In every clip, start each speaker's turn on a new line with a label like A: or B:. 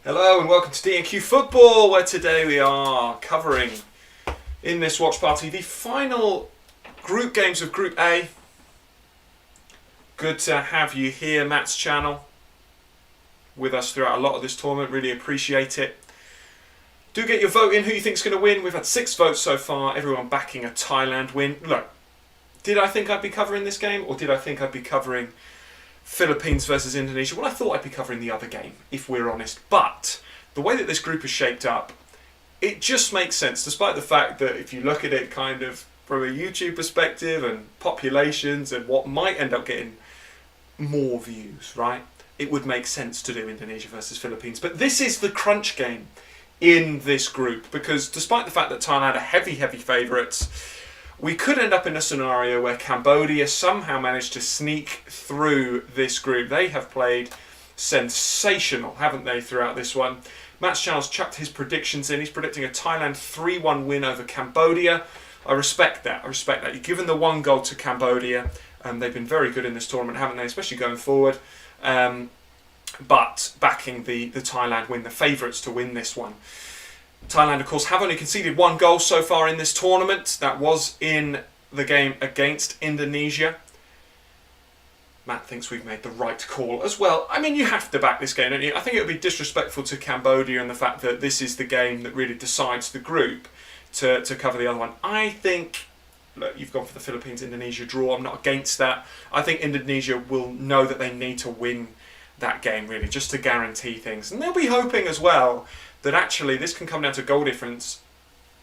A: Hello and welcome to DNQ Football, where today we are covering, in this watch party, the final group games of Group A. Good to have you here, Matt's channel, with us throughout a lot of this tournament. Really appreciate it. Do get your vote in who you think's going to win. We've had 6 votes so far, everyone backing a Thailand win. Look, did I think I'd be covering this game, or did I think I'd be covering Philippines versus Indonesia? Well, I thought I'd be covering the other game, if we're honest. But the way that this group is shaped up, it just makes sense, despite the fact that if you look at it kind of from a YouTube perspective and populations and what might end up getting more views, right? It would make sense to do Indonesia versus Philippines. But this is the crunch game in this group, because despite the fact that Thailand are heavy favourites, we could end up in a scenario where Cambodia somehow managed to sneak through this group. They have played sensational, haven't they, throughout this one. Matt's channel's chucked his predictions in. He's predicting a Thailand 3-1 win over Cambodia. I respect that. You've given the 1 goal to Cambodia. They've been very good in this tournament, haven't they, especially going forward. But backing the Thailand win, the favourites to win this one. Thailand, of course, have only conceded 1 goal so far in this tournament. That was in the game against Indonesia. Matt thinks we've made the right call as well. I mean, you have to back this game, don't you? I think it would be disrespectful to Cambodia and the fact that this is the game that really decides the group to cover the other one. I think, look, you've gone for the Philippines-Indonesia draw. I'm not against that. I think Indonesia will know that they need to win that game, really, just to guarantee things. And they'll be hoping as well that actually this can come down to goal difference.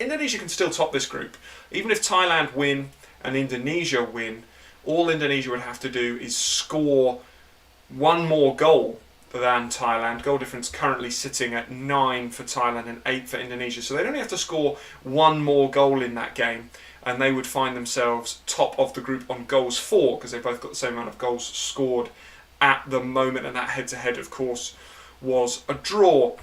A: Indonesia can still top this group. Even if Thailand win and Indonesia win, all Indonesia would have to do is score 1 more goal than Thailand. Goal difference currently sitting at 9 for Thailand and 8 for Indonesia. So they'd only have to score 1 more goal in that game, and they would find themselves top of the group on goals for, because they've both got the same amount of goals scored at the moment, and that head-to-head, of course, was a draw.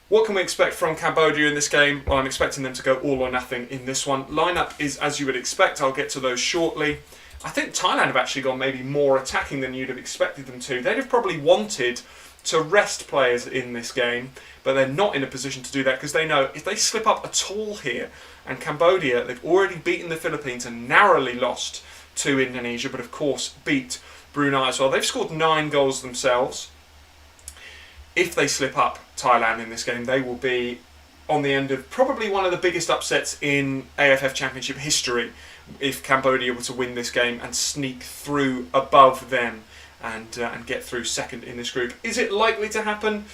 A: What can we expect from Cambodia in this game? Well, I'm expecting them to go all or nothing in this one. Lineup is as you would expect. I'll get to those shortly. I think Thailand have actually gone maybe more attacking than you'd have expected them to. They'd have probably wanted to rest players in this game, but they're not in a position to do that because they know if they slip up at all here, and Cambodia, they've already beaten the Philippines and narrowly lost to Indonesia, but of course beat Brunei as well. They've scored 9 goals themselves. If they slip up Thailand in this game, they will be on the end of probably one of the biggest upsets in AFF Championship history if Cambodia were to win this game and sneak through above them and get through second in this group. Is it likely to happen?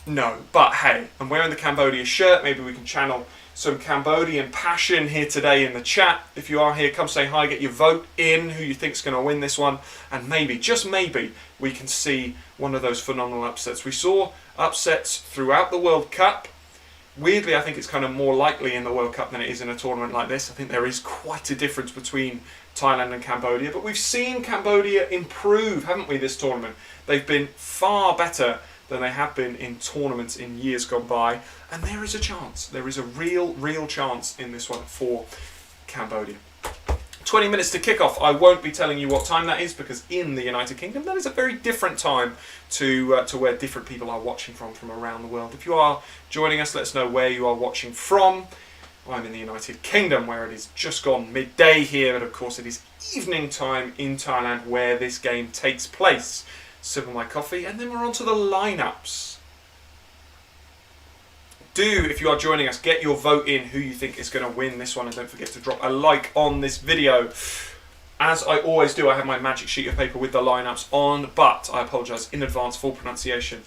A: No, but hey, I'm wearing the Cambodia shirt. Maybe we can channel some Cambodian passion here today in the chat. If you are here, come say hi, get your vote in, who you think's going to win this one, and maybe, just maybe, we can see one of those phenomenal upsets. We saw upsets throughout the World Cup. Weirdly, I think it's kind of more likely in the World Cup than it is in a tournament like this. I think there is quite a difference between Thailand and Cambodia, but we've seen Cambodia improve, haven't we, this tournament? They've been far better than they have been in tournaments in years gone by, and there is a chance. There is a real chance in this one for Cambodia. 20 minutes to kick off. I won't be telling you what time that is, because in the United Kingdom that is a very different time to where different people are watching from around the world. If you are joining us, let us know where you are watching from. I'm in the United Kingdom, where it is just gone midday here, but of course it is evening time in Thailand where this game takes place. Sip my coffee, and then we're on to the lineups. Do, if you are joining us, get your vote in who you think is going to win this one, and don't forget to drop a like on this video. As I always do, I have my magic sheet of paper with the lineups on, but I apologise in advance for pronunciation.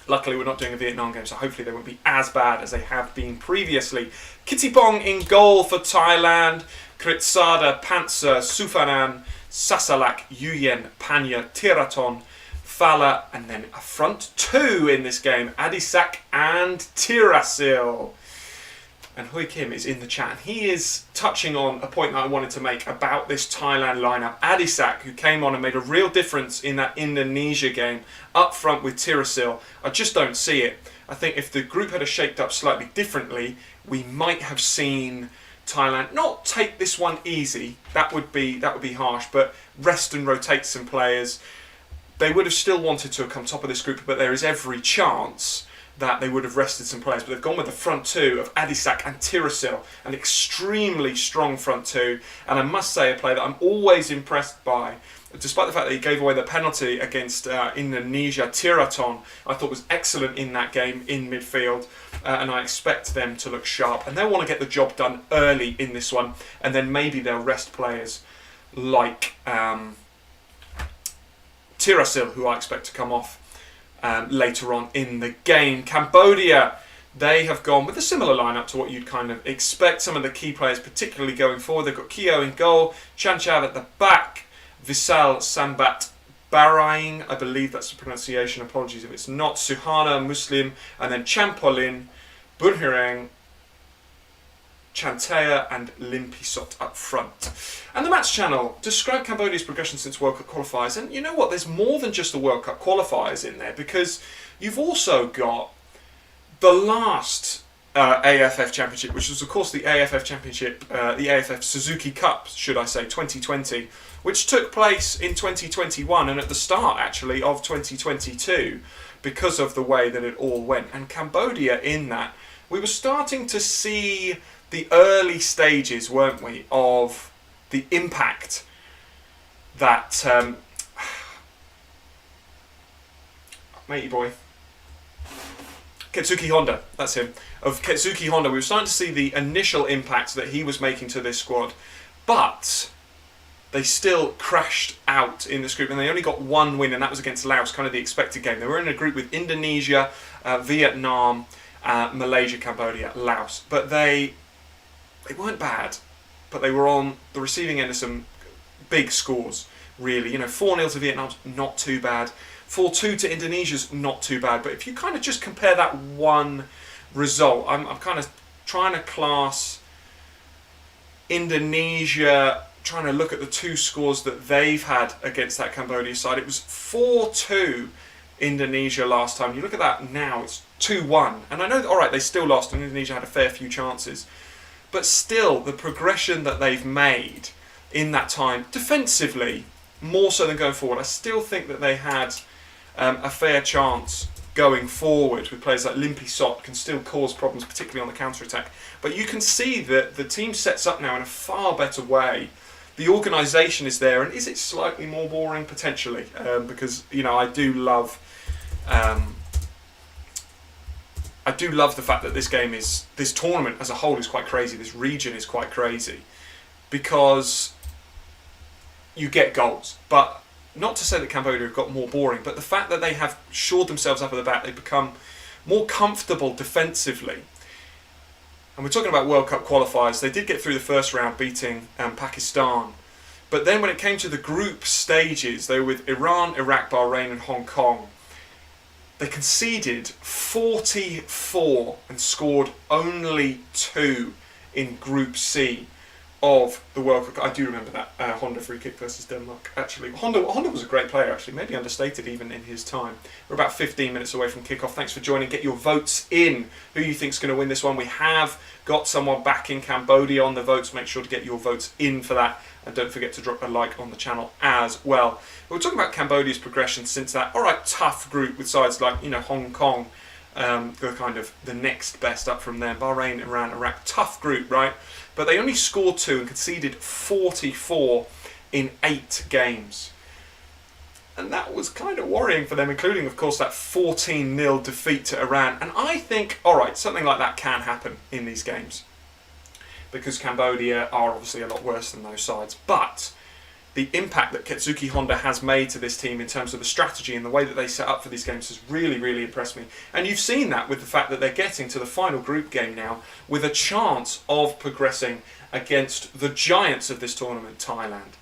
A: Luckily, we're not doing a Vietnam game, so hopefully they won't be as bad as they have been previously. Kittipong in goal for Thailand. Kritsada, Panzer, Sufanan, Sasalak, Yuyen, Panya, Tiraton, Fala, and then a front 2 in this game, Adisak and Tirasil. And Hui Kim is in the chat. He is touching on a point that I wanted to make about this Thailand lineup. Adisak, who came on and made a real difference in that Indonesia game, up front with Tirasil. I just don't see it. I think if the group had shaped up slightly differently, we might have seen Thailand not take this one easy. That would be harsh, but rest and rotate some players. They would have still wanted to have come top of this group, but there is every chance that they would have rested some players. But they've gone with the front two of Adisak and Tirasil, an extremely strong front two. And I must say, a player that I'm always impressed by, despite the fact that he gave away the penalty against Indonesia, Tiraton, I thought was excellent in that game in midfield. And I expect them to look sharp. And they'll want to get the job done early in this one. And then maybe they'll rest players like Tirasil, who I expect to come off later on in the game. Cambodia, they have gone with a similar lineup to what you'd kind of expect. Some of the key players, particularly going forward, they've got Kyo in goal, Chanchav at the back, Visal Sambat Baraing, I believe that's the pronunciation, apologies if it's not, Suhana Muslim, and then Champolin, Bunhirang, Chantea and Limpisot up front. And the Match Channel described Cambodia's progression since World Cup qualifiers, and you know what, there's more than just the World Cup qualifiers in there, because you've also got the last AFF Championship, which was of course the AFF Championship, the AFF Suzuki Cup, should I say, 2020, which took place in 2021 and at the start actually of 2022 because of the way that it all went. And Cambodia in that, we were starting to see the early stages, weren't we, of the impact that matey boy Ketsuki Honda, that's him, of Ketsuki Honda. We were starting to see the initial impact that he was making to this squad, but they still crashed out in this group, and they only got one win, and that was against Laos, kind of the expected game. They were in a group with Indonesia, Vietnam, Malaysia, Cambodia, Laos, but they weren't bad, but they were on the receiving end of some big scores, really. You know, 4-0 to Vietnam's not too bad. 4-2 to Indonesia's not too bad. But if you kind of just compare that one result, I'm kind of trying to class Indonesia, trying to look at the two scores that they've had against that Cambodia side. It was 4-2 Indonesia last time. You look at that now, it's 2-1. And I know, all right, they still lost, and Indonesia had a fair few chances. But still, the progression that they've made in that time, defensively, more so than going forward, I still think that they had a fair chance going forward with players like Limpisot can still cause problems, particularly on the counter-attack. But you can see that the team sets up now in a far better way. The organisation is there, and is it slightly more boring? Potentially, because, you know, I do love the fact that this tournament as a whole is quite crazy. This region is quite crazy because you get goals. But not to say that Cambodia have got more boring, but the fact that they have shored themselves up at the back, they've become more comfortable defensively. And we're talking about World Cup qualifiers. They did get through the first round beating Pakistan. But then when it came to the group stages, they were with Iran, Iraq, Bahrain and Hong Kong. They conceded 44 and scored only 2 in Group C of the World Cup. I do remember that Honda free kick versus Denmark. Actually, Honda was a great player. Actually, maybe understated even in his time. We're about 15 minutes away from kickoff. Thanks for joining. Get your votes in. Who you think's going to win this one? We have got someone back in Cambodia on the votes. Make sure to get your votes in for that, and don't forget to drop a like on the channel as well. We're talking about Cambodia's progression since that alright tough group with sides like, you know, Hong Kong, the kind of the next best up from them. Bahrain, Iran, Iraq, tough group, right? But they only scored 2 and conceded 44 in 8 games. And that was kind of worrying for them, including, of course, that 14-0 defeat to Iran. And I think, alright, something like that can happen in these games, because Cambodia are obviously a lot worse than those sides. But the impact that Ketsuki Honda has made to this team in terms of the strategy and the way that they set up for these games has really, really impressed me. And you've seen that with the fact that they're getting to the final group game now with a chance of progressing against the giants of this tournament, Thailand.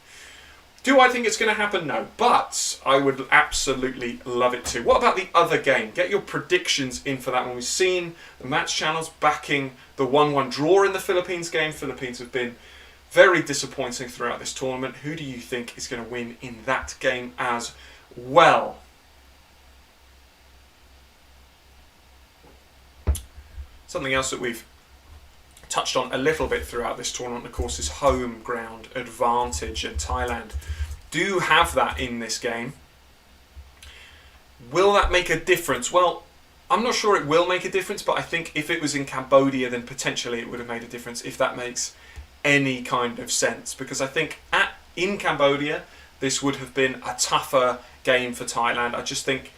A: Do I think it's going to happen? No, but I would absolutely love it to. What about the other game? Get your predictions in for that one. We've seen the match channels backing the 1-1 draw in the Philippines game. Philippines have been very disappointing throughout this tournament. Who do you think is going to win in that game as well? Something else that we've touched on a little bit throughout this tournament, of course, is home ground advantage, and Thailand do have that in this game. Will that make a difference? Well, I'm not sure it will make a difference, but I think if it was in Cambodia, then potentially it would have made a difference, if that makes any kind of sense. Because I think in Cambodia, this would have been a tougher game for Thailand. I just think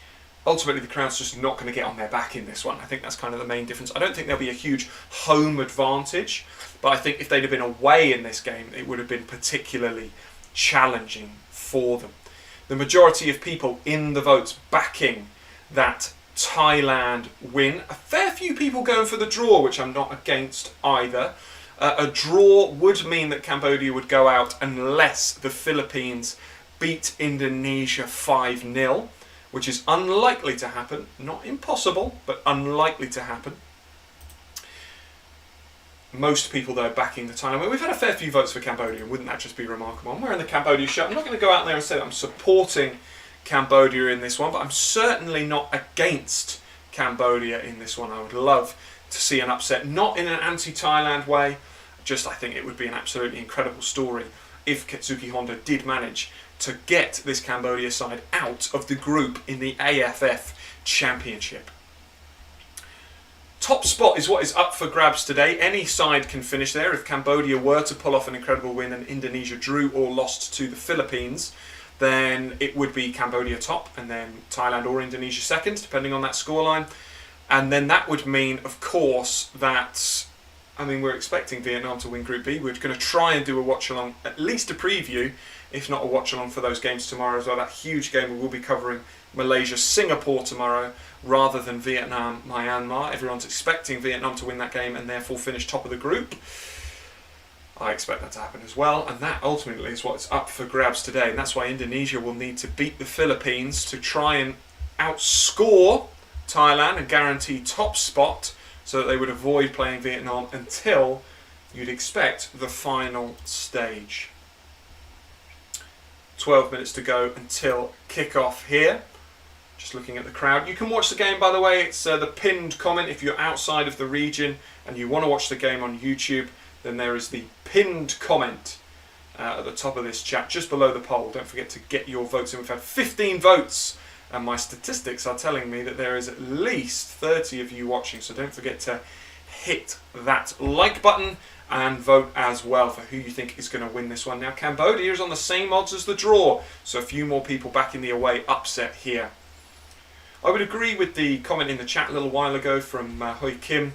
A: ultimately the crowd's just not going to get on their back in this one. I think that's kind of the main difference. I don't think there'll be a huge home advantage, but I think if they'd have been away in this game, it would have been particularly challenging for them. The majority of people in the votes backing that Thailand win. A fair few people going for the draw, which I'm not against either. A draw would mean that Cambodia would go out unless the Philippines beat Indonesia 5-0, which is unlikely to happen. Not impossible, but unlikely to happen. Most people, though, backing the Thailand. We've had a fair few votes for Cambodia. Wouldn't that just be remarkable? I'm wearing the Cambodia shirt. I'm not going to go out there and say that I'm supporting Cambodia in this one, but I'm certainly not against Cambodia in this one. I would love to see an upset, not in an anti-Thailand way, just I think it would be an absolutely incredible story if Ketsuki Honda did manage to get this Cambodia side out of the group in the AFF Championship. Top spot is what is up for grabs today. Any side can finish there. If Cambodia were to pull off an incredible win and Indonesia drew or lost to the Philippines, then it would be Cambodia top and then Thailand or Indonesia second, depending on that scoreline. And then that would mean, of course, that, I mean, we're expecting Vietnam to win Group B. We're going to try and do a watch-along, at least a preview, if not a watch-along for those games tomorrow as well. That huge game, we will be covering Malaysia, Singapore tomorrow, rather than Vietnam, Myanmar. Everyone's expecting Vietnam to win that game and therefore finish top of the group. I expect that to happen as well, and that ultimately is what's up for grabs today, and that's why Indonesia will need to beat the Philippines to try and outscore Thailand and guarantee top spot so that they would avoid playing Vietnam until you'd expect the final stage. 12 minutes to go until kick-off here. Just looking at the crowd. You can watch the game, by the way. It's the pinned comment. If you're outside of the region and you want to watch the game on YouTube, then there is the pinned comment at the top of this chat, just below the poll. Don't forget to get your votes in. We've had 15 votes, and my statistics are telling me that there is at least 30 of you watching, so don't forget to hit that like button and vote as well for who you think is going to win this one. Now, Cambodia is on the same odds as the draw, so a few more people backing the away upset here. I would agree with the comment in the chat a little while ago from Hoi Kim,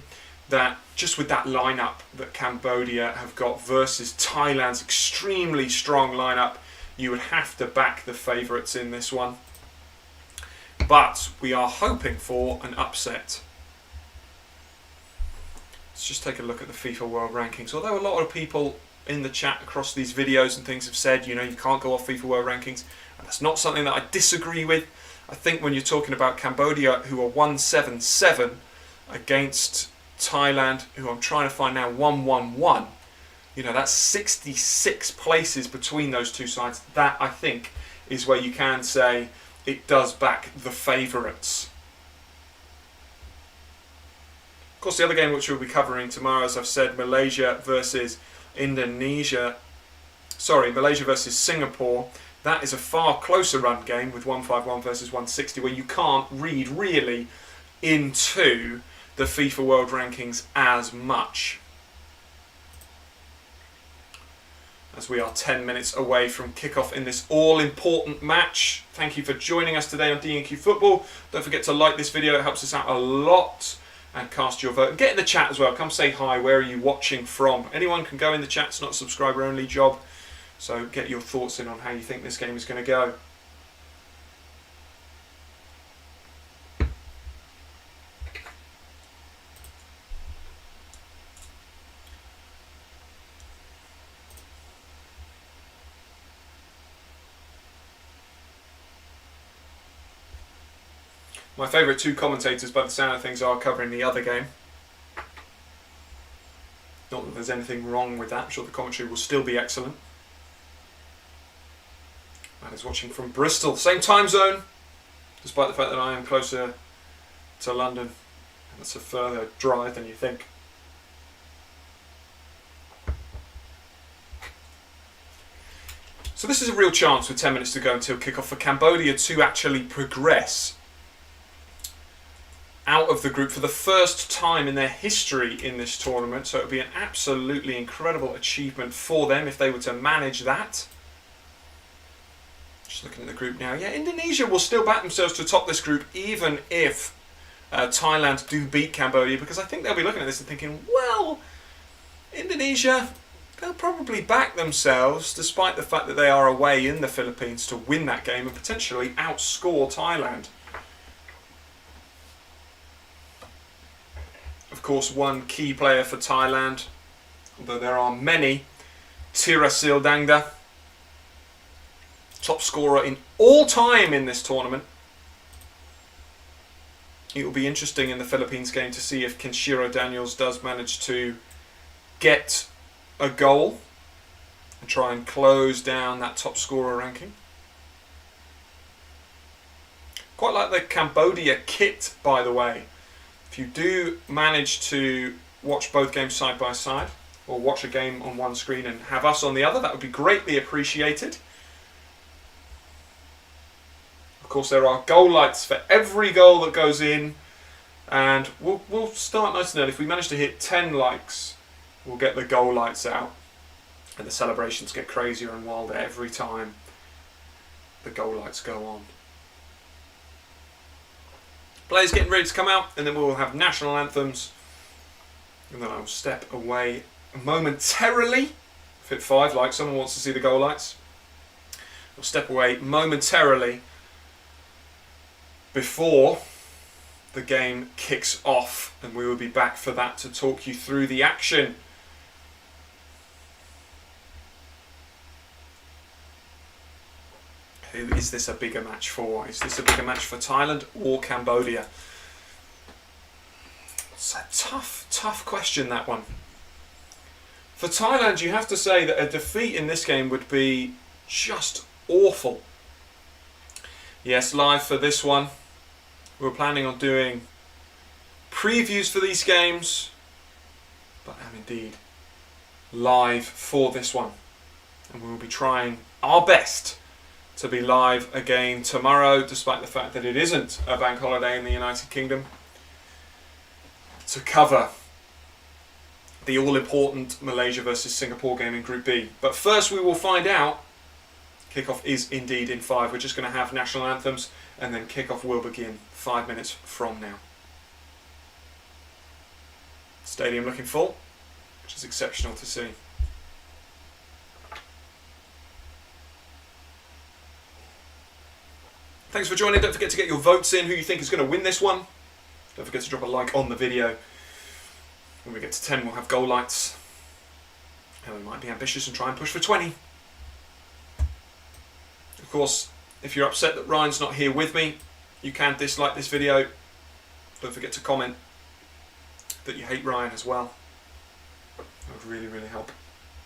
A: that just with that lineup that Cambodia have got versus Thailand's extremely strong lineup, you would have to back the favourites in this one. But we are hoping for an upset. Let's just take a look at the FIFA World Rankings. Although a lot of people in the chat across these videos and things have said, you know, you can't go off FIFA World Rankings, and that's not something that I disagree with. I think when you're talking about Cambodia, who are 1-7-7 against Thailand, who I'm trying to find now 1-1-1, you know, that's 66 places between those two sides. That, I think, is where you can say it does back the favourites. Of course, the other game which we'll be covering tomorrow, as I've said, Malaysia versus Singapore. That is a far closer run game with 151 versus 160, where you can't read really into the FIFA World Rankings as much. As we are 10 minutes away from kickoff in this all-important match. Thank you for joining us today on DNQ Football. Don't forget to like this video, it helps us out a lot. And cast your vote. And get in the chat as well. Come say hi. Where are you watching from? Anyone can go in the chat. It's not a subscriber-only job. So get your thoughts in on how you think this game is going to go. My favourite two commentators, by the sound of things, are covering the other game. Not that there's anything wrong with that. I'm sure the commentary will still be excellent. Matt is watching from Bristol. Same time zone, despite the fact that I am closer to London. And that's a further drive than you think. So this is a real chance with 10 minutes to go until kickoff for Cambodia to actually progress out of the group for the first time in their history in this tournament. So it would be an absolutely incredible achievement for them if they were to manage that. Just looking at the group now. Yeah, Indonesia will still back themselves to top this group even if Thailand do beat Cambodia, because I think they'll be looking at this and thinking, well, Indonesia, they'll probably back themselves, despite the fact that they are away in the Philippines, to win that game and potentially outscore Thailand. Of course, one key player for Thailand, although there are many, Tirasil Dangda, top scorer in all time in this tournament. It will be interesting in the Philippines game to see if Kenshiro Daniels does manage to get a goal and try and close down that top scorer ranking. Quite like the Cambodia kit, by the way. If you do manage to watch both games side by side, or watch a game on one screen and have us on the other, that would be greatly appreciated. Of course, there are goal lights for every goal that goes in, and we'll start nice and early. If we manage to hit 10 likes, we'll get the goal lights out, and the celebrations get crazier and wilder every time the goal lights go on. Players getting ready to come out, and then we will have national anthems, and then I will step away momentarily. If hit 5 likes, someone wants to see the goal lights. I'll step away momentarily before the game kicks off, and we will be back for that to talk you through the action. Who is this a bigger match for? Is this a bigger match for Thailand or Cambodia? It's a tough question, that one. For Thailand, you have to say that a defeat in this game would be just awful. Yes, live for this one. We're planning on doing previews for these games, but am indeed live for this one. And we will be trying our best to be live again tomorrow, despite the fact that it isn't a bank holiday in the United Kingdom, to cover the all-important Malaysia versus Singapore game in Group B. But first we will find out. Kickoff is indeed in 5. We're just going to have national anthems, and then kickoff will begin 5 minutes from now. Stadium looking full, which is exceptional to see. Thanks for joining. Don't forget to get your votes in, who you think is going to win this one. Don't forget to drop a like on the video. When we get to 10, we'll have goal lights. And we might be ambitious and try and push for 20. Of course, if you're upset that Ryan's not here with me, you can dislike this video. Don't forget to comment that you hate Ryan as well. That would really, really help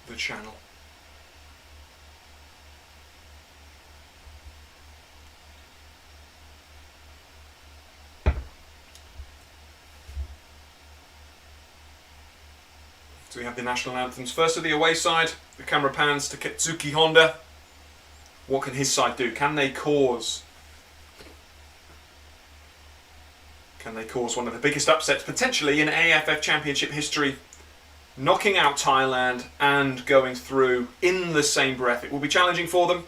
A: the channel. So we have the national anthems. First to the away side, the camera pans to Ketsuki Honda. What can his side do? Can they cause one of the biggest upsets potentially in AFF Championship history, knocking out Thailand and going through in the same breath? It will be challenging for them.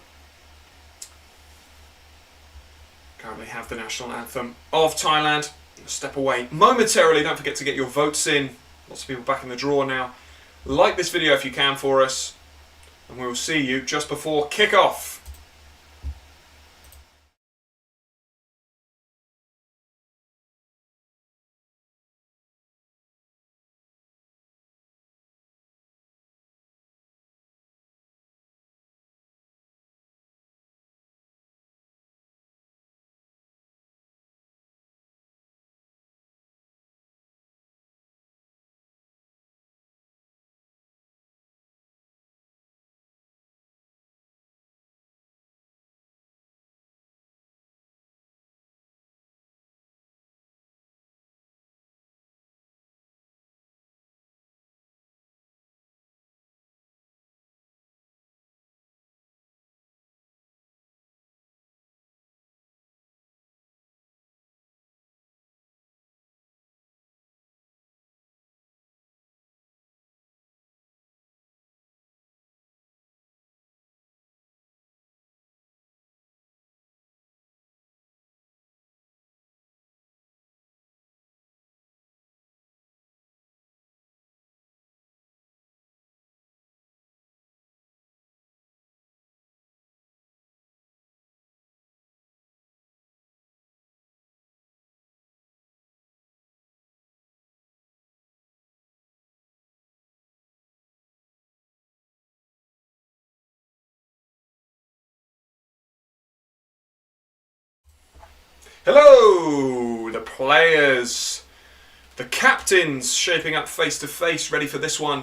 A: Currently have the national anthem of Thailand. Step away momentarily. Don't forget to get your votes in. Lots of people back in the draw now. Like this video if you can for us, and we will see you just before kick-off. Hello, the players, the captains shaping up face to face, ready for this one.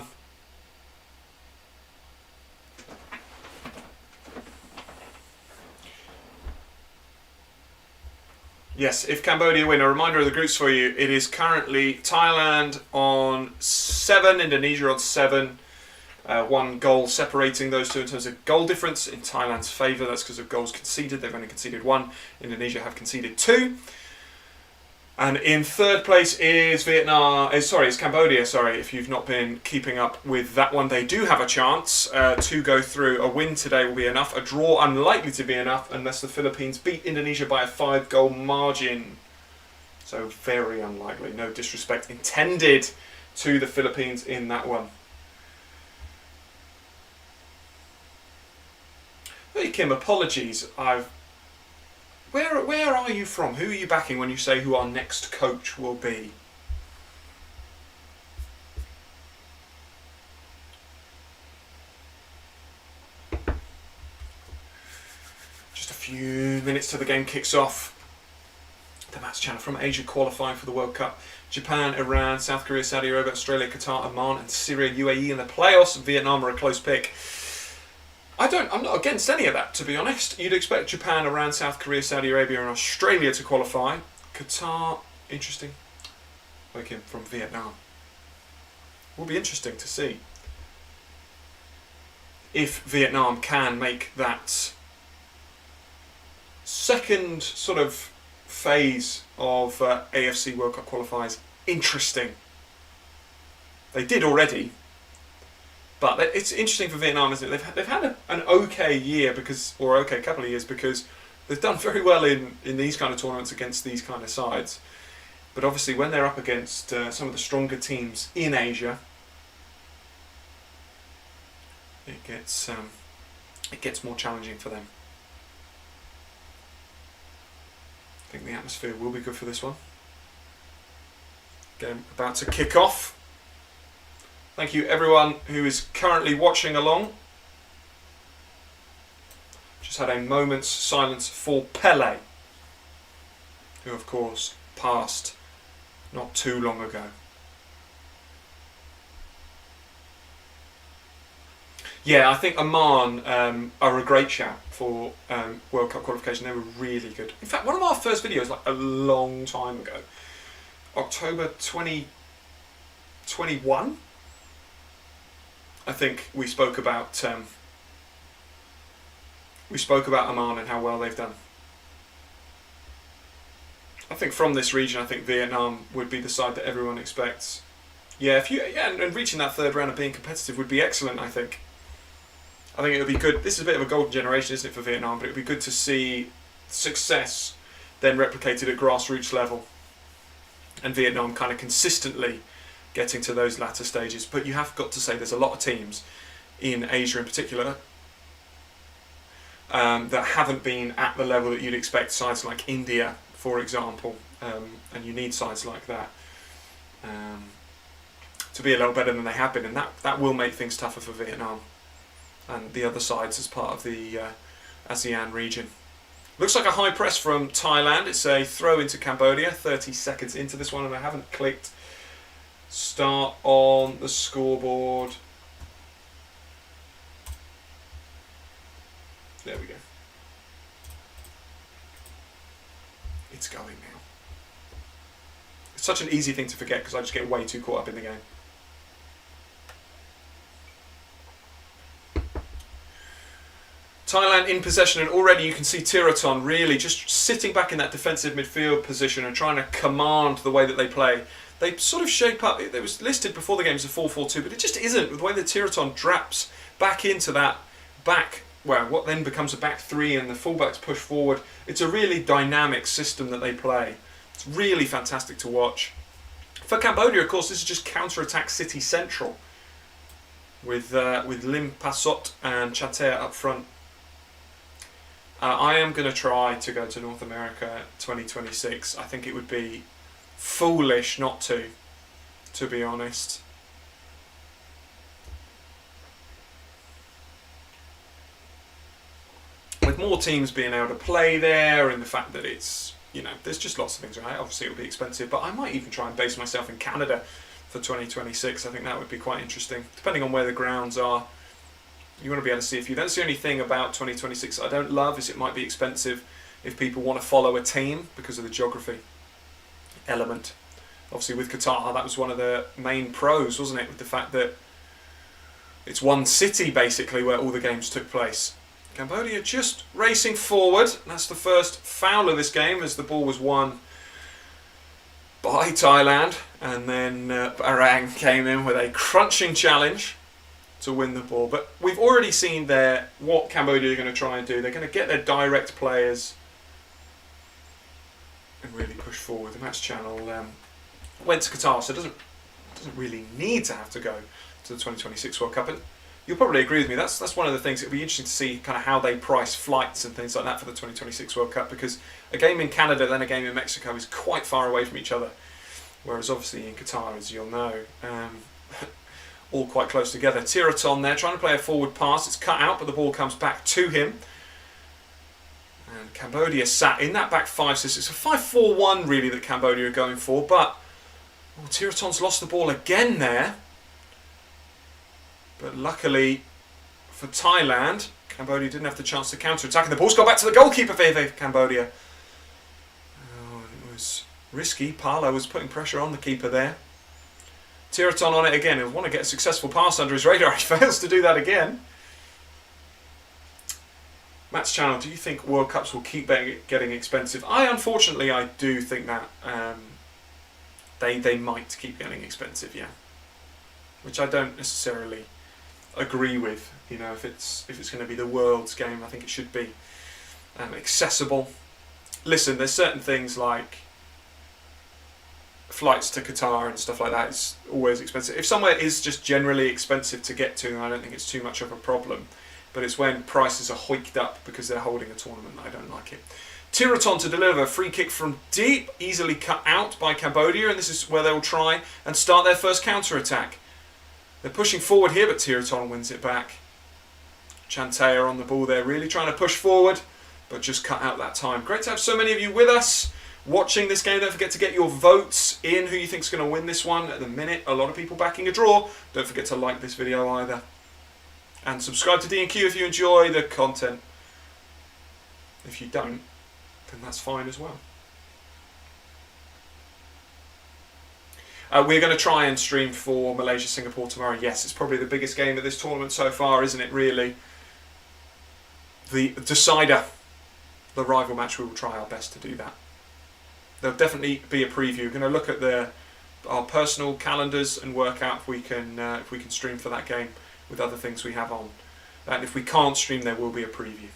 A: Yes, if Cambodia win, a reminder of the groups for you. It is currently Thailand on 7, Indonesia on 7. 1 goal separating those two in terms of goal difference in Thailand's favour. That's because of goals conceded. They've only conceded 1. Indonesia have conceded 2. And in third place is it's Cambodia, if you've not been keeping up with that one. They do have a chance to go through. A win today will be enough. A draw unlikely to be enough unless the Philippines beat Indonesia by a 5-goal margin. So very unlikely. No disrespect intended to the Philippines in that one. Hey Kim, apologies. Where are you from? Who are you backing when you say who our next coach will be? Just a few minutes till the game kicks off. The Match Channel from Asia qualifying for the World Cup. Japan, Iran, South Korea, Saudi Arabia, Australia, Qatar, Oman and Syria, UAE in the playoffs. Vietnam are a close pick. I'm not against any of that, to be honest. You'd expect Japan, Iran, South Korea, Saudi Arabia and Australia to qualify. Qatar, interesting. Okay, from Vietnam. Will be interesting to see if Vietnam can make that second sort of phase of AFC World Cup qualifiers interesting. They did already. But it's interesting for Vietnam, isn't it? They've had an okay year couple of years because they've done very well in these kind of tournaments against these kind of sides. But obviously when they're up against some of the stronger teams in Asia, it gets more challenging for them. I think the atmosphere will be good for this one. Game about to kick off. Thank you everyone who is currently watching along. Just had a moment's silence for Pele, who of course passed not too long ago. Yeah, I think Oman are a great shout for World Cup qualification. They were really good. In fact, one of our first videos, like a long time ago, October 2021, I think we spoke about Oman and how well they've done. I think from this region, I think Vietnam would be the side that everyone expects. Yeah, and reaching that third round and being competitive would be excellent. I think it would be good. This is a bit of a golden generation, isn't it, for Vietnam? But it would be good to see success then replicated at grassroots level, and Vietnam kind of consistently getting to those latter stages. But you have got to say there's a lot of teams in Asia in particular that haven't been at the level that you'd expect. Sides like India, for example, and you need sides like that to be a little better than they have been, and that will make things tougher for Vietnam and the other sides as part of the ASEAN region. Looks like a high press from Thailand. It's a throw into Cambodia, 30 seconds into this one, and I haven't clicked start on the scoreboard. There we go. It's going now. It's such an easy thing to forget because I just get way too caught up in the game. Thailand in possession, and already you can see Tiraton really just sitting back in that defensive midfield position and trying to command the way that they play. They sort of shape up. It was listed before the game as a 4-4-2, but it just isn't. With the way that Tiraton draps back into that back, well, what then becomes a back three and the fullbacks push forward. It's a really dynamic system that they play. It's really fantastic to watch. For Cambodia, of course, this is just counter-attack City Central with Lim Pasot and Chater up front. I am going to try to go to North America 2026. I think it would be foolish not to be honest. With more teams being able to play there, and the fact that it's you know, there's just lots of things, right? Obviously it'll be expensive, but I might even try and base myself in Canada for 2026. I think that would be quite interesting, depending on where the grounds are. You want to be able to see a few. That's the only thing about 2026 I don't love, is it might be expensive if people want to follow a team because of the geography element. Obviously with Qatar, that was one of the main pros, wasn't it, with the fact that it's one city basically where all the games took place. Cambodia just racing forward. That's the first foul of this game, as the ball was won by Thailand, and then Barang came in with a crunching challenge to win the ball. But we've already seen there what Cambodia are going to try and do. They're going to get their direct players and really push forward. The match channel went to Qatar, so it doesn't really need to have to go to the 2026 World Cup. And you'll probably agree with me, that's one of the things. It'll be interesting to see kind of how they price flights and things like that for the 2026 World Cup, because a game in Canada then a game in Mexico is quite far away from each other, whereas obviously in Qatar, as you'll know, all quite close together. Tiraton there trying to play a forward pass. It's cut out, but the ball comes back to him. And Cambodia sat in that back five. So it's a 5-4-1 really that Cambodia are going for. But Tiraton's lost the ball again there. But luckily for Thailand, Cambodia didn't have the chance to counter-attack. And the ball's gone back to the goalkeeper for AFF Cambodia. Oh, it was risky. Parlo was putting pressure on the keeper there. Tiraton on it again. He'll want to get a successful pass under his radar. He fails to do that again. Matt's channel, do you think World Cups will keep getting expensive? Unfortunately, I do think that they might keep getting expensive, yeah. Which I don't necessarily agree with. You know, if it's going to be the world's game, I think it should be accessible. Listen, there's certain things like flights to Qatar and stuff like that is always expensive. If somewhere is just generally expensive to get to, I don't think it's too much of a problem. But it's when prices are hiked up because they're holding a tournament that I don't like it. Tiraton to deliver, free kick from deep, easily cut out by Cambodia, and this is where they'll try and start their first counter-attack. They're pushing forward here, but Tiraton wins it back. Chantea on the ball there, really trying to push forward, but just cut out that time. Great to have so many of you with us watching this game. Don't forget to get your votes in, who you think is going to win this one. At the minute, a lot of people backing a draw. Don't forget to like this video either. And subscribe to DNQ if you enjoy the content. If you don't, then that's fine as well. We're going to try and stream for Malaysia-Singapore tomorrow. Yes, it's probably the biggest game of this tournament so far, isn't it, really? The decider, the rival match, we will try our best to do that. There'll definitely be a preview. We're going to look at our personal calendars and work out if we can stream for that game with other things we have on. And if we can't stream, there will be a preview.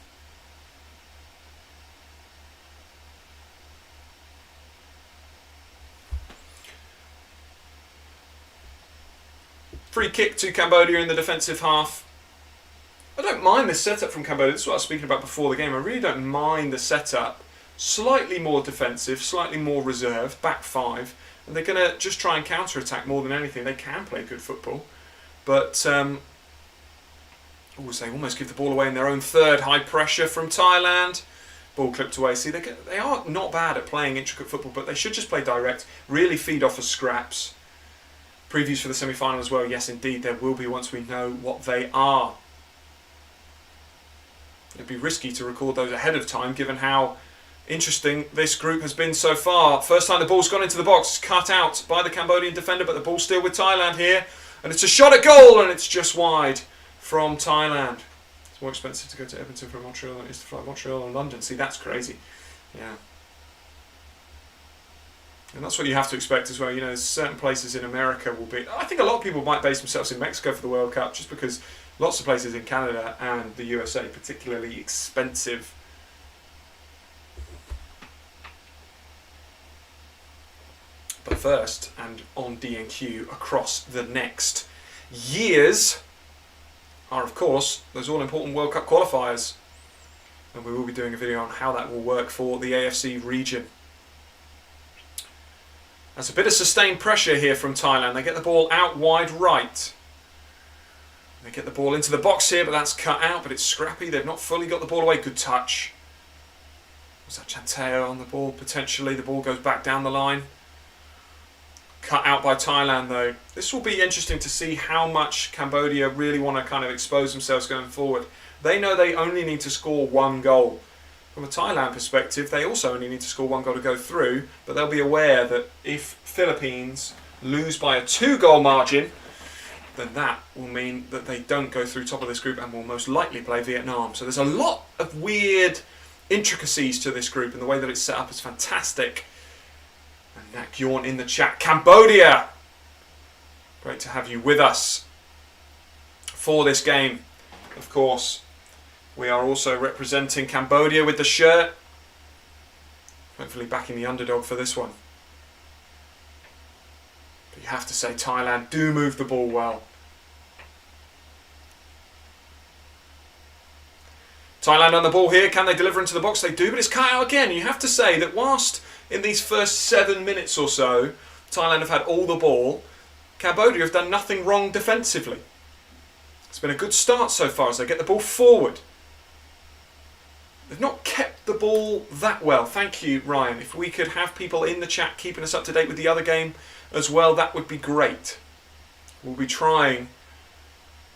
A: Free kick to Cambodia in the defensive half. I don't mind the setup from Cambodia. This is what I was speaking about before the game. I really don't mind the setup. Slightly more defensive, slightly more reserved, back five. And they're going to just try and counter-attack more than anything. They can play good football. But they almost give the ball away in their own third. High pressure from Thailand. Ball clipped away. See, they are not bad at playing intricate football, but they should just play direct. Really feed off of scraps. Previews for the semi-final as well. Yes, indeed, there will be once we know what they are. It'd be risky to record those ahead of time, given how interesting this group has been so far. First time the ball's gone into the box, cut out by the Cambodian defender, but the ball's still with Thailand here. And it's a shot at goal, and it's just wide from Thailand. It's more expensive to go to Edmonton from Montreal than it is to fly to Montreal and London. See, that's crazy. Yeah. And that's what you have to expect as well. You know, certain places in America will be... I think a lot of people might base themselves in Mexico for the World Cup, just because lots of places in Canada and the USA are particularly expensive. But first, and on DNQ across the next years, are of course those all-important World Cup qualifiers. And we will be doing a video on how that will work for the AFC region. That's a bit of sustained pressure here from Thailand. They get the ball out wide right. They get the ball into the box here, but that's cut out, but it's scrappy. They've not fully got the ball away. Good touch. Was that Chanteo on the ball? Potentially. The ball goes back down the line. Cut out by Thailand though. This will be interesting to see how much Cambodia really want to kind of expose themselves going forward. They know they only need to score 1 goal. From a Thailand perspective, they also only need to score 1 goal to go through, but they'll be aware that if Philippines lose by a 2-goal margin, then that will mean that they don't go through top of this group and will most likely play Vietnam. So there's a lot of weird intricacies to this group, and the way that it's set up is fantastic. And Nat Gyorn in the chat. Cambodia! Great to have you with us for this game. Of course, we are also representing Cambodia with the shirt. Hopefully backing the underdog for this one. But you have to say Thailand do move the ball well. Thailand on the ball here. Can they deliver into the box? They do, but it's cut out again. You have to say that whilst in these first 7 minutes or so, Thailand have had all the ball, Cambodia have done nothing wrong defensively. It's been a good start so far as they get the ball forward. They've not kept the ball that well. Thank you, Ryan. If we could have people in the chat keeping us up to date with the other game as well, that would be great. We'll be trying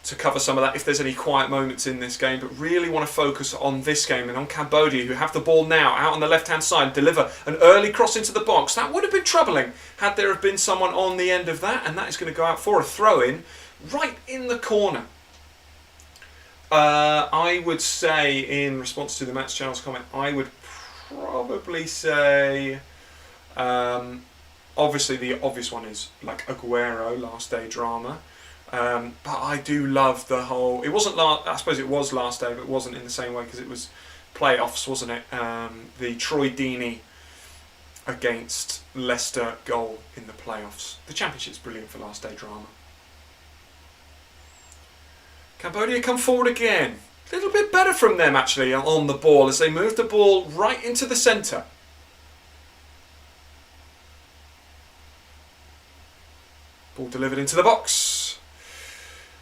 A: to cover some of that if there's any quiet moments in this game, but really want to focus on this game and on Cambodia, who have the ball now out on the left-hand side, deliver an early cross into the box. That would have been troubling had there have been someone on the end of that, and that is going to go out for a throw-in right in the corner. I would say, in response to the Matt's Channel's comment, I would probably say, obviously the obvious one is like Aguero, last day drama. But I do love the whole, it wasn't I suppose it was last day, but it wasn't in the same way because it was playoffs, wasn't it? The Troy Deeney against Leicester goal in the playoffs. The Championship's brilliant for last day drama. Cambodia come forward again. A little bit better from them actually on the ball as they move the ball right into the centre. Ball delivered into the box.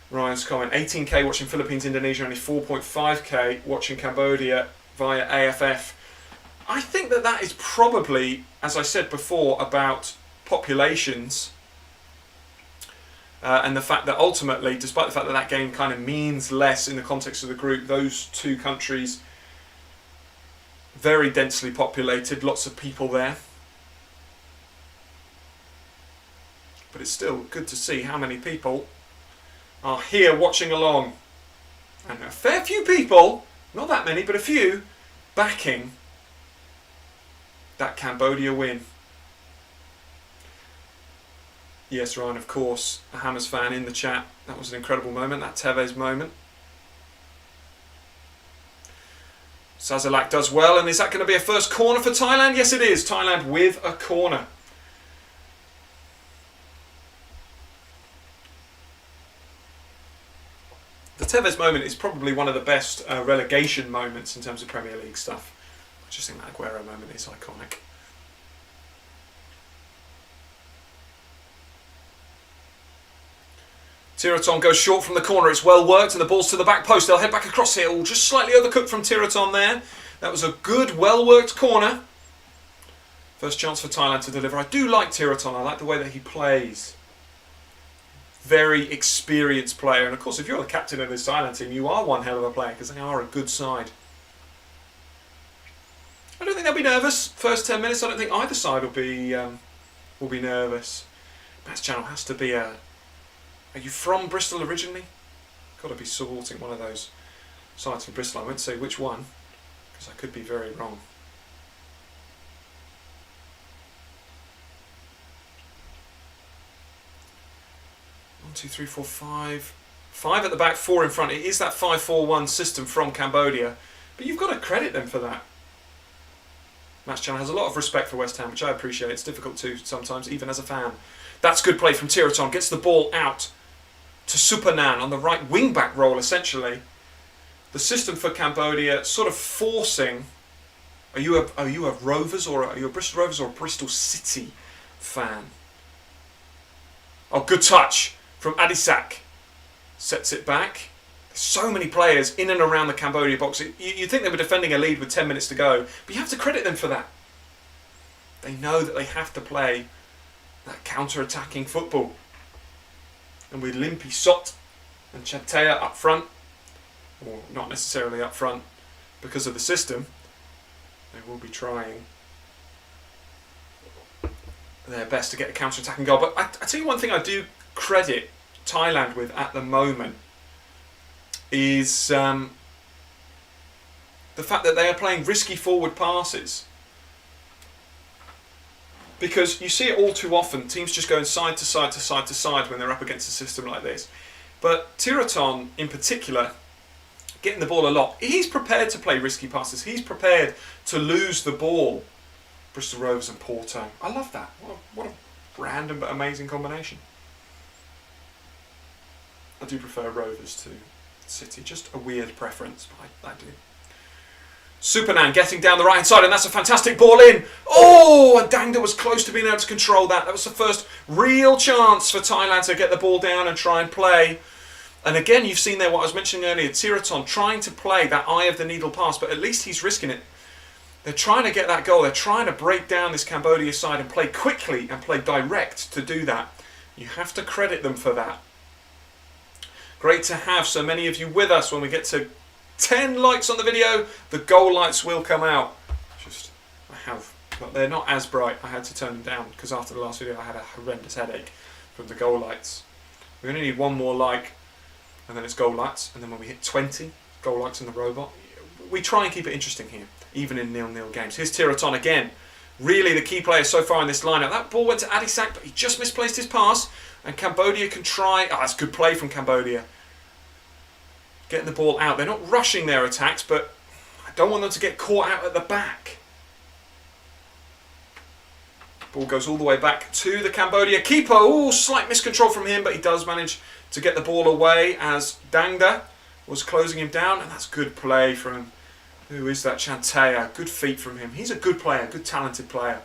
A: Ryan's comment, 18k watching Philippines, Indonesia, only 4.5k watching Cambodia via AFF. I think that that is probably, as I said before, about populations. And the fact that ultimately, despite the fact that that game kind of means less in the context of the group, those two countries, very densely populated, lots of people there. But it's still good to see how many people are here watching along. And a fair few people, not that many, but a few, backing that Cambodia win. Yes, Ryan, of course, a Hammers fan in the chat. That was an incredible moment, that Tevez moment. Sazalak does well, and is that going to be a first corner for Thailand? Yes, it is. Thailand with a corner. The Tevez moment is probably one of the best relegation moments in terms of Premier League stuff. I just think that Aguero moment is iconic. Tiraton goes short from the corner. It's well worked, and the ball's to the back post. They'll head back across here. Just slightly overcooked from Tiraton there. That was a good, well-worked corner. First chance for Thailand to deliver. I do like Tiraton. I like the way that he plays. Very experienced player. And of course, if you're the captain of this Thailand team, you are one hell of a player because they are a good side. I don't think they'll be nervous. First 10 minutes, I don't think either side will be nervous. Matt's Channel has to be a... Are you from Bristol originally? Got to be supporting one of those sides from Bristol. I won't say which one, because I could be very wrong. One, two, three, four, five. 5 at the back, 4 in front. It is that 5-4-1 system from Cambodia, but you've got to credit them for that. Match Channel has a lot of respect for West Ham, which I appreciate. It's difficult to sometimes, even as a fan. That's good play from Tiraton. Gets the ball out to Supanan on the right wing-back role, essentially. The system for Cambodia sort of forcing... Are you a Rovers or are you a Bristol Rovers or a Bristol City fan? Oh, good touch from Adisak. Sets it back. So many players in and around the Cambodia box. You'd think they were defending a lead with 10 minutes to go, but you have to credit them for that. They know that they have to play that counter-attacking football. And with Limpi Sot and Chantea up front, or not necessarily up front because of the system, they will be trying their best to get a counter-attacking goal. But I tell you one thing I do credit Thailand with at the moment is the fact that they are playing risky forward passes. Because you see it all too often, teams just going side to side to side to side when they're up against a system like this. But Tiraton in particular, getting the ball a lot, he's prepared to play risky passes. He's prepared to lose the ball. Bristol Rovers and Porto. I love that. What a random but amazing combination. I do prefer Rovers to City. Just a weird preference, but I do. Supernan getting down the right hand side, and that's a fantastic ball in. Oh, and Dangda was close to being able to control that. That was the first real chance for Thailand to get the ball down and try and play. And again, you've seen there what I was mentioning earlier, Tiraton trying to play that eye of the needle pass, but at least he's risking it. They're trying to get that goal. They're trying to break down this Cambodia side and play quickly and play direct to do that. You have to credit them for that. Great to have so many of you with us. When we get to 10 likes on the video, the goal lights will come out. But they're not as bright. I had to turn them down because after the last video I had a horrendous headache from the goal lights. We're going to need one more like, and then it's goal lights, and then when we hit 20 goal lights in the robot, we try and keep it interesting here, even in 0-0 games. Here's Tiraton again, really the key player so far in this lineup. That ball went to Adisak, but he just misplaced his pass, and Cambodia can try. Oh, that's good play from Cambodia. Getting the ball out. They're not rushing their attacks, but I don't want them to get caught out at the back. Ball goes all the way back to the Cambodia keeper. Oh, slight miscontrol from him, but he does manage to get the ball away as Dangda was closing him down, and that's good play from, who is that, Chantea. Good feet from him. He's a good player, good talented player.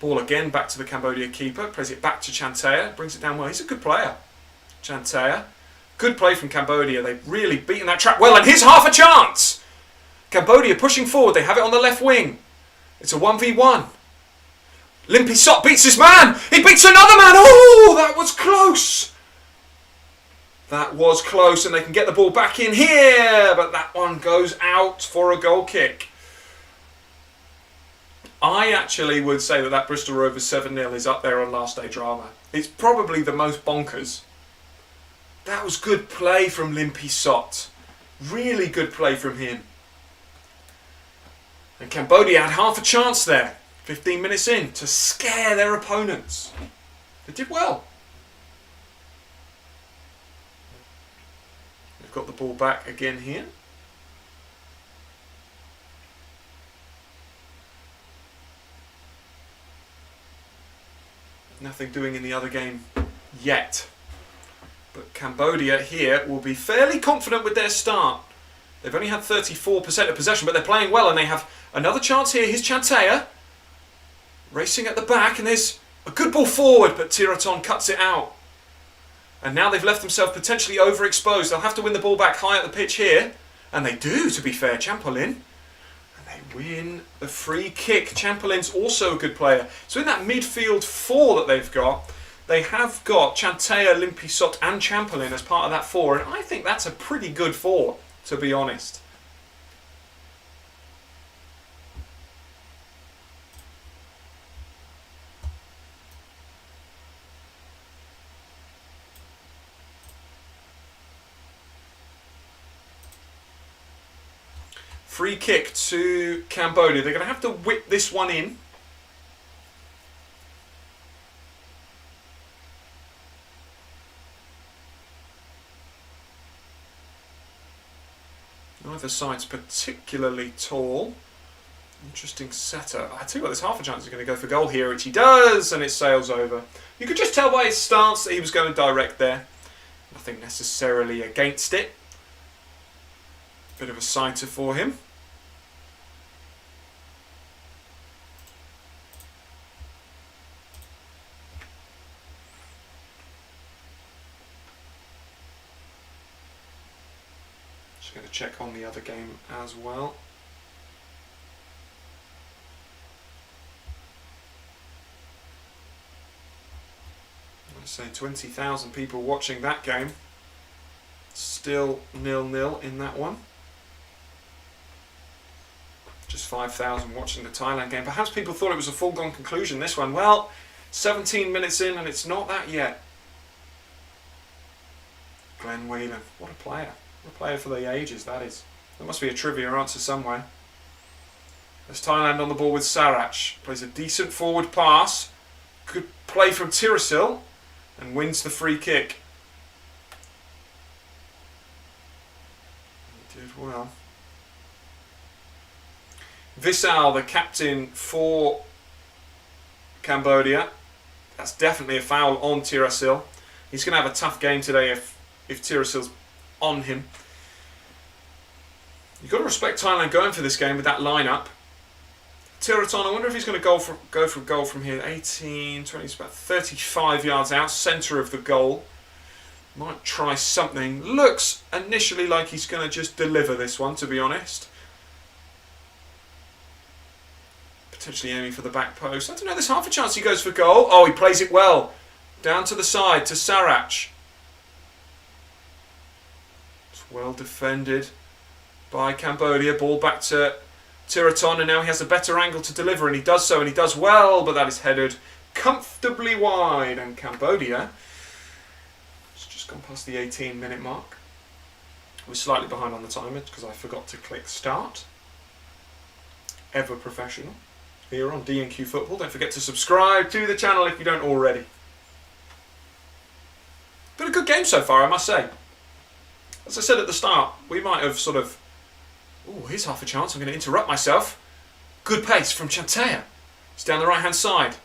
A: Ball again back to the Cambodia keeper, plays it back to Chantea, brings it down well. He's a good player, Chantea. Good play from Cambodia. They've really beaten that trap well, and here's half a chance. Cambodia pushing forward. They have it on the left wing. It's a 1v1. Limpi Sot beats his man. He beats another man. Oh, that was close. That was close, and they can get the ball back in here, but that one goes out for a goal kick. I actually would say that Bristol Rovers 7-0 is up there on last day drama. It's probably the most bonkers. That was good play from Limpi Sot. Really good play from him. And Cambodia had half a chance there, 15 minutes in, to scare their opponents. They did well. They've got the ball back again here. Nothing doing in the other game yet. But Cambodia here will be fairly confident with their start. They've only had 34% of possession, but they're playing well, and they have another chance here. Here's Chantea racing at the back, and there's a good ball forward, but Tiraton cuts it out. And now they've left themselves potentially overexposed. They'll have to win the ball back high at the pitch here, and they do, to be fair. Champolin, and they win the free kick. Champolin's also a good player. So in that midfield four that they've got, they have got Chantea, Limpi Sot and Champolin as part of that four, and I think that's a pretty good four, to be honest. Free kick to Cambodia. They're going to have to whip this one in. Neither side's particularly tall. Interesting setup. I tell you what, there's half a chance he's going to go for goal here, which he does, and it sails over. You could just tell by his stance that he was going direct there. Nothing necessarily against it. Bit of a sighter for him. Just going to check on the other game as well. Let's say 20,000 people watching that game. Still 0-0 in that one. Just 5,000 watching the Thailand game. Perhaps people thought it was a foregone conclusion, this one. Well, 17 minutes in and it's not that yet. Glenn Whelan, what a player. What a player for the ages, that is. There must be a trivia answer somewhere. There's Thailand on the ball with Sarach. Plays a decent forward pass. Good play from Tirasil. And wins the free kick. He did well. Visal, the captain for Cambodia. That's definitely a foul on Tirasil. He's going to have a tough game today if Tirasil's on him. You've got to respect Thailand going for this game with that lineup. Tiraton, I wonder if he's going to go for a goal from here. 18, 20, it's about 35 yards out, centre of the goal. Might try something. Looks initially like he's going to just deliver this one, to be honest. Potentially aiming for the back post. I don't know, there's half a chance he goes for goal. Oh, he plays it well. Down to the side to Sarach. It's well defended by Cambodia. Ball back to Tiraton, and now he has a better angle to deliver, and he does so, and he does well, but that is headed comfortably wide, and Cambodia has just gone past the 18-minute mark. We're slightly behind on the timer because I forgot to click start. Ever professional here on DNQ Football. Don't forget to subscribe to the channel if you don't already. Been a good game so far, I must say. As I said at the start, we might have sort of... Oh, here's half a chance. I'm going to interrupt myself. Good pace from Chantea. It's down the right-hand side.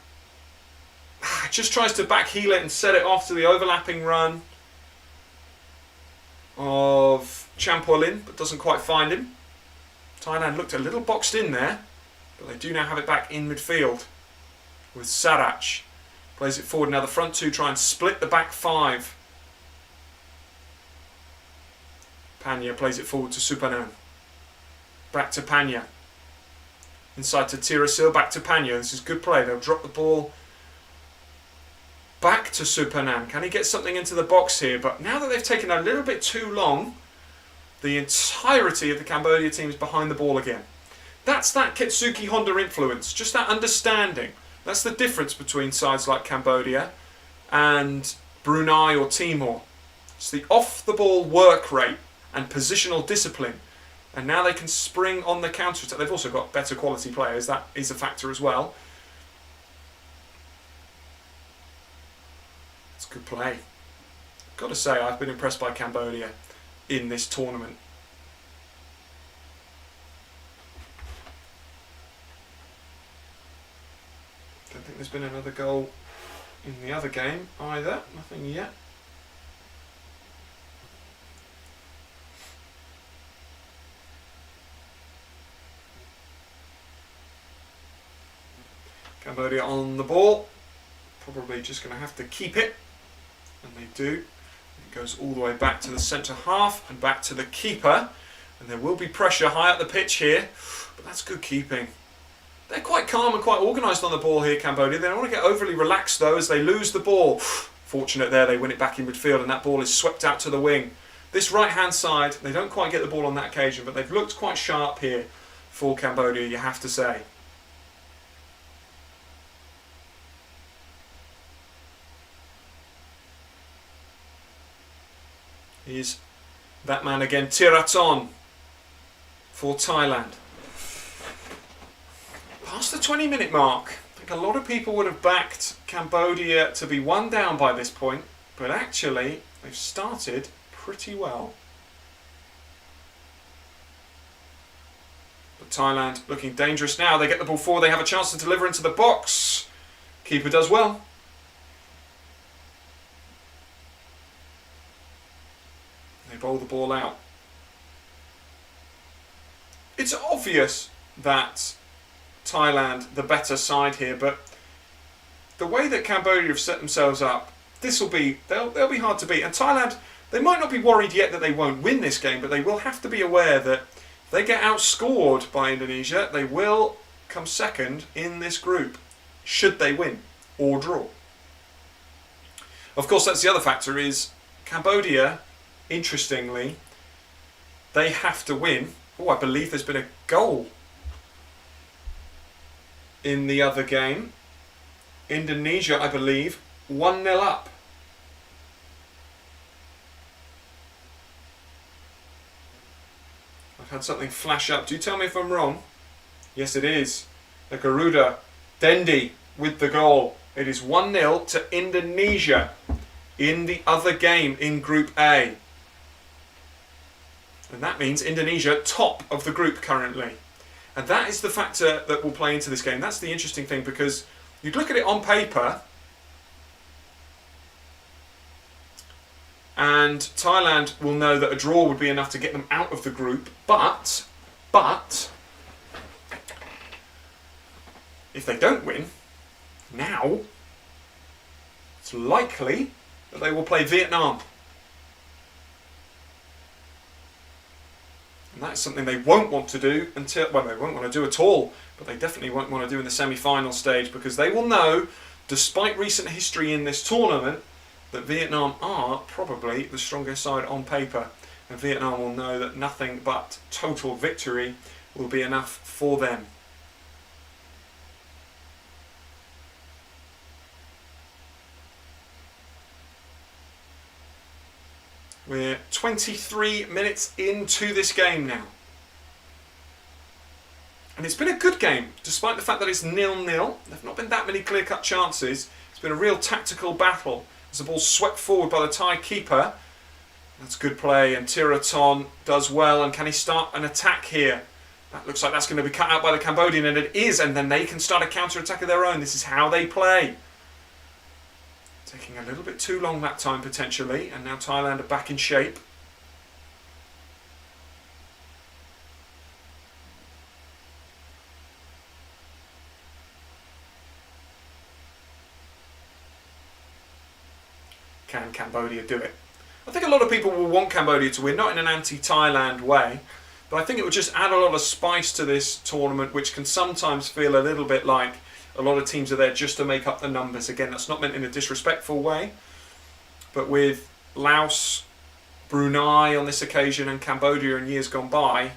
A: Just tries to back heel it and set it off to the overlapping run of Champolin, but doesn't quite find him. Thailand looked a little boxed in there, but they do now have it back in midfield with Sarach. Plays it forward. Now the front two try and split the back five. Panya plays it forward to Supanan. Back to Panya. Inside to Tirasil, back to Panya. This is good play. They'll drop the ball back to Supanan. Can he get something into the box here? But now that they've taken a little bit too long, the entirety of the Cambodia team is behind the ball again. That's that Ketsuki Honda influence. Just that understanding. That's the difference between sides like Cambodia and Brunei or Timor. It's the off-the-ball work rate and positional discipline. And now they can spring on the counter-attack. They've also got better quality players. That is a factor as well. It's good play. Got to say, I've been impressed by Cambodia in this tournament. Don't think there's been another goal in the other game either. Nothing yet. Cambodia on the ball, probably just going to have to keep it, and they do. It goes all the way back to the centre half and back to the keeper, and there will be pressure high up the pitch here, but that's good keeping. They're quite calm and quite organised on the ball here, Cambodia. They don't want to get overly relaxed though as they lose the ball. Fortunate there, they win it back in midfield and that ball is swept out to the wing. This right hand side, they don't quite get the ball on that occasion, but they've looked quite sharp here for Cambodia, you have to say. Here's that man again, Tiraton for Thailand. Past the 20-minute mark, I think a lot of people would have backed Cambodia to be one down by this point, but actually they've started pretty well. But Thailand looking dangerous now. They get the ball forward, they have a chance to deliver into the box. Keeper does well. They bowl the ball out. It's obvious that Thailand, the better side here, but the way that Cambodia have set themselves up, they'll be hard to beat. And Thailand, They might not be worried yet that they won't win this game, but they will have to be aware that if they get outscored by Indonesia, they will come second in this group, should they win or draw. Of course, that's the other factor is Cambodia, interestingly, they have to win. Oh, I believe there's been a goal in the other game. Indonesia, I believe, 1-0 up. I've had something flash up. Do you tell me if I'm wrong? Yes, it is. The Garuda Dendi with the goal. It is 1-0 to Indonesia in the other game in Group A. And that means Indonesia top of the group currently. And that is the factor that will play into this game. That's the interesting thing, because you'd look at it on paper and Thailand will know that a draw would be enough to get them out of the group. But if they don't win, now it's likely that they will play Vietnam. And that is something they won't want to do until, well, they won't want to do at all, but they definitely won't want to do in the semi-final stage, because they will know, despite recent history in this tournament, that Vietnam are probably the strongest side on paper. And Vietnam will know that nothing but total victory will be enough for them. We're 23 minutes into this game now. And it's been a good game, despite the fact that it's 0-0. There have not been that many clear-cut chances. It's been a real tactical battle as the ball's swept forward by the Thai keeper. That's good play, and Tiraton does well. And can he start an attack here? That looks like that's going to be cut out by the Cambodian, and it is. And then they can start a counter-attack of their own. This is how they play. Taking a little bit too long that time, potentially, and now Thailand are back in shape. Can Cambodia do it? I think a lot of people will want Cambodia to win, not in an anti-Thailand way, but I think it would just add a lot of spice to this tournament, which can sometimes feel a little bit like a lot of teams are there just to make up the numbers. Again, that's not meant in a disrespectful way, but with Laos, Brunei on this occasion, and Cambodia in years gone by,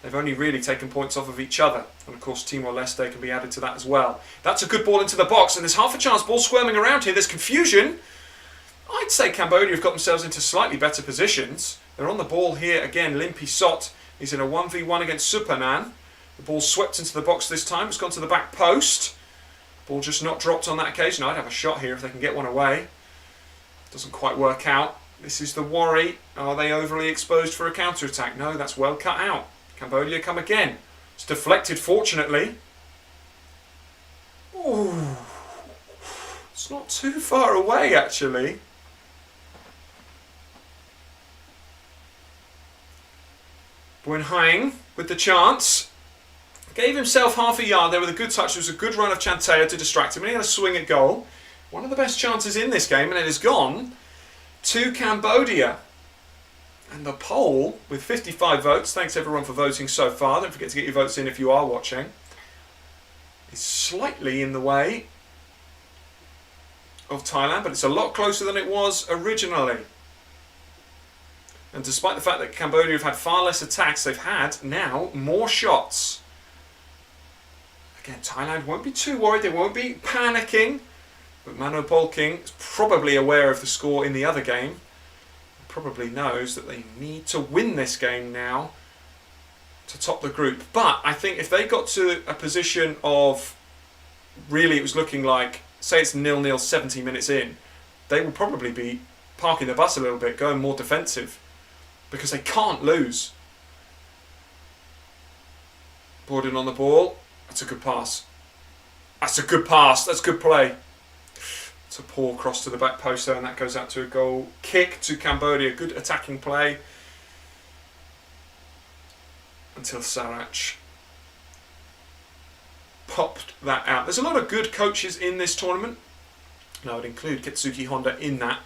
A: they've only really taken points off of each other. And of course, Timor-Leste can be added to that as well. That's a good ball into the box, and there's half a chance. Ball squirming around here. There's confusion. I'd say Cambodia have got themselves into slightly better positions. They're on the ball here again. Limpi Sot is in a 1v1 against Supanan. The ball swept into the box this time. It's gone to the back post. Ball just not dropped on that occasion. I'd have a shot here if they can get one away. Doesn't quite work out. This is the worry. Are they overly exposed for a counter-attack? No, that's well cut out. Cambodia come again. It's deflected, fortunately. Ooh. It's not too far away, actually. Buen Haing with the chance. Gave himself half a yard there with a good touch. There was a good run of Chantea to distract him, and he had a swing at goal. One of the best chances in this game, and it has gone to Cambodia. And the poll, with 55 votes, thanks everyone for voting so far. Don't forget to get your votes in if you are watching, is slightly in the way of Thailand, but it's a lot closer than it was originally. And despite the fact that Cambodia have had far less attacks, they've had now more shots. Again, Thailand won't be too worried, they won't be panicking, but Mano Polking is probably aware of the score in the other game, probably knows that they need to win this game now to top the group. But I think if they got to a position of, really it was looking like, say it's 0-0 70 minutes in, they will probably be parking the bus a little bit, going more defensive, because they can't lose. Borden on the ball. That's a good pass. That's a good pass. That's good play. It's a poor cross to the back post there, and that goes out to a goal kick to Cambodia. Good attacking play until Sarach popped that out. There's a lot of good coaches in this tournament, and I would include Kitsuki Honda in that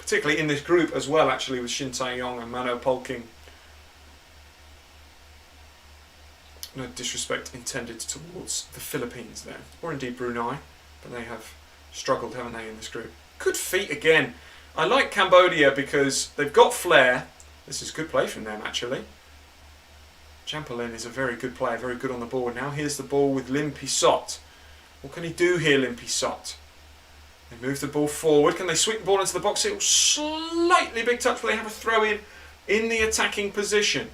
A: particularly in this group as well, actually, with Shin Tae-yong and Mano Polking. No disrespect intended towards the Philippines there, or indeed Brunei, but they have struggled, haven't they, in this group. Good feet again. I like Cambodia because they've got flair. This is good play from them, actually. Chamberlain is a very good player, very good on the ball. Now here's the ball with Lim Pisot. What can he do here, Lim Pisot? They move the ball forward. Can they sweep the ball into the box? It will slightly big touch, but they have a throw in the attacking position.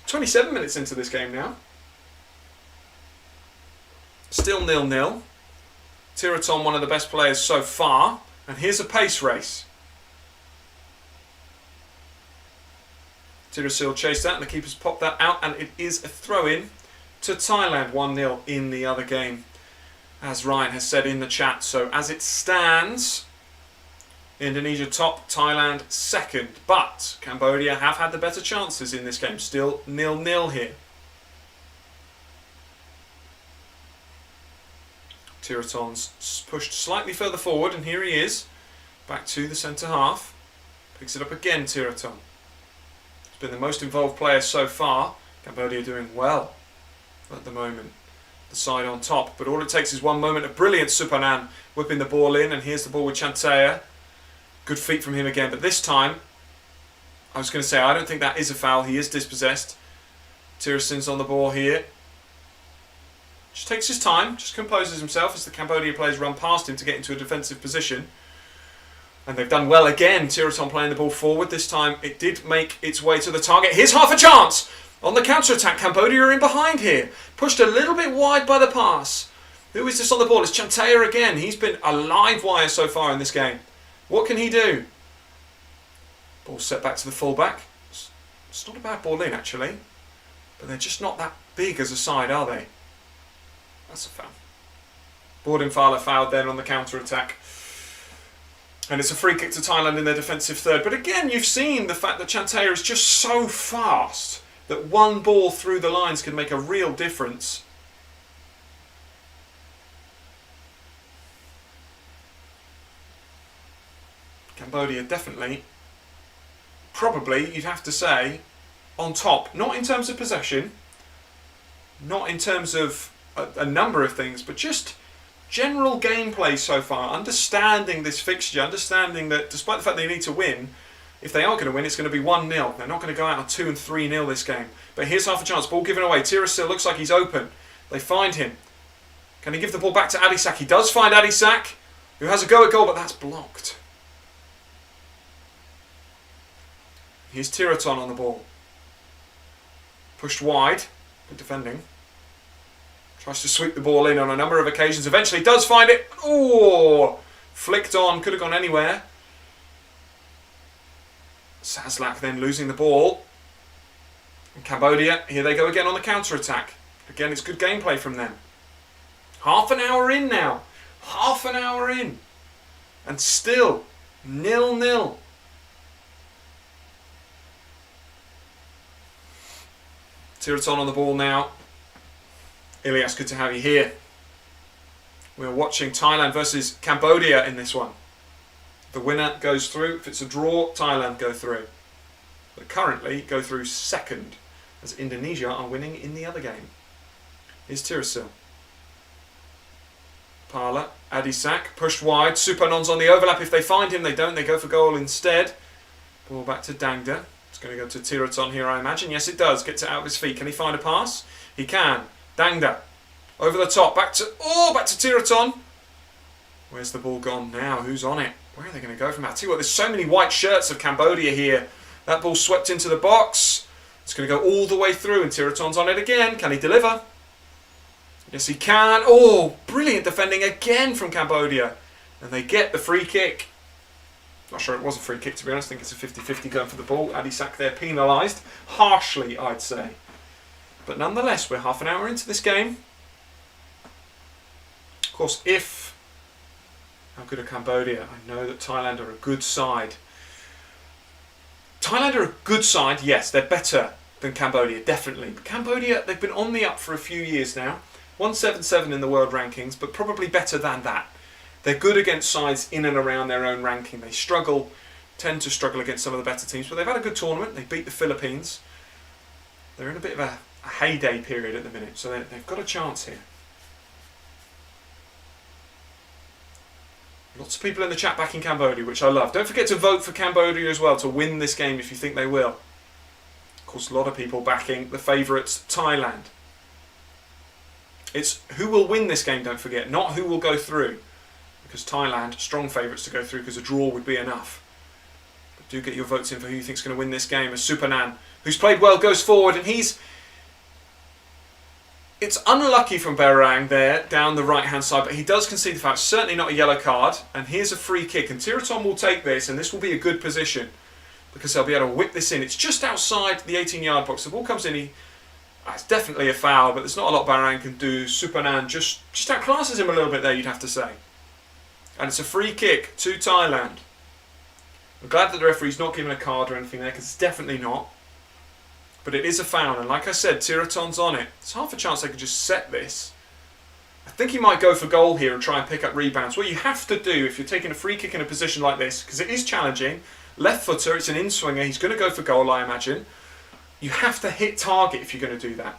A: "27 minutes into this game now. Still 0-0. Tiraton, one of the best players so far. And here's a pace race. Tirasil chased that and the keeper's popped that out, and it is a throw-in to Thailand. 1-0 in the other game, as Ryan has said in the chat. So as it stands, Indonesia top, Thailand second. But Cambodia have had the better chances in this game. Still 0-0 here. Tiraton's pushed slightly further forward, and here he is. Back to the centre half. Picks it up again, Tiraton. He's been the most involved player so far. Cambodia doing well at the moment. The side on top. But all it takes is one moment of brilliant Supanan whipping the ball in, and here's the ball with Chantea. Good feet from him again, but this time, I was going to say, I don't think that is a foul. He is dispossessed. Tirasin's on the ball here. Just takes his time, just composes himself as the Cambodia players run past him to get into a defensive position. And they've done well again. Tiraton playing the ball forward. This time it did make its way to the target. Here's half a chance on the counter-attack. Cambodia are in behind here. Pushed a little bit wide by the pass. Who is this on the ball? It's Chantea again. He's been a live wire so far in this game. What can he do? Ball set back to the fullback. It's not a bad ball in, actually. But they're just not that big as a side, are they? That's a foul. Boarding Fowler fouled then on the counter-attack. And it's a free kick to Thailand in their defensive third. But again, you've seen the fact that Chantea is just so fast that one ball through the lines can make a real difference. Cambodia definitely, probably, you'd have to say, on top. Not in terms of possession, not in terms of a number of things, but just general gameplay so far. Understanding this fixture, understanding that despite the fact they need to win, if they are going to win, it's going to be 1-0. They're not going to go out on 2 and 3-0 this game. But here's half a chance. Ball given away. Tirasil looks like he's open. They find him. Can he give the ball back to Adisak? He does find Adisak, who has a go at goal, but that's blocked. Here's Tiraton on the ball. Pushed wide. Good defending. Tries to sweep the ball in on a number of occasions. Eventually does find it. Oh! Flicked on. Could have gone anywhere. Saslak then losing the ball. And Cambodia, here they go again on the counter-attack. Again, it's good gameplay from them. Half an hour in now. Half an hour in. And still 0-0. Tiraton on the ball now. Ilias, good to have you here. We're watching Thailand versus Cambodia in this one. The winner goes through. If it's a draw, Thailand go through. But currently go through second, as Indonesia are winning in the other game. Here's Tirasil. Parla, Adisak, pushed wide. Supanon's on the overlap. If they find him, they don't. They go for goal instead. Ball back to Dangda. It's going to go to Tiraton here, I imagine. Yes, it does. Gets it out of his feet. Can he find a pass? He can. Dangda. Over the top. Back to Tiraton. Where's the ball gone now? Who's on it? Where are they going to go from that? I tell you what, there's so many white shirts of Cambodia here. That ball swept into the box. It's going to go all the way through, and Tiraton's on it again. Can he deliver? Yes, he can. Oh, brilliant defending again from Cambodia. And they get the free kick. Not sure it was a free kick, to be honest. I think it's a 50-50 going for the ball. Adisak there penalised. Harshly, I'd say. But nonetheless, we're half an hour into this game. Of course, how good are Cambodia? I know that Thailand are a good side. Thailand are a good side, yes. They're better than Cambodia, definitely. But Cambodia, they've been on the up for a few years now. 177 in the world rankings, but probably better than that. They're good against sides in and around their own ranking. They tend to struggle against some of the better teams, but they've had a good tournament. They beat the Philippines. They're in a bit of a heyday period at the minute, so they've got a chance here. Lots of people in the chat back in Cambodia, which I love. Don't forget to vote for Cambodia as well to win this game if you think they will. Of course, a lot of people backing the favourites, Thailand. It's who will win this game, don't forget, not who will go through. Because Thailand, strong favourites to go through because a draw would be enough. But do get your votes in for who you think is going to win this game. As Supanan, who's played well, goes forward, and it's unlucky from Berang there, down the right-hand side, but he does concede the foul. It's certainly not a yellow card. And here's a free kick. And Tiraton will take this, and this will be a good position because they'll be able to whip this in. It's just outside the 18-yard box. The ball comes in. It's definitely a foul, but there's not a lot Berang can do. Supanan just outclasses him a little bit there, you'd have to say. And it's a free kick to Thailand. I'm glad that the referee's not given a card or anything there, because it's definitely not. But it is a foul, and like I said, Tiraton's on it. It's half a chance they could just set this. I think he might go for goal here and try and pick up rebounds. What you have to do if you're taking a free kick in a position like this, because it is challenging, left footer, it's an in-swinger, he's going to go for goal, I imagine. You have to hit target if you're going to do that.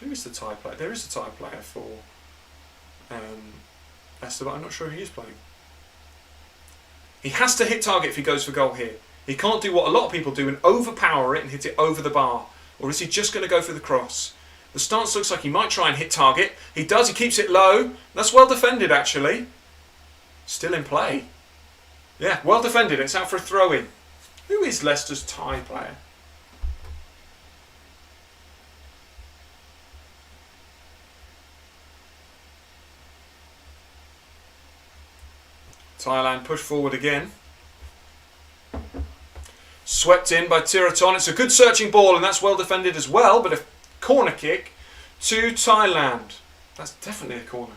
A: Who is the Thai player? There is a Thai player for Leicester, but I'm not sure who he is playing. He has to hit target if he goes for goal here. He can't do what a lot of people do and overpower it and hit it over the bar. Or is he just going to go for the cross? The stance looks like he might try and hit target. He does, he keeps it low. That's well defended actually. Still in play. Yeah, well defended. It's out for a throw-in. Who is Leicester's Thai player? Thailand push forward again. Swept in by Tiraton. It's a good searching ball and that's well defended as well, but a corner kick to Thailand. That's definitely a corner.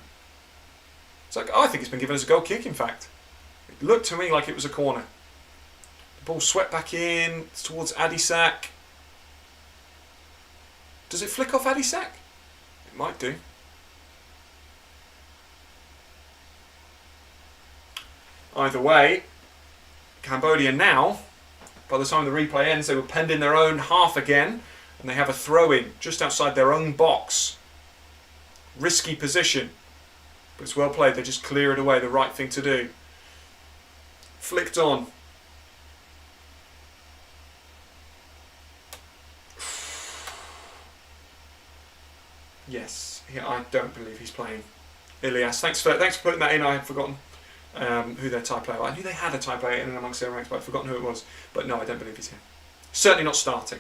A: It's like, I think it's been given as a goal kick in fact. It looked to me like it was a corner. The ball swept back in towards Adisak. Does it flick off Adisak? It might do. Either way, Cambodia now, by the time the replay ends, they were penned in their own half again, and they have a throw-in just outside their own box. Risky position, but it's well played. They just clear it away, the right thing to do. Flicked on. Yes, I don't believe he's playing. Ilias, thanks for putting that in. I had forgotten who their Thai player was. I knew they had a Thai player in and amongst their ranks, but I'd forgotten who it was. But no, I don't believe he's here. Certainly not starting.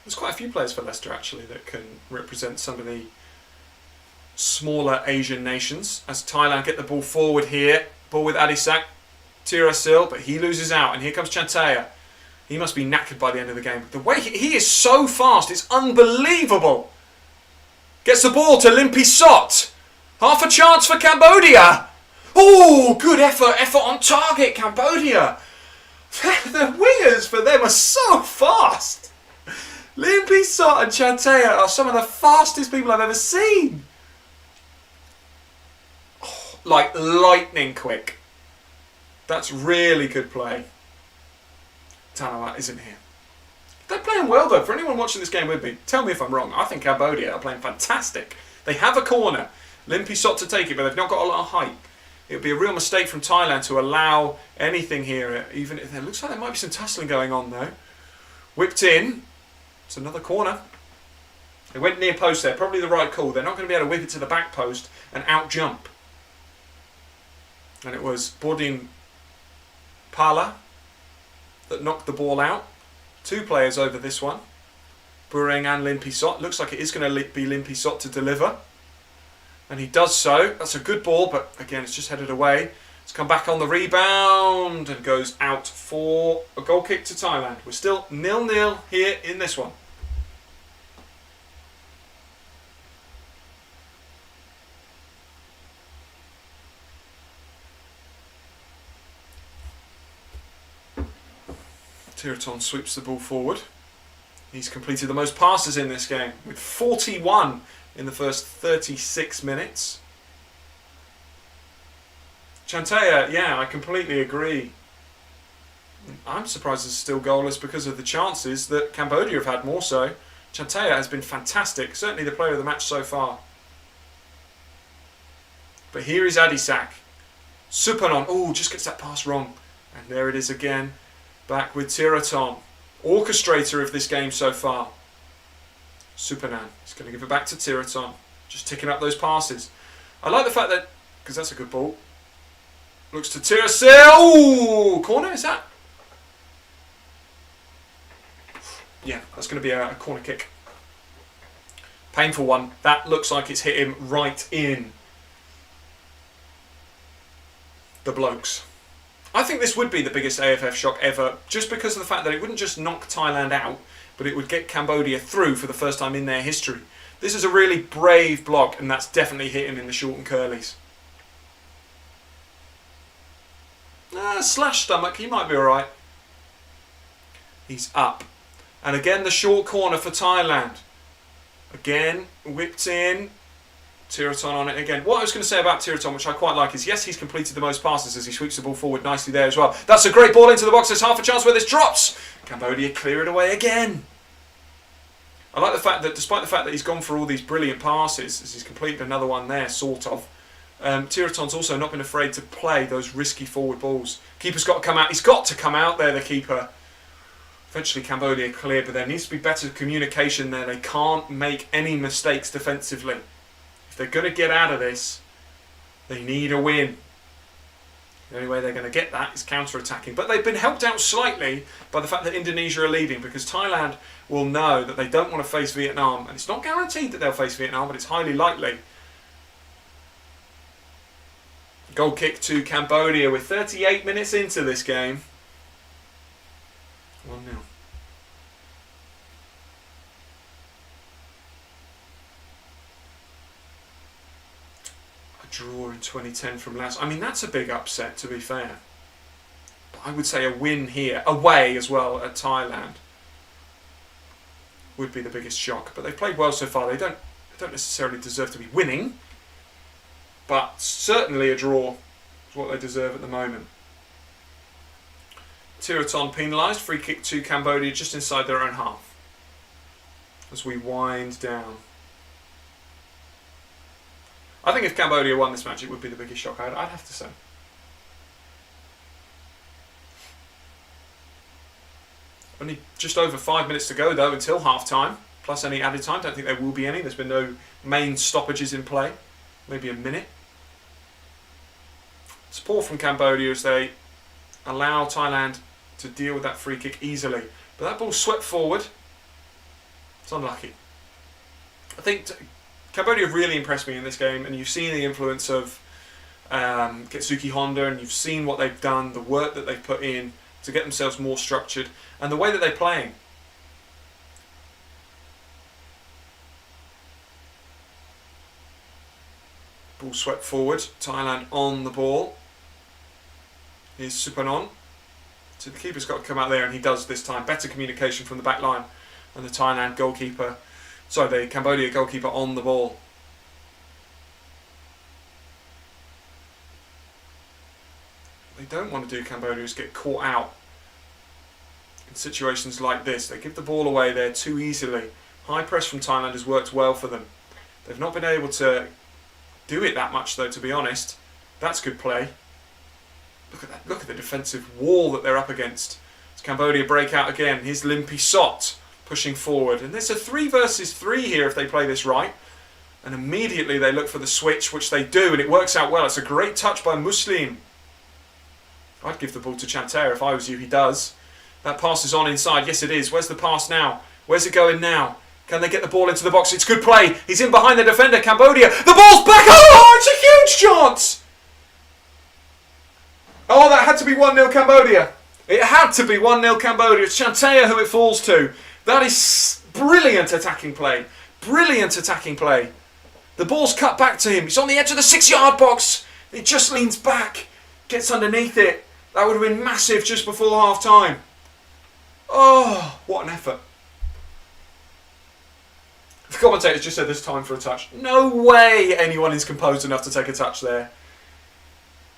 A: There's quite a few players for Leicester actually that can represent some of the smaller Asian nations. As Thailand get the ball forward here, ball with Adisak, Tirasil, but he loses out, and here comes Chantea. He must be knackered by the end of the game. The way he is so fast, it's unbelievable. Gets the ball to Limpy Sot. Half a chance for Cambodia. Oh, good effort on target, Cambodia. The wingers for them are so fast. Limpy Sot and Chantea are some of the fastest people I've ever seen. Oh, like lightning quick. That's really good play. Tanawat isn't here. They're playing well though. For anyone watching this game with me, tell me if I'm wrong. I think Cambodia are playing fantastic. They have a corner. Limpy Sot to take it, but they've not got a lot of height. It would be a real mistake from Thailand to allow anything here. Even if it looks like there might be some tussling going on though. Whipped in. It's another corner. They went near post there. Probably the right call. They're not going to be able to whip it to the back post and out jump. And it was Bodin Pala that knocked the ball out. Two players over this one. Bureng and Limpy Sot. Looks like it is going to be Limpy Sot to deliver. And he does so. That's a good ball, but again, it's just headed away. It's come back on the rebound and goes out for a goal kick to Thailand. We're still 0-0 here in this one. Tiraton sweeps the ball forward. He's completed the most passes in this game, with 41 in the first 36 minutes. Chantea, yeah, I completely agree. I'm surprised it's still goalless because of the chances that Cambodia have had more so. Chantea has been fantastic, certainly the player of the match so far. But here is Adisak. Supanon, oh, just gets that pass wrong. And there it is again, back with Tiraton. Orchestrator of this game so far. Supanan, he's going to give it back to Tiraton. Just ticking up those passes. I like the fact that, because that's a good ball. Looks to Tirasil. Ooh, corner, is that? Yeah, that's going to be a corner kick. Painful one. That looks like it's hit him right in the blokes. I think this would be the biggest AFF shock ever, just because of the fact that it wouldn't just knock Thailand out, but it would get Cambodia through for the first time in their history. This is a really brave block, and that's definitely hit him in the short and curlies. Slash stomach, he might be alright. He's up. And again, the short corner for Thailand. Again, whipped in. Tiraton on it again. What I was going to say about Tiraton, which I quite like, is yes, he's completed the most passes as he sweeps the ball forward nicely there as well. That's a great ball into the box. There's half a chance where this drops. Cambodia clear it away again. I like the fact that despite the fact that he's gone for all these brilliant passes, as he's completed another one there, sort of, Tiraton's also not been afraid to play those risky forward balls. Keeper's got to come out. He's got to come out there, the keeper. Eventually Cambodia cleared, but there needs to be better communication there. They can't make any mistakes defensively. If they're going to get out of this, they need a win. The only way they're going to get that is counter-attacking. But they've been helped out slightly by the fact that Indonesia are leading, because Thailand will know that they don't want to face Vietnam. And it's not guaranteed that they'll face Vietnam, but it's highly likely. Goal kick to Cambodia with 38 minutes into this game. 1-0. A draw in 2010 from Laos. I mean, that's a big upset, to be fair. But I would say a win here, away as well at Thailand, would be the biggest shock. But they've played well so far. They don't necessarily deserve to be winning, but certainly a draw is what they deserve at the moment. Tiraton penalised, free kick to Cambodia just inside their own half as we wind down. I think if Cambodia won this match, it would be the biggest shock, I'd have to say. Only just over 5 minutes to go though until half time, plus any added time. Don't think there will be any. There's been no main stoppages in play. Maybe a minute. Support from Cambodia as they allow Thailand to deal with that free kick easily. But that ball swept forward. It's unlucky. I think Cambodia have really impressed me in this game, and you've seen the influence of Getsuki Honda, and you've seen what they've done, the work that they've put in to get themselves more structured, and the way that they're playing. Ball swept forward, Thailand on the ball. Here's Supanon. So the keeper's got to come out there, and he does this time. Better communication from the back line, and the Thailand goalkeeper, sorry, the Cambodia goalkeeper on the ball. What they don't want to do, Cambodia, is get caught out in situations like this. They give the ball away there too easily. High press from Thailand has worked well for them. They've not been able to do it that much though, to be honest. That's good play. Look at that. Look at the defensive wall that they're up against. As Cambodia break out again. Here's Limpy Sot pushing forward. And there's a 3 versus 3 here if they play this right. And immediately they look for the switch, which they do, and it works out well. It's a great touch by Muslim. I'd give the ball to Chanter if I was you. He does. That pass is on inside. Yes, it is. Where's the pass now? Where's it going now? Can they get the ball into the box? It's good play. He's in behind the defender, Cambodia. The ball's back. Oh, it's a huge chance. Oh, that had to be 1-0 Cambodia. It had to be 1-0 Cambodia. It's Chantea who it falls to. That is brilliant attacking play. Brilliant attacking play. The ball's cut back to him. He's on the edge of the 6-yard box. He just leans back. Gets underneath it. That would have been massive just before half time. Oh, what an effort. The commentators just said there's time for a touch. No way anyone is composed enough to take a touch there.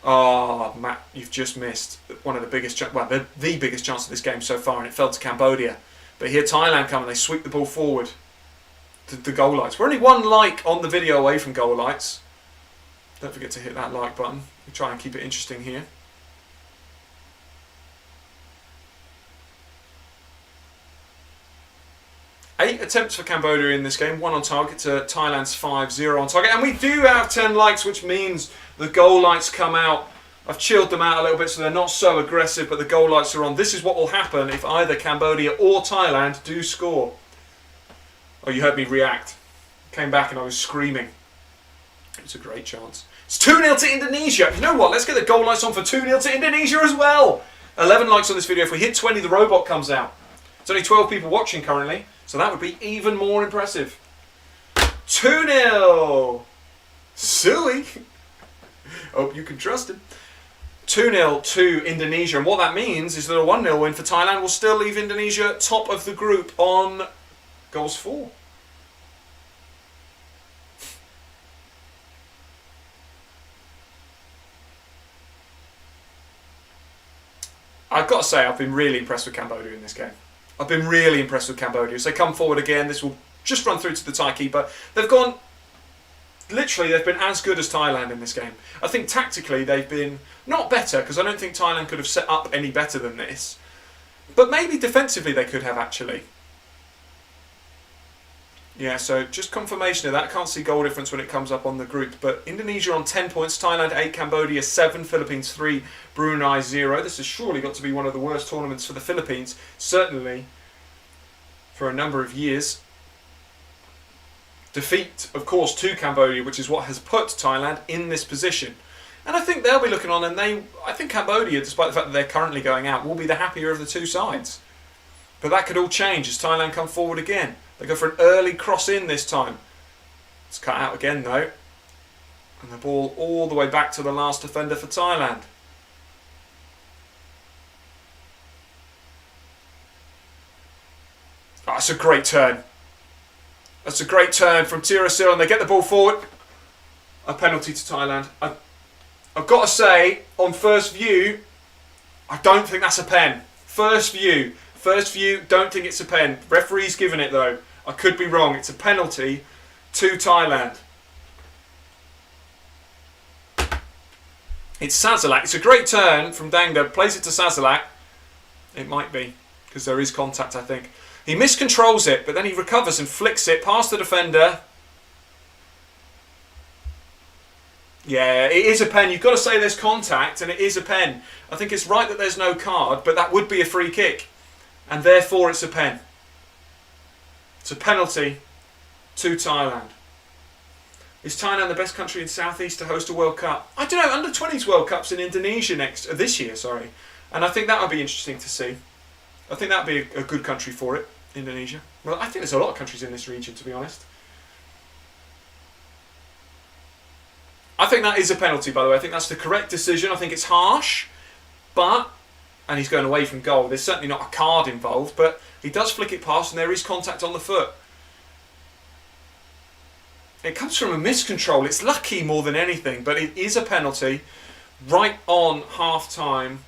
A: Oh, Matt, you've just missed one of the biggest, well, the biggest chance of this game so far, and it fell to Cambodia. But here Thailand come and they sweep the ball forward to the goal lights. We're only one like on the video away from goal lights. Don't forget to hit that like button. We try and keep it interesting here. Eight attempts for Cambodia in this game, 1 on target to Thailand's 5-0 on target. And we do have 10 likes, which means the goal lights come out. I've chilled them out a little bit so they're not so aggressive, but the goal lights are on. This is what will happen if either Cambodia or Thailand do score. Oh, you heard me react. Came back and I was screaming. It's a great chance. It's 2-0 to Indonesia. You know what? Let's get the goal lights on for 2-0 to Indonesia as well. 11 likes on this video. If we hit 20, the robot comes out. There's only 12 people watching currently, so that would be even more impressive. 2-0. Suey. Hope you can trust him. 2-0 to Indonesia. And what that means is that a 1-0 win for Thailand will still leave Indonesia top of the group on goals for. I've got to say, I've been really impressed with Cambodia in this game. I've been really impressed with Cambodia. As they come forward again, this will just run through to the Thai keeper. They've gone, literally, they've been as good as Thailand in this game. I think tactically they've been not better, because I don't think Thailand could have set up any better than this. But maybe defensively they could have, actually. Yeah, so just confirmation of that. Can't see goal difference when it comes up on the group. But Indonesia on 10 points, Thailand 8, Cambodia 7, Philippines 3, Brunei 0. This has surely got to be one of the worst tournaments for the Philippines. Certainly for a number of years. Defeat, of course, to Cambodia, which is what has put Thailand in this position. And I think they'll be looking on, and I think Cambodia, despite the fact that they're currently going out, will be the happier of the two sides. But that could all change as Thailand come forward again. They go for an early cross in this time. It's cut out again though. And the ball all the way back to the last defender for Thailand. Oh, that's a great turn. That's a great turn from Tirasil, and they get the ball forward. A penalty to Thailand. I've got to say, on first view, I don't think that's a pen. First view, don't think it's a pen. Referee's given it though. I could be wrong. It's a penalty to Thailand. It's Sazalak. It's a great turn from Dangda. Plays it to Sazalak. It might be, because there is contact, I think. He miscontrols it, but then he recovers and flicks it past the defender. Yeah, it is a pen. You've got to say there's contact, and it is a pen. I think it's right that there's no card, but that would be a free kick. And therefore it's a pen. It's a penalty to Thailand. Is Thailand the best country in Southeast to host a World Cup? I don't know, under-20s World Cup's in Indonesia this year. And I think that would be interesting to see. I think that would be a good country for it, Indonesia. Well, I think there's a lot of countries in this region, to be honest. I think that is a penalty, by the way. I think that's the correct decision. I think it's harsh, but... And he's going away from goal. There's certainly not a card involved, but he does flick it past and there is contact on the foot. It comes from a miscontrol. It's lucky more than anything, but it is a penalty right on half-time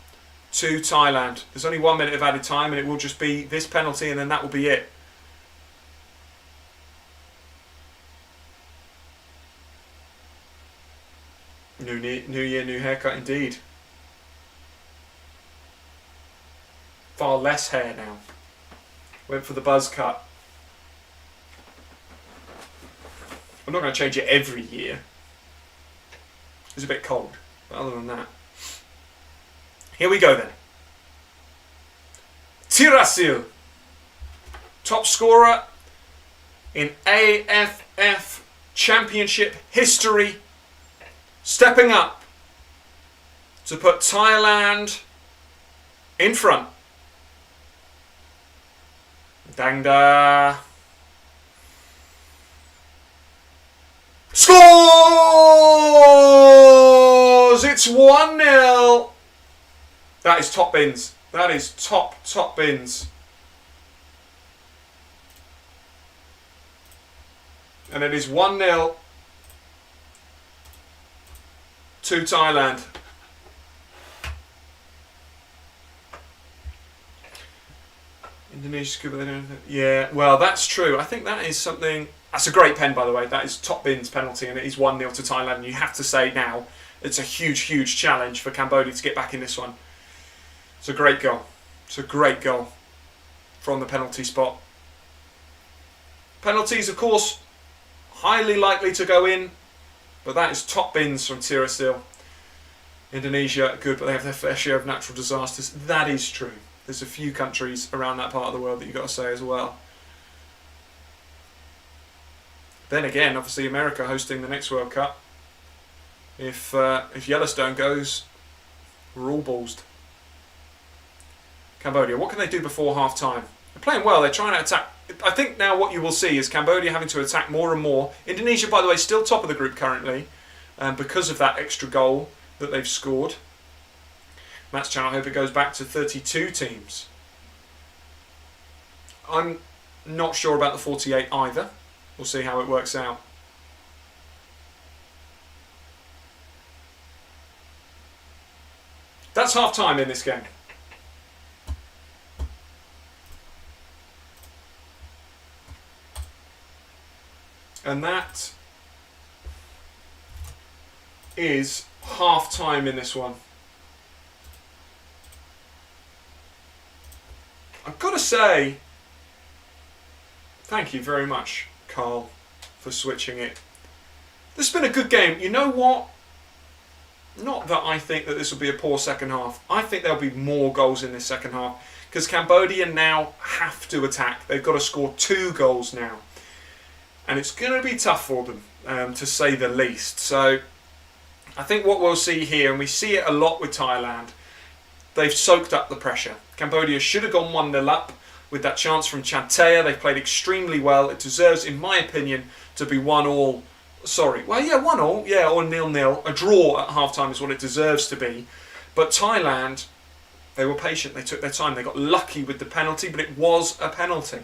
A: to Thailand. There's only 1 minute of added time and it will just be this penalty and then that will be it. New year, new haircut indeed. Far less hair now. Went for the buzz cut. I'm not going to change it every year. It's a bit cold, but other than that. Here we go then. Tirasil, top scorer in AFF Championship history, stepping up to put Thailand in front. Dangda scores! It's 1-0. That is top bins. That is top bins. And it is 1-0 to Thailand. Indonesia's good, but they don't. Yeah, well, that's true. I think that is something. That's a great pen, by the way. That is Top Bin's penalty, and it is 1-0 to Thailand. And you have to say now, it's a huge, huge challenge for Cambodia to get back in this one. It's a great goal. It's a great goal from the penalty spot. Penalties, of course, highly likely to go in, but that is Top Bins from Tirasil. Indonesia, good, but they have their fair share of natural disasters. That is true. There's a few countries around that part of the world that you've got to say as well. Then again, obviously America hosting the next World Cup. If Yellowstone goes, we're all ballsed. Cambodia, what can they do before half-time? They're playing well, they're trying to attack. I think now what you will see is Cambodia having to attack more and more. Indonesia, by the way, still top of the group currently, because of that extra goal that they've scored. Match channel, I hope it goes back to 32 teams. I'm not sure about the 48 either. We'll see how it works out. That's half time in this game. And that is half time in this one. I've got to say, thank you very much, Carl, for switching it. This has been a good game. You know what? Not that I think that this will be a poor second half. I think there'll be more goals in this second half because Cambodia now have to attack. They've got to score 2 goals now. And it's going to be tough for them, to say the least. So I think what we'll see here, and we see it a lot with Thailand, they've soaked up the pressure. Cambodia should have gone 1-0 up with that chance from Chantea. They've played extremely well. It deserves, in my opinion, to be 1-1. Sorry, well, yeah, 1-1, yeah, or 0-0. A draw at half-time is what it deserves to be. But Thailand, they were patient. They took their time. They got lucky with the penalty, but it was a penalty.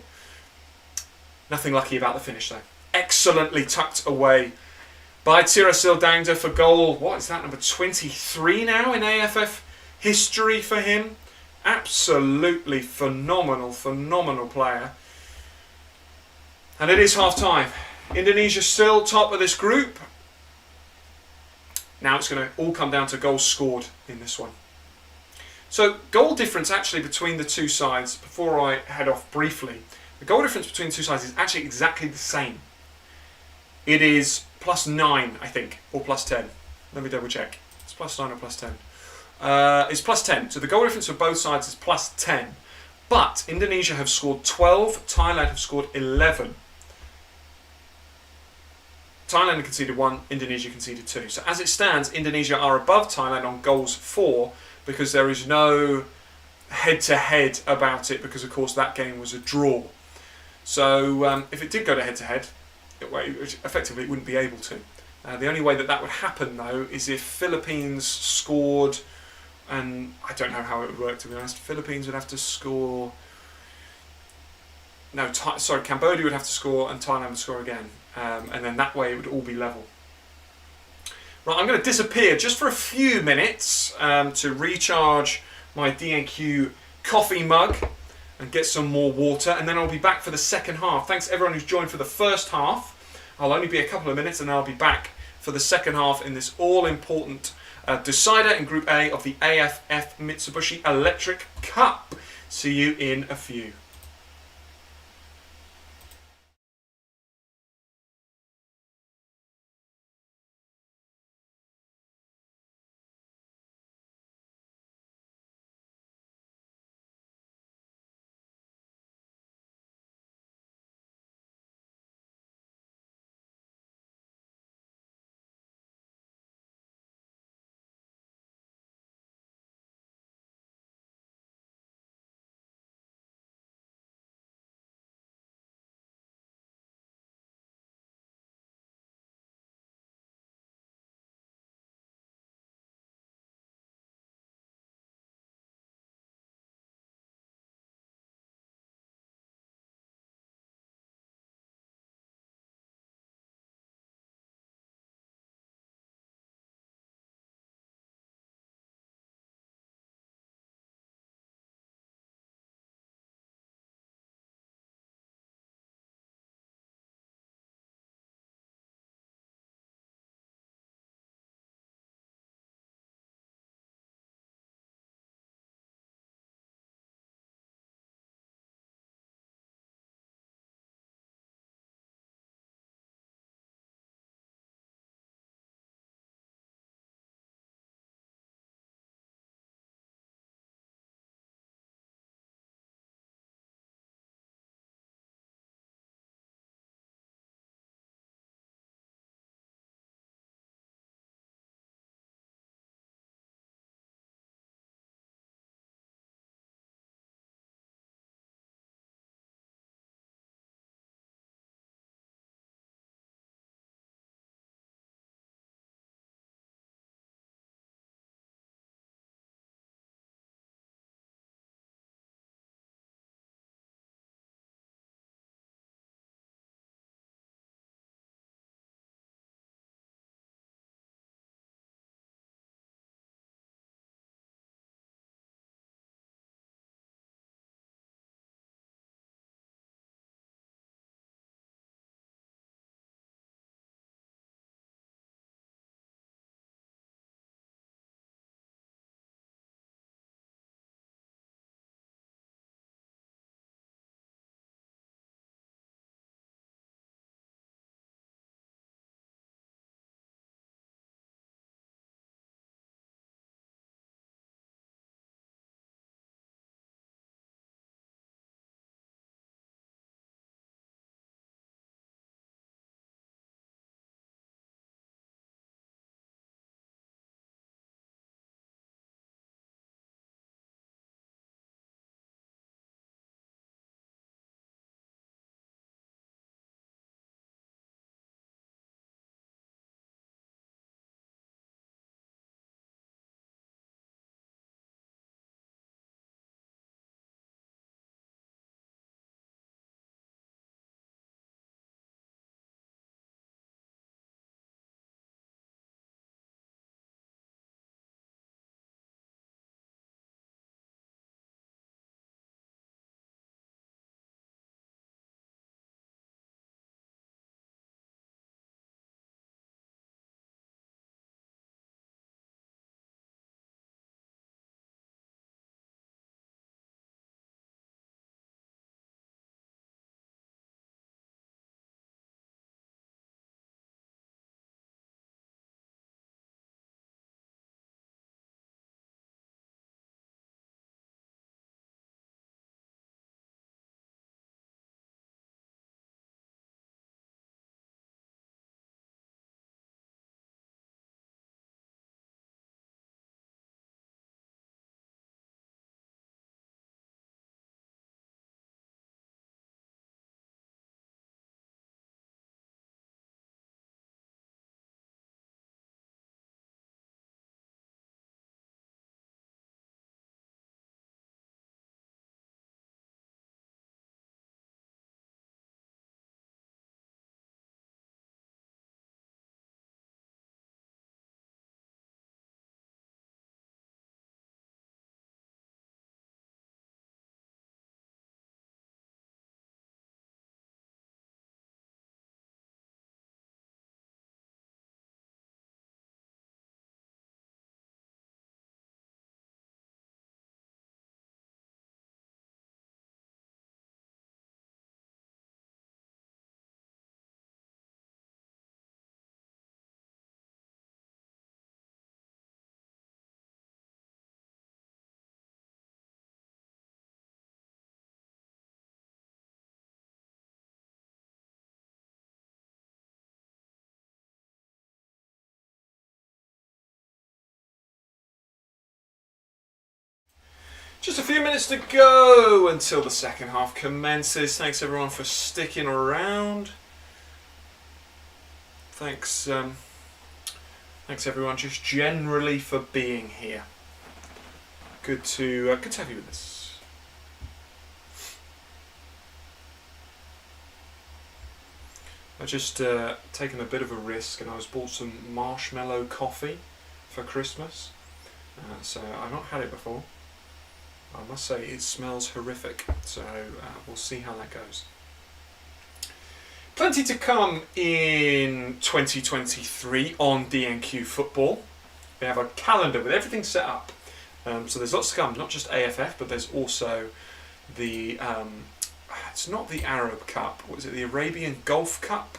A: Nothing lucky about the finish, though. Excellently tucked away by Tirasil Dangda for goal. What is that, number 23 now in AFF history for him? Absolutely phenomenal, phenomenal player. And it is half-time. Indonesia still top of this group. Now it's going to all come down to goals scored in this one. So goal difference actually between the two sides, before I head off briefly, the goal difference between the two sides is actually exactly the same. It is +9, I think, or +10. Let me double check. It's +9 or +10. It's +10. So the goal difference for both sides is +10. But Indonesia have scored 12, Thailand have scored 11. Thailand conceded 1, Indonesia conceded 2. So as it stands, Indonesia are above Thailand on goals for, because there is no head-to-head about it, because of course that game was a draw. So if it did go to head-to-head, effectively it wouldn't be able to. The only way that that would happen, though, is if Philippines scored, and I don't know how it would work, to be honest. Philippines would have to score. No, Cambodia would have to score, and Thailand would score again, and then that way it would all be level. Right, I'm going to disappear just for a few minutes to recharge my DNQ coffee mug and get some more water, and then I'll be back for the second half. Thanks everyone who's joined for the first half. I'll only be a couple of minutes and then I'll be back for the second half in this all-important decider in Group A of the AFF Mitsubishi Electric Cup. See you in a few. Just a few minutes to go until the second half commences. Thanks everyone for sticking around. Thanks everyone just generally for being here. Good to have you with us. I just taken a bit of a risk and I was bought some marshmallow coffee for Christmas. So I've not had it before. I must say it smells horrific, so we'll see how that goes. Plenty to come in 2023 on DNQ Football. We have a calendar with everything set up. So there's lots to come, not just AFF, but there's also the, it's not the Arab Cup, what is it, the Arabian Gulf Cup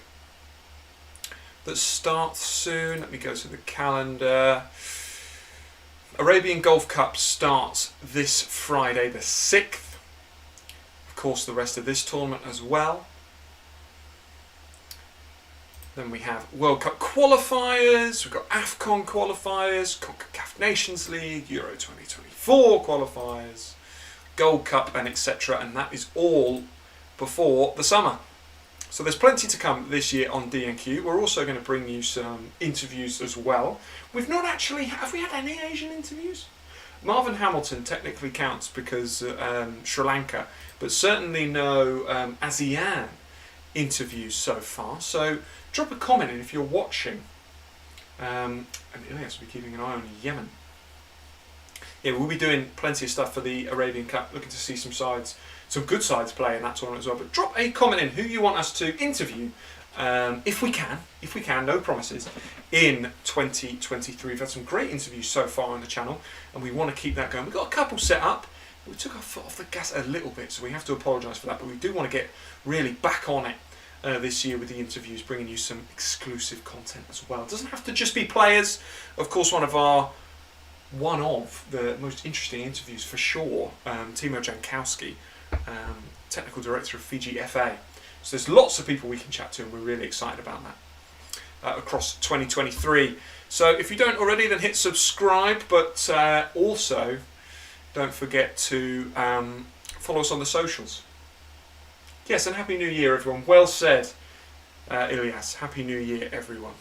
A: that starts soon. Let me go to the calendar. Arabian Gulf Cup starts this Friday the 6th. Of course, the rest of this tournament as well. Then we have World Cup qualifiers, we've got AFCON qualifiers, CONCACAF Nations League, Euro 2024 qualifiers, Gold Cup and etc. And that is all before the summer. So there's plenty to come this year on DNQ. We're also going to bring you some interviews as well. We've not actually, have we had any Asian interviews? Marvin Hamilton technically counts because Sri Lanka, but certainly no ASEAN interviews so far. So drop a comment in if you're watching. And Ilias will be keeping an eye on Yemen. Yeah, we'll be doing plenty of stuff for the Arabian Cup, looking to see some sides, some good sides play in that tournament as well. But drop a comment in who you want us to interview, if we can, no promises, in 2023. We've had some great interviews so far on the channel, and we want to keep that going. We've got a couple set up. We took our foot off the gas a little bit, so we have to apologise for that, but we do want to get really back on it this year with the interviews, bringing you some exclusive content as well. It doesn't have to just be players. Of course, one of the most interesting interviews for sure, Timo Jankowski, technical director of Fiji FA. So there's lots of people we can chat to, and we're really excited about that across 2023. So if you don't already, then hit subscribe, but also don't forget to follow us on the socials. Yes, and Happy New Year, everyone. Well said, Ilias. Happy New Year, everyone.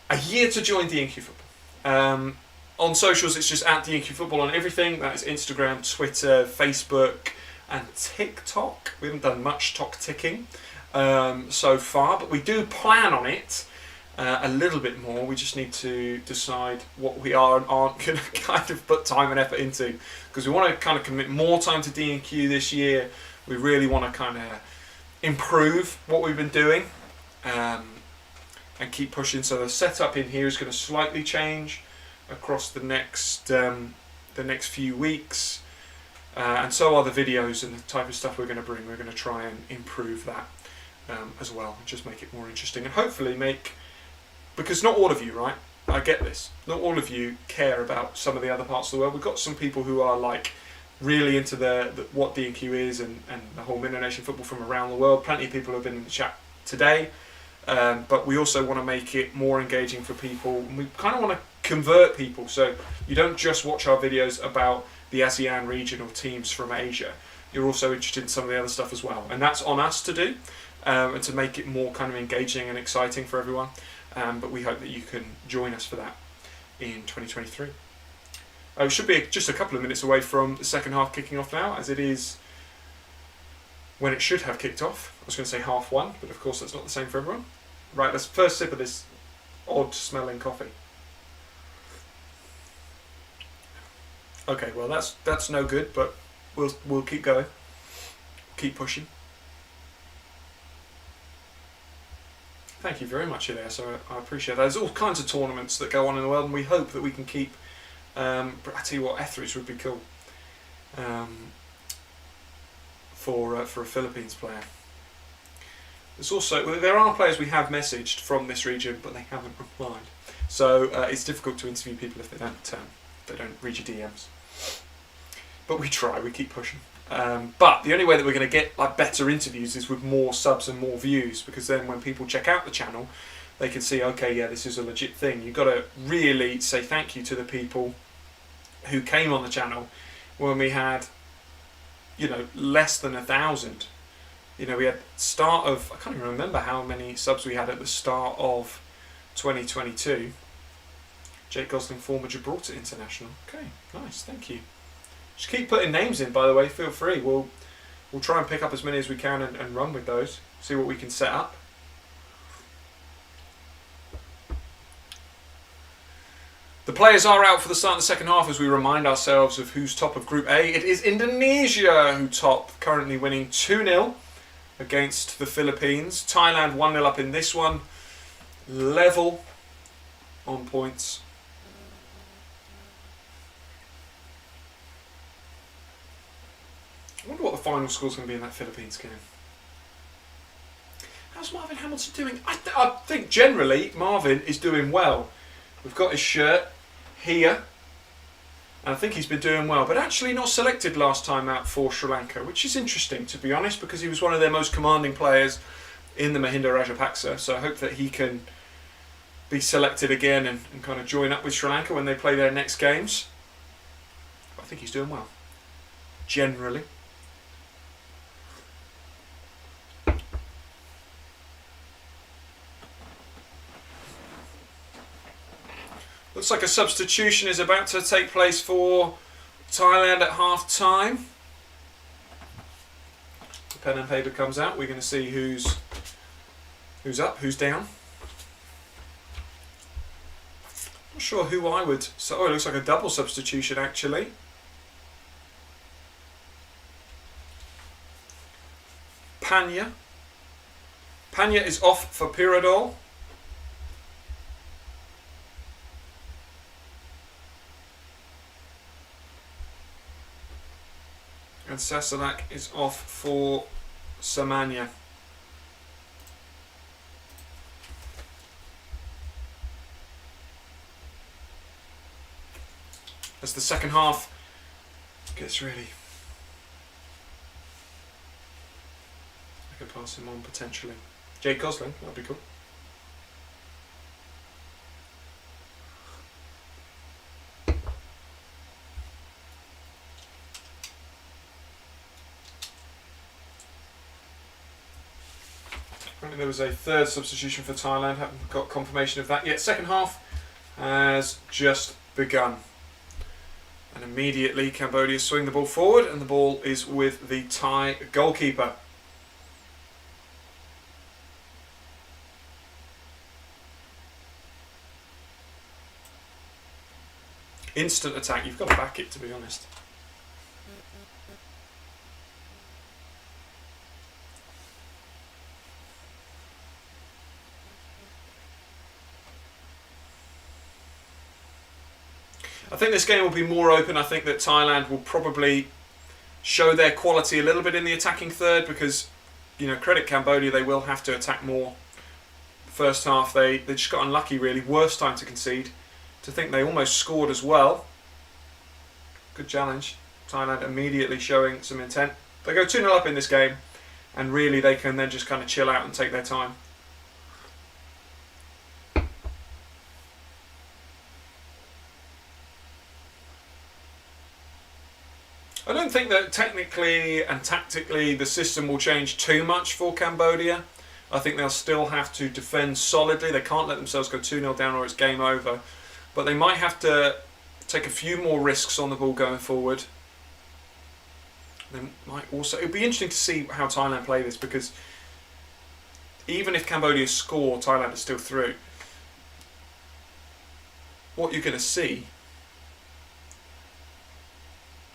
A: A year to join DNQ Football. On socials, it's just at DNQ Football on everything. That is Instagram, Twitter, Facebook, and TikTok. We haven't done much ticking so far, but we do plan on it a little bit more. We just need to decide what we are and aren't going to kind of put time and effort into, because we want to kind of commit more time to DNQ this year. We really want to kind of improve what we've been doing and keep pushing. So the setup in here is going to slightly change across the next few weeks, and so are the videos and the type of stuff we're going to bring. We're going to try and improve that as well, and just make it more interesting, and hopefully because not all of you, right? I get this. Not all of you care about some of the other parts of the world. We've got some people who are like really into the what DNQ is and the whole Minnow Nation football from around the world. Plenty of people have been in the chat today, but we also want to make it more engaging for people. And we kind of want to convert people, so you don't just watch our videos about the ASEAN region or teams from Asia. You're also interested in some of the other stuff as well, and that's on us to do, and to make it more kind of engaging and exciting for everyone. But we hope that you can join us for that in 2023. We should be just a couple of minutes away from the second half kicking off now, as it is when it should have kicked off. I was going to say 1:30, but of course that's not the same for everyone. Right, let's first sip of this odd smelling coffee. Okay, well that's no good, but we'll keep going, keep pushing. Thank you very much, Elias. I appreciate that. There's all kinds of tournaments that go on in the world, and we hope that we can keep. I tell you what, Etheridge would be cool for a Philippines player. There are players we have messaged from this region, but they haven't replied. So it's difficult to interview people if they don't read your DMs. But we try. We keep pushing. But the only way that we're going to get like better interviews is with more subs and more views, because then when people check out the channel, they can see, okay, yeah, this is a legit thing. You've got to really say thank you to the people who came on the channel when we had, you know, less than 1,000. You know, we had start of, I can't even remember how many subs we had at the start of 2022. Jake Gosling, former Gibraltar international. Okay, nice, thank you. Just keep putting names in, by the way, feel free. We'll try and pick up as many as we can and run with those. See what we can set up. The players are out for the start of the second half as we remind ourselves of who's top of Group A. It is Indonesia who top, currently winning 2-0 against the Philippines. Thailand 1-0 up in this one. Level on points. I wonder what the final score's going to be in that Philippines game. How's Marvin Hamilton doing? I think generally Marvin is doing well. We've got his shirt here, and I think he's been doing well, but actually not selected last time out for Sri Lanka, which is interesting, to be honest, because he was one of their most commanding players in the Mahinda Rajapaksa, so I hope that he can be selected again and kind of join up with Sri Lanka when they play their next games. But I think he's doing well, generally. Looks like a substitution is about to take place for Thailand at half-time. The pen and paper comes out. We're going to see who's up, who's down. Not sure who I would... So, it looks like a double substitution, actually. Panya. Panya is off for Piradol. And Sasalak is off for Samanya. As the second half gets ready. I could pass him on potentially. Jake Gosling, that'd be cool. There was a third substitution for Thailand, haven't got confirmation of that yet. Second half has just begun. And immediately Cambodia swing the ball forward and the ball is with the Thai goalkeeper. Instant attack, you've got to back it, to be honest. I think this game will be more open. I think that Thailand will probably show their quality a little bit in the attacking third because, you know, credit Cambodia, they will have to attack more. First half, they just got unlucky, really. Worst time to concede. To think they almost scored as well. Good challenge. Thailand immediately showing some intent. They go 2-0 up in this game, and really they can then just kind of chill out and take their time. I don't think that technically and tactically the system will change too much for Cambodia. I think they'll still have to defend solidly. They can't let themselves go 2-0 down or it's game over. But they might have to take a few more risks on the ball going forward. They might also... It'll be interesting to see how Thailand play this because even if Cambodia score, Thailand is still through. What you're going to see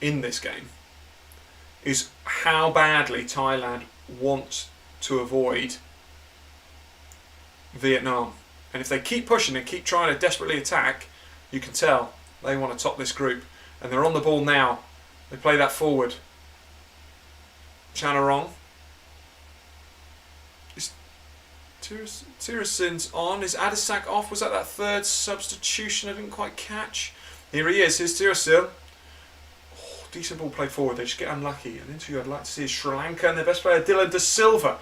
A: in this game is how badly Thailand wants to avoid Vietnam. And if they keep pushing and keep trying to desperately attack, you can tell they want to top this group. And they're on the ball now. They play that forward. Chanarong. Is Tirasin's on? Is Adisak off? Was that third substitution I didn't quite catch? Here he is. Here's Tirasil. Decent ball play forward, they just get unlucky. An interview I'd like to see is Sri Lanka and their best player Dylan De Silva.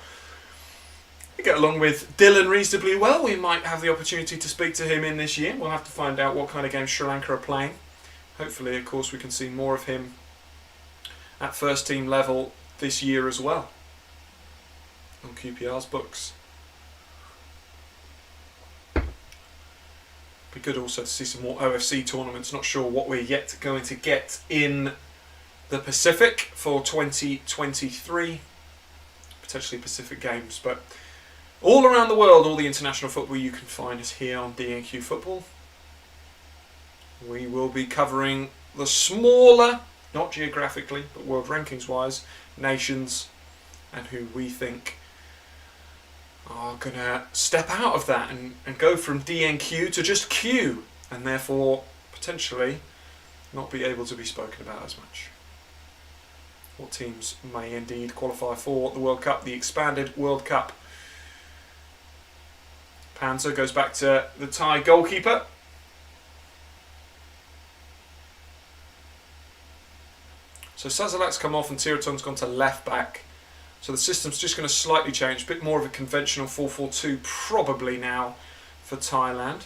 A: We get along with Dylan reasonably well. We might have the opportunity to speak to him in this year. We'll have to find out what kind of game Sri Lanka are playing. hopefully, of course, we can see more of him at first team level this year as well on QPR's books. Be good also to see some more OFC tournaments. Not sure what we're yet going to get in the Pacific for 2023. Potentially Pacific Games, but all around the world, all the international football you can find is here on DNQ Football. We will be covering the smaller, not geographically, but world rankings wise, nations and who we think are going to step out of that and go from DNQ to just Q, and therefore potentially not be able to be spoken about as much. What teams may indeed qualify for the World Cup, the expanded World Cup. Panzer goes back to the Thai goalkeeper. So Sazalak's come off and Tiratong's gone to left back. So the system's just going to slightly change. A bit more of a conventional 4-4-2 probably now for Thailand.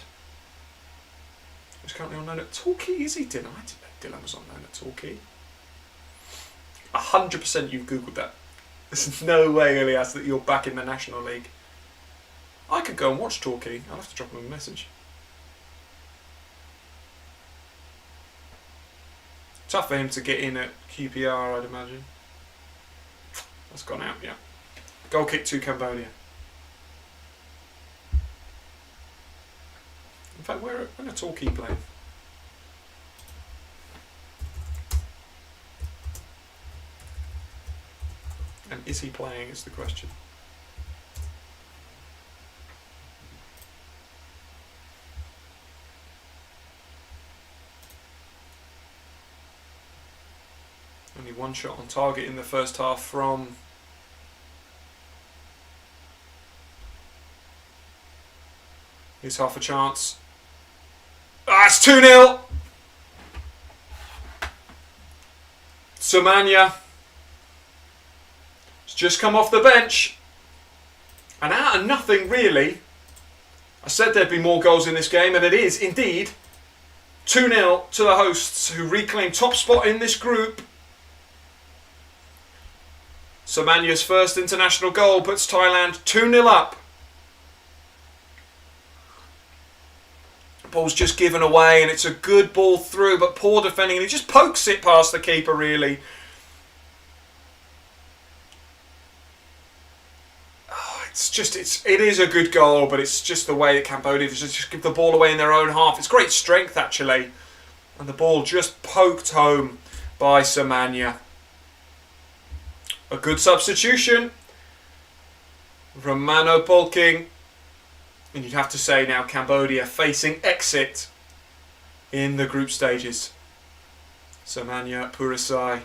A: He's currently on loan at Torquay, is he? Dylan? I didn't know Dylan was on loan at Torquay. 100% you've Googled that. There's no way, Elias, that you're back in the National League. I could go and watch Torquay. I'll have to drop him a message. Tough for him to get in at QPR, I'd imagine. That's gone out, yeah. Goal kick to Cambodia. In fact, when are Torquay playing? And is he playing is the question. Only one shot on target in the first half from here's half a chance. Ah, it's 2-0. Somania has just come off the bench. And out of nothing, really. I said there'd be more goals in this game, and it is indeed 2-0 to the hosts, who reclaim top spot in this group. Somania's first international goal puts Thailand 2-0 up. Ball's just given away, and it's a good ball through, but poor defending, and he just pokes it past the keeper, really. Oh, it is a good goal, but it's just the way that Cambodia just give the ball away in their own half. It's great strength, actually, and the ball just poked home by Somania. A good substitution. Romano Polking. And you'd have to say now Cambodia facing exit in the group stages. Somania Purisai.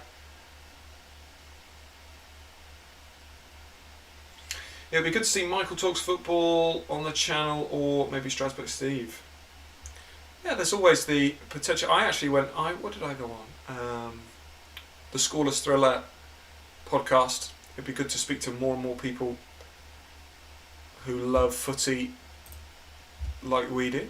A: It would be good to see Michael Talks Football on the channel, or maybe Strasbourg Steve. Yeah, there's always the potential. I actually went, what did I go on? The Scoreless Thriller podcast. It'd be good to speak to more and more people who love footy like we do.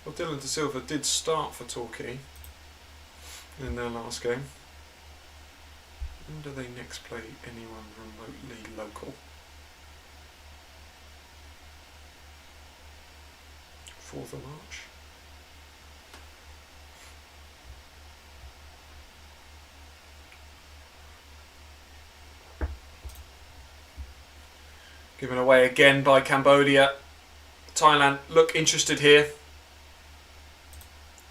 A: Well, Dylan De Silva did start for Torquay in their last game. When do they next play anyone remotely local? 4th of March. Given away again by Cambodia. Thailand look interested here.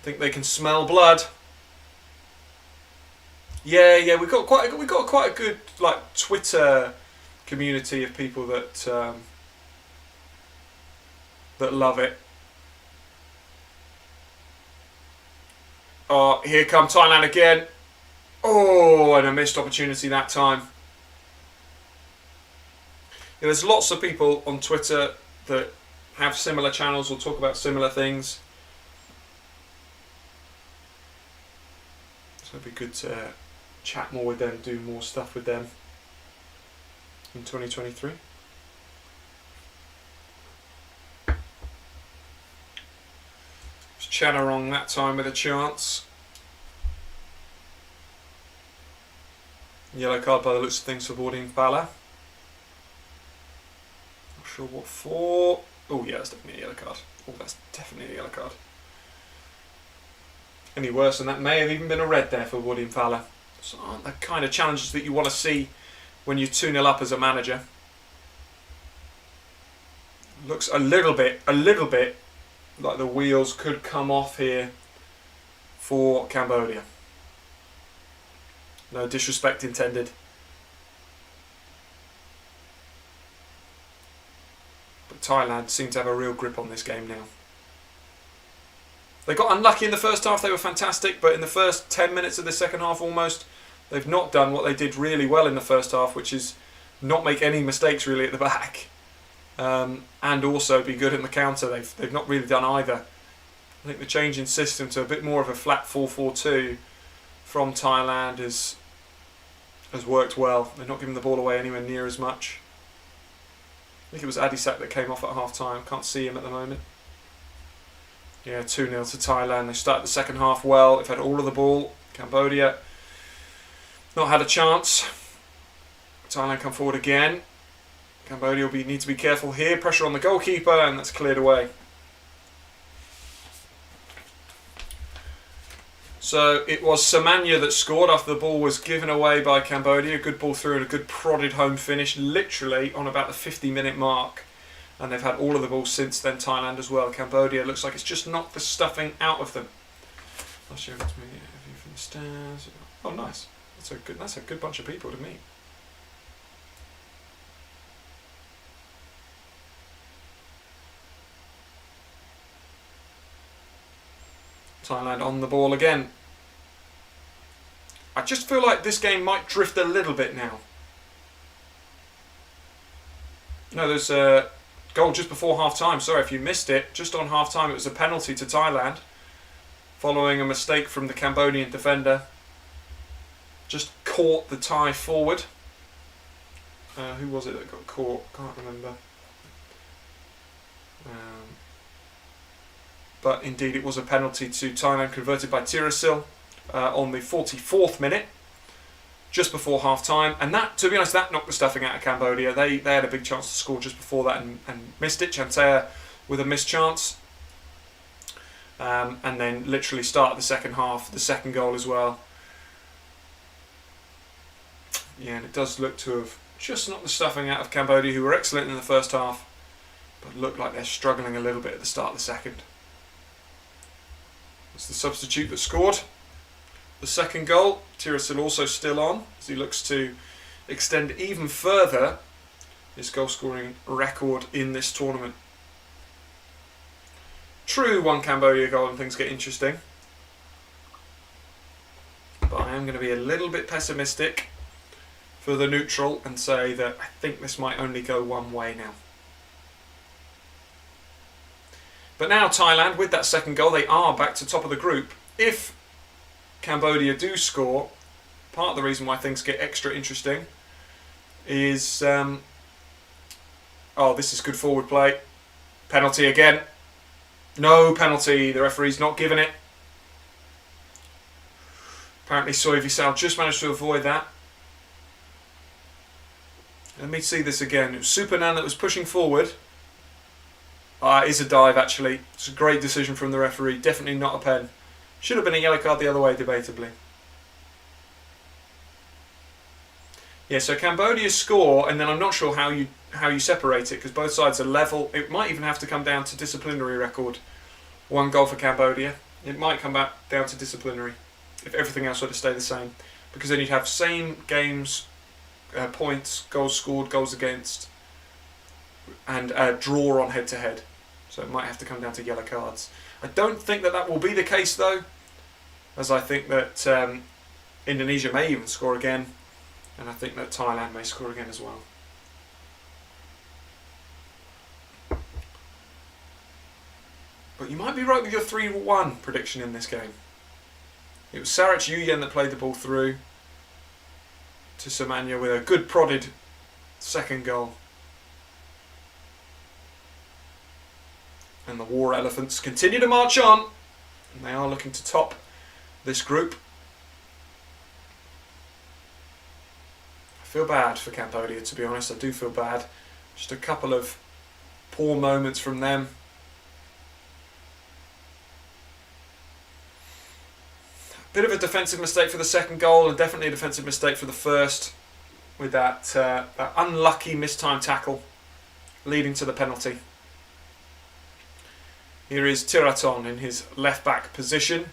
A: Think they can smell blood. Yeah, we got quite a good like Twitter community of people that that love it. Oh, here come Thailand again. Oh, and a missed opportunity that time. Yeah, there's lots of people on Twitter that have similar channels or talk about similar things. So it'd be good to chat more with them, do more stuff with them. in 2023. Chanarong that time with a chance. Yellow card by the looks of things for Boarding Fowler. Not sure what for. Oh yeah, that's definitely a yellow card. Oh, that's definitely a yellow card. Any worse than that may have even been a red there for Boarding Fowler. So aren't the kind of challenges that you want to see when you're 2-0 up as a manager. Looks a little bit like the wheels could come off here for Cambodia. No disrespect intended. But Thailand seem to have a real grip on this game now. They got unlucky in the first half, they were fantastic, but in the first 10 minutes of the second half almost, they've not done what they did really well in the first half, which is not make any mistakes really at the back. And also be good in the counter. They've not really done either. I think the change in system to a bit more of a flat 4-4-2 from Thailand has worked well. They're not giving the ball away anywhere near as much. I think it was Adisak that came off at half time. Can't see him at the moment. Yeah, 2-0 to Thailand. They started the second half well. They've had all of the ball. Cambodia not had a chance. Thailand come forward again. Cambodia will need to be careful here. Pressure on the goalkeeper, and that's cleared away. So it was Samanya that scored after the ball was given away by Cambodia. A good ball through and a good prodded home finish, literally on about the 50-minute mark. And they've had all of the ball since then, Thailand as well. Cambodia looks like it's just knocked the stuffing out of them. I'll show it to me. View from the stairs. Oh, nice. That's a good bunch of people to meet. Thailand on the ball again. I just feel like this game might drift a little bit now. No, there's a goal just before half-time. Sorry if you missed it. Just on half-time it was a penalty to Thailand following a mistake from the Cambodian defender. Just caught the Thai forward. Who was it that got caught? Can't remember. But indeed it was a penalty to Thailand converted by Tirasil on the 44th minute, just before half time. And that, to be honest, that knocked the stuffing out of Cambodia. They had a big chance to score just before that and missed it. Chantea with a missed chance. And then literally started the second half, the second goal as well. Yeah, and it does look to have just knocked the stuffing out of Cambodia, who were excellent in the first half, but look like they're struggling a little bit at the start of the second. It's the substitute that scored the second goal. Tirasil also still on as he looks to extend even further his goal scoring record in this tournament. True, one Cambodia goal and things get interesting. But I am going to be a little bit pessimistic for the neutral and say that I think this might only go one way now. But now Thailand, with that second goal, they are back to top of the group. If Cambodia do score, part of the reason why things get extra interesting is... oh, this is good forward play. Penalty again. No penalty. The referee's not giving it. Apparently Soy Visal just managed to avoid that. Let me see this again. It was Supernan that was pushing forward. It is a dive actually. It's a great decision from the referee. Definitely not a pen. Should have been a yellow card the other way, debatably. Yeah, so Cambodia score, and then I'm not sure how you separate it, because both sides are level. It might even have to come down to disciplinary record. One goal for Cambodia. It might come back down to disciplinary if everything else were to stay the same, because then you'd have same games, points, goals scored, goals against, and a draw on head-to-head. So it might have to come down to yellow cards. I don't think that will be the case though, as I think that Indonesia may even score again, and I think that Thailand may score again as well. But you might be right with your 3-1 prediction in this game. It was Sarach Yuyen that played the ball through to Samanya with a good prodded Second goal. And the War Elephants continue to march on. And they are looking to top this group. I feel bad for Cambodia, to be honest. I do feel bad. Just a couple of poor moments from them. Bit of a defensive mistake for the second goal, and definitely a defensive mistake for the first, with that unlucky mistimed tackle leading to the penalty. Here is Tiraton in his left back position.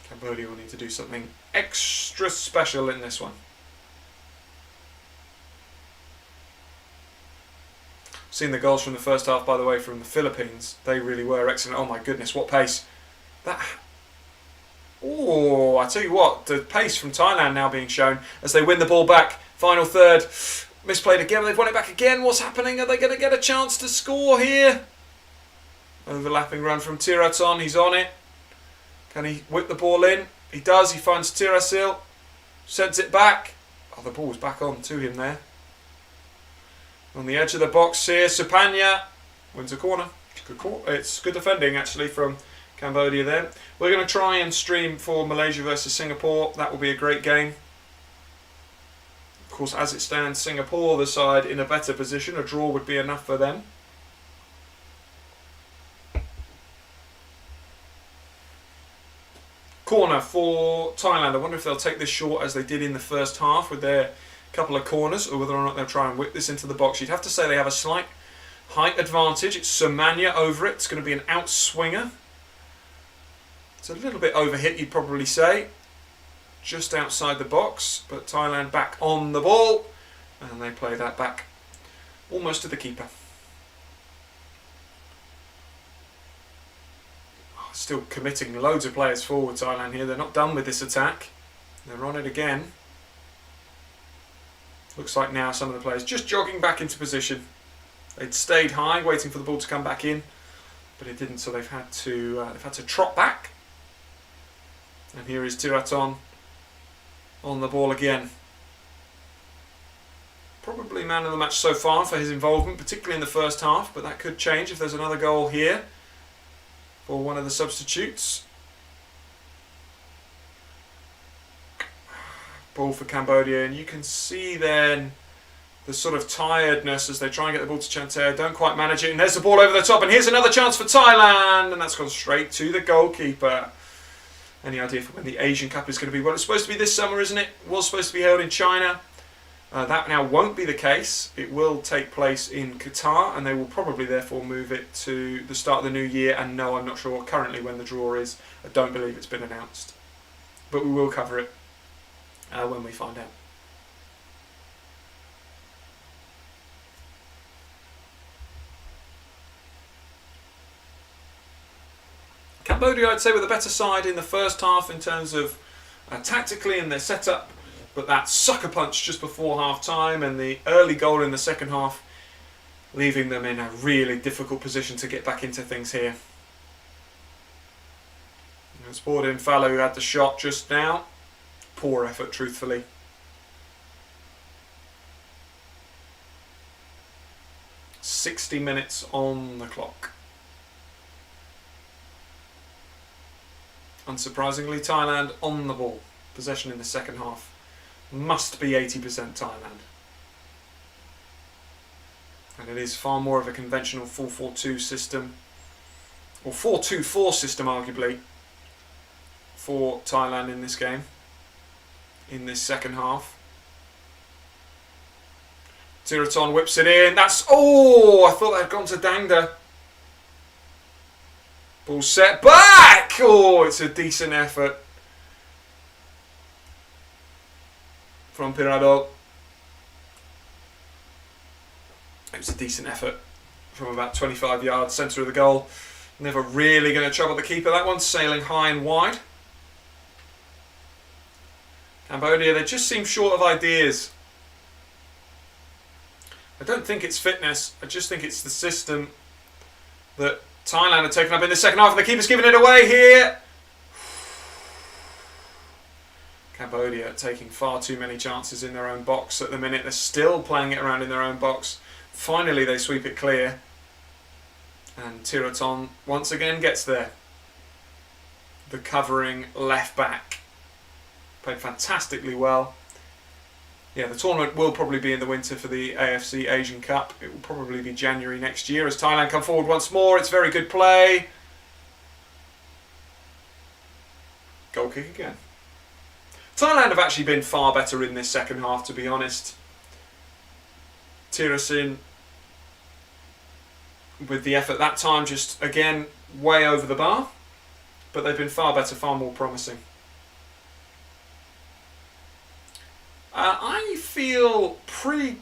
A: Cambodia will need to do something extra special in this one. Seen the goals from the first half, by the way, from the Philippines. They really were excellent. Oh my goodness, what pace. Oh, I tell you what, the pace from Thailand now being shown as they win the ball back. Final third. Misplayed again, they've won it back again. What's happening? Are they going to get a chance to score here? Overlapping run from Tiraton, he's on it. Can he whip the ball in? He does, he finds Tirasil. Sends it back. Oh, the ball's back on to him there. On the edge of the box here, Supanya wins a corner. It's good defending actually from Cambodia there. We're going to try and stream for Malaysia versus Singapore. That will be a great game. Of course, as it stands, Singapore, the side in a better position. A draw would be enough for them. Corner for Thailand. I wonder if they'll take this short as they did in the first half with their couple of corners, or whether or not they'll try and whip this into the box. You'd have to say they have a slight height advantage. It's Somanya over it. It's going to be an outswinger. It's a little bit overhit, you'd probably say. Just outside the box, but Thailand back on the ball, and they play that back almost to the keeper. Still committing loads of players forward, Thailand here. They're not done with this attack. They're on it again. Looks like now some of the players just jogging back into position. They'd stayed high, waiting for the ball to come back in, but it didn't. So they've had to trot back. And here is Tiraton on the ball again. Probably man of the match so far for his involvement, particularly in the first half. But that could change if there's another goal here for one of the substitutes. Ball for Cambodia, and you can see then the sort of tiredness as they try and get the ball to Chanter. Don't quite manage it, and there's the ball over the top, and here's another chance for Thailand, and that's gone straight to the goalkeeper. Any idea for when the Asian Cup is going to be? Well, it's supposed to be this summer, isn't it? It was supposed to be held in China. That now won't be the case. It will take place in Qatar, and they will probably therefore move it to the start of the new year. And no, I'm not sure currently when the draw is. I don't believe it's been announced, but we will cover it when we find out. Cambodia, I'd say, with a better side in the first half in terms of tactically in their setup, but that sucker punch just before half time and the early goal in the second half leaving them in a really difficult position to get back into things here. It's Borden Fallow who had the shot just now. Poor effort, truthfully. "60 minutes on the clock. Unsurprisingly, Thailand on the ball. Possession in the second half must be 80% Thailand. And it is far more of a conventional 4-4-2 system, or 4-2-4 system arguably, for Thailand in this game, in this second half. Tiraton whips it in. That's... oh! I thought that had gone to Dangda. Ball set back! Oh, it's a decent effort from Pirado. It was a decent effort from about 25 yards, centre of the goal. Never really going to trouble the keeper. That one's sailing high and wide. Cambodia, they just seem short of ideas. I don't think it's fitness. I just think it's the system that Thailand had taken up in the second half, and the keeper's giving it away here. Cambodia taking far too many chances in their own box at the minute. They're still playing it around in their own box. Finally they sweep it clear. And Tiraton once again gets there. The covering left back. Played fantastically well. Yeah, the tournament will probably be in the winter for the AFC Asian Cup. It will probably be January next year as Thailand come forward once more. It's very good play. Goal kick again. Thailand have actually been far better in this second half, to be honest. Tirasin, with the effort that time, just again way over the bar. But they've been far better, far more promising. I feel pretty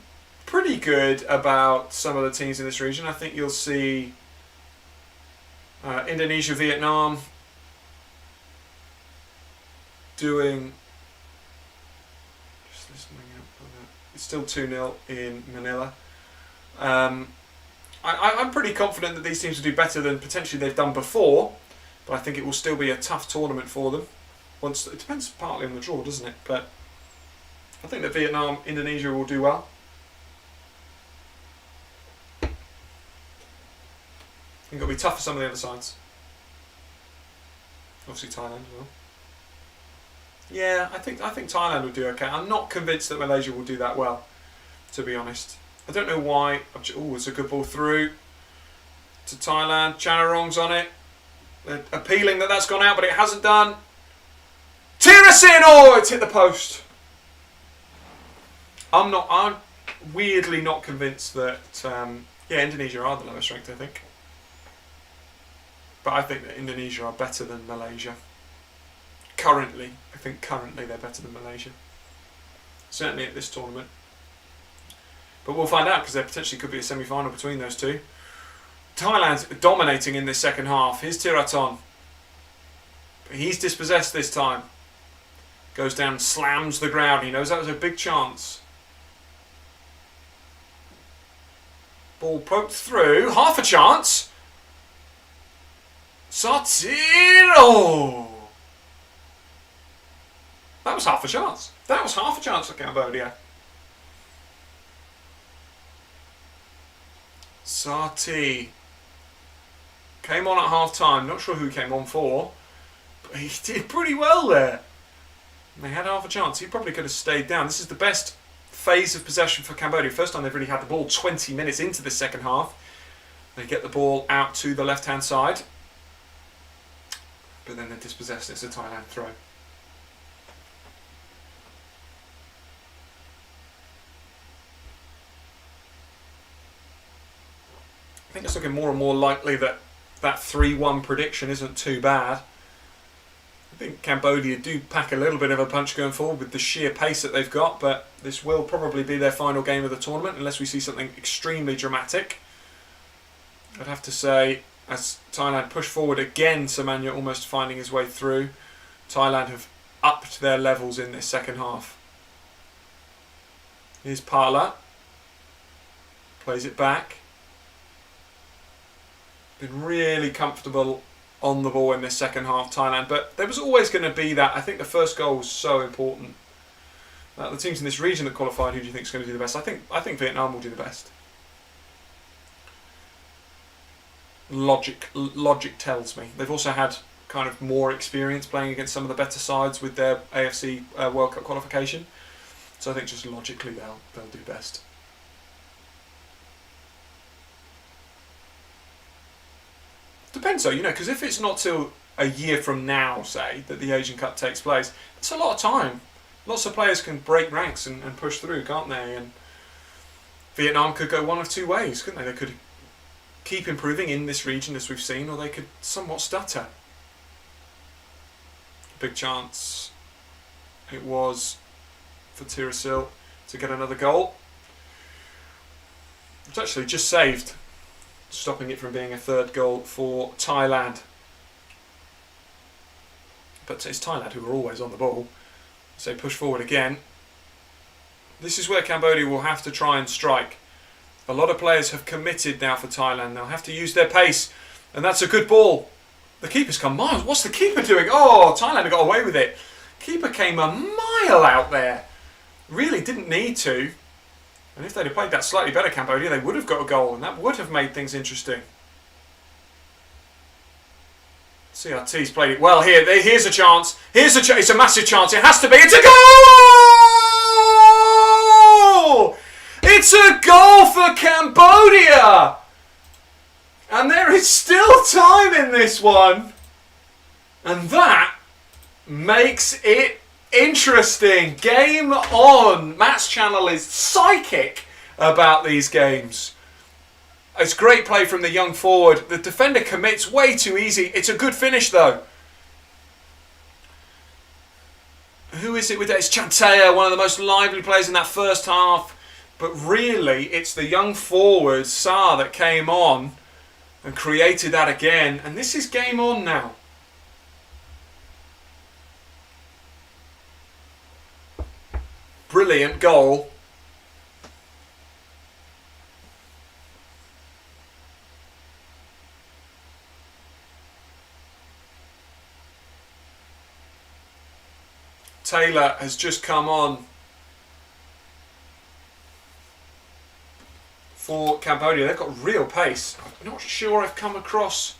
A: good about some of the teams in this region. I think you'll see Indonesia, Vietnam doing. Just listening up. It's still 2-0 in Manila. I'm pretty confident that these teams will do better than potentially they've done before, but I think it will still be a tough tournament for them. It depends partly on the draw, doesn't it? But I think that Vietnam, Indonesia will do well. I think it'll be tough for some of the other sides. Obviously Thailand as well. Yeah, I think Thailand will do okay. I'm not convinced that Malaysia will do that well, to be honest. I don't know why. Oh, it's a good ball through to Thailand. Chanarong's on it. They're appealing that that's gone out, but it hasn't done. Tirasin! Oh, it's hit the post. I'm weirdly not convinced that, Indonesia are the lowest ranked, I think. But I think that Indonesia are better than Malaysia. Currently. I think currently they're better than Malaysia. Certainly at this tournament. But we'll find out, because there potentially could be a semi-final between those two. Thailand's dominating in this second half. Here's Tiraton. But he's dispossessed this time. Goes down, slams the ground. He knows that was a big chance. Ball poked through. Half a chance. Satiro! That was half a chance. That was half a chance for Cambodia. Sati came on at half time. Not sure who he came on for, but he did pretty well there. And they had half a chance. He probably could have stayed down. This is the best phase of possession for Cambodia. First time they've really had the ball 20 minutes into the second half. They get the ball out to the left-hand side, but then they're dispossessed. It's a Thailand throw. I think it's looking more and more likely that that 3-1 prediction isn't too bad. I think Cambodia do pack a little bit of a punch going forward with the sheer pace that they've got, but this will probably be their final game of the tournament unless we see something extremely dramatic. I'd have to say, as Thailand push forward again, Samanya almost finding his way through. Thailand have upped their levels in this second half. Here's Parla. Plays it back. Been really comfortable on the ball in this second half, Thailand, but there was always going to be that. I think the first goal was so important. The teams in this region that qualified, who do you think is going to do the best? I think Vietnam will do the best. Logic tells me. They've also had kind of more experience playing against some of the better sides with their AFC World Cup qualification, so I think just logically they'll do best. Depends though, because if it's not till a year from now, say, that the Asian Cup takes place, that's a lot of time. Lots of players can break ranks and push through, can't they? And Vietnam could go one of two ways, couldn't they? They could keep improving in this region, as we've seen, or they could somewhat stutter. Big chance it was for Tirasil to get another goal. It's actually just saved, stopping it from being a third goal for Thailand. But it's Thailand who are always on the ball. So push forward again. This is where Cambodia will have to try and strike. A lot of players have committed now for Thailand. They'll have to use their pace. And that's a good ball. The keeper's come miles. What's the keeper doing? Oh, Thailand got away with it. Keeper came a mile out there. Really didn't need to. And if they'd have played that slightly better, Cambodia, they would have got a goal, and that would have made things interesting. CRT's played it well here. Here's a chance. Here's a chance. It's a massive chance. It has to be. It's a goal! It's a goal for Cambodia! And there is still time in this one. And that makes it interesting. Game on. Matt's channel is psychic about these games. It's great play from the young forward. The defender commits way too easy. It's a good finish though. Who is it with that? It's Chantea, one of the most lively players in that first half. But really, it's the young forward, Sa, that came on and created that again. And this is game on now. Brilliant goal. Taylor has just come on for Cambodia. They've got real pace. I'm not sure I've come across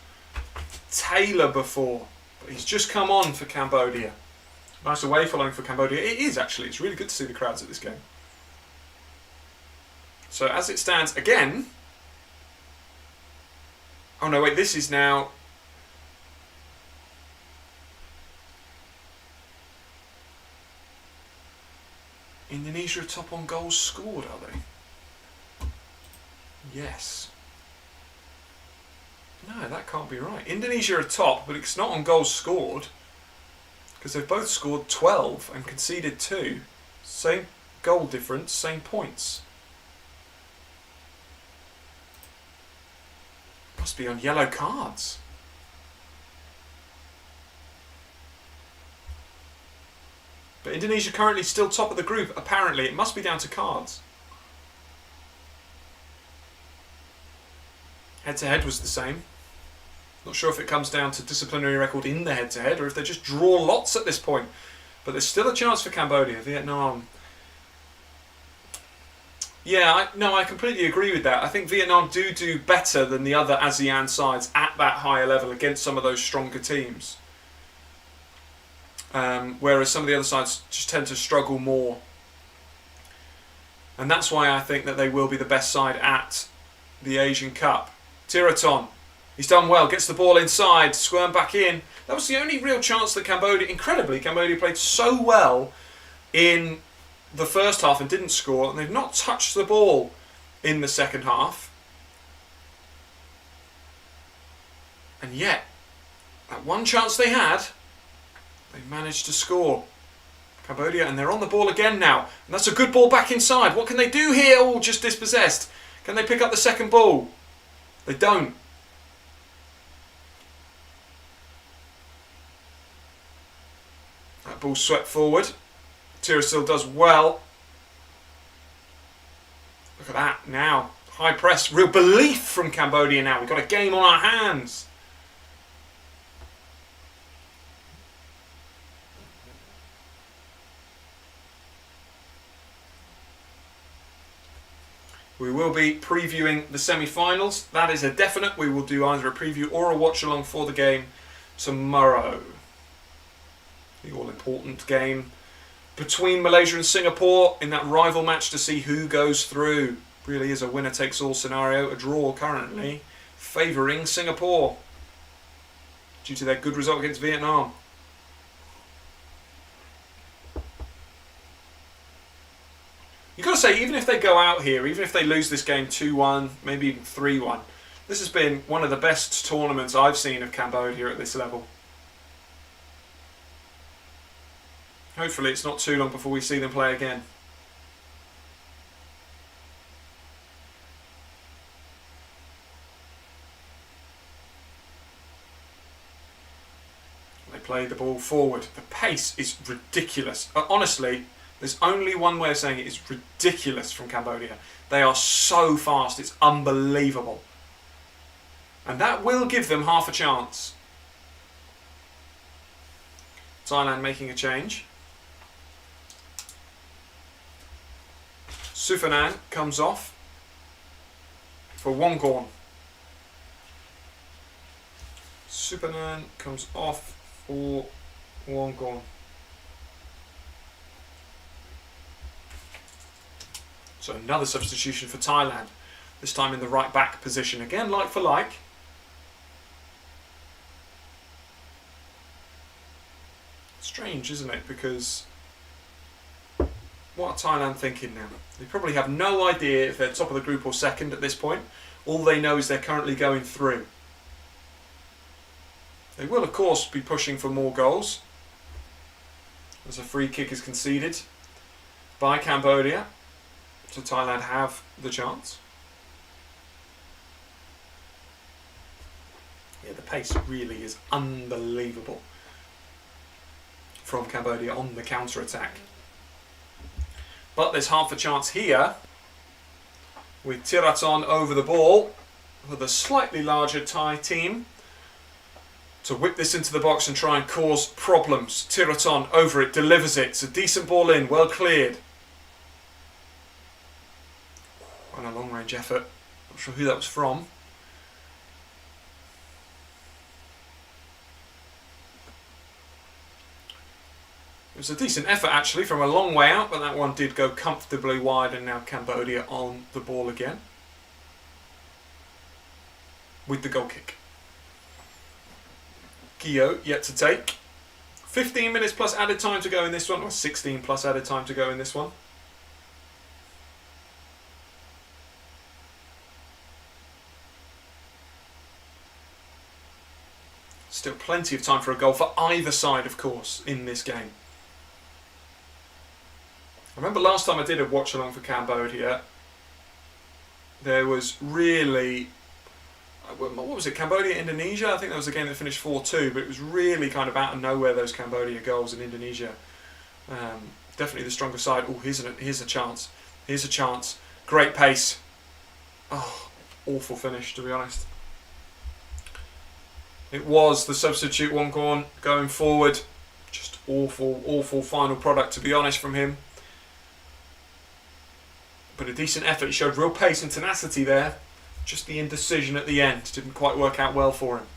A: Taylor before, but he's just come on for Cambodia. Nice away following for Cambodia. It is actually. It's really good to see the crowds at this game. So as it stands again. Oh no, wait, this is now. Indonesia are top on goals scored, are they? Yes. No, that can't be right. Indonesia are top, but it's not on goals scored. Because they've both scored 12 and conceded 2. Same goal difference, same points. Must be on yellow cards. But Indonesia currently still top of the group. Apparently, it must be down to cards. Head-to-head was the same. Not sure if it comes down to disciplinary record in the head-to-head or if they just draw lots at this point. But there's still a chance for Cambodia. Vietnam. Yeah, I completely agree with that. I think Vietnam do better than the other ASEAN sides at that higher level against some of those stronger teams. Whereas some of the other sides just tend to struggle more. And that's why I think that they will be the best side at the Asian Cup. Tiraton, he's done well, gets the ball inside, squirm back in. That was the only real chance that Cambodia, incredibly, Cambodia played so well in the first half and didn't score, and they've not touched the ball in the second half. And yet, that one chance they had, they managed to score. Cambodia, and they're on the ball again now. And that's a good ball back inside. What can they do here? Oh, just dispossessed. Can they pick up the second ball? They don't. That ball swept forward. Tirasil does well. Look at that now. High press. Real belief from Cambodia now. We've got a game on our hands. We will be previewing the semi-finals. That is a definite. We will do either a preview or a watch-along for the game tomorrow. The all-important game between Malaysia and Singapore in that rival match to see who goes through. Really is a winner-takes-all scenario. A draw currently favouring Singapore due to their good result against Vietnam. You've got to say, even if they go out here, even if they lose this game 2-1, maybe even 3-1, this has been one of the best tournaments I've seen of Cambodia at this level. Hopefully it's not too long before we see them play again. They play the ball forward. The pace is ridiculous. Honestly, there's only one way of saying it. It's ridiculous from Cambodia. They are so fast. It's unbelievable. And that will give them half a chance. Thailand making a change. Sufanan comes off for Wongon. Sufanan comes off for Wongon. So another substitution for Thailand, this time in the right back position. Again, like for like. Strange, isn't it? Because what are Thailand thinking now? They probably have no idea if they're top of the group or second at this point. All they know is they're currently going through. They will, of course, be pushing for more goals as a free kick is conceded by Cambodia. So Thailand have the chance. Yeah, the pace really is unbelievable from Cambodia on the counter-attack. But there's half a chance here with Tiraton over the ball for the slightly larger Thai team to whip this into the box and try and cause problems. Tiraton over it, delivers it. It's a decent ball in, well cleared. And a long-range effort. Not sure who that was from. It was a decent effort actually from a long way out, but that one did go comfortably wide, and now Cambodia on the ball again with the goal kick. Gio yet to take. 15 minutes plus added time to go in this one, or 16 plus added time to go in this one. Still plenty of time for a goal for either side, of course, in this game. I remember last time I did a watch along for Cambodia, there was really, what was it, Cambodia, Indonesia? I think that was a game that finished 4-2, but it was really kind of out of nowhere, those Cambodia goals in Indonesia. Definitely the stronger side. Oh, here's a chance. Here's a chance. Great pace. Oh, awful finish, to be honest. It was the substitute Wongon going forward. Just awful, awful final product, to be honest, from him. But a decent effort. He showed real pace and tenacity there. Just the indecision at the end didn't quite work out well for him.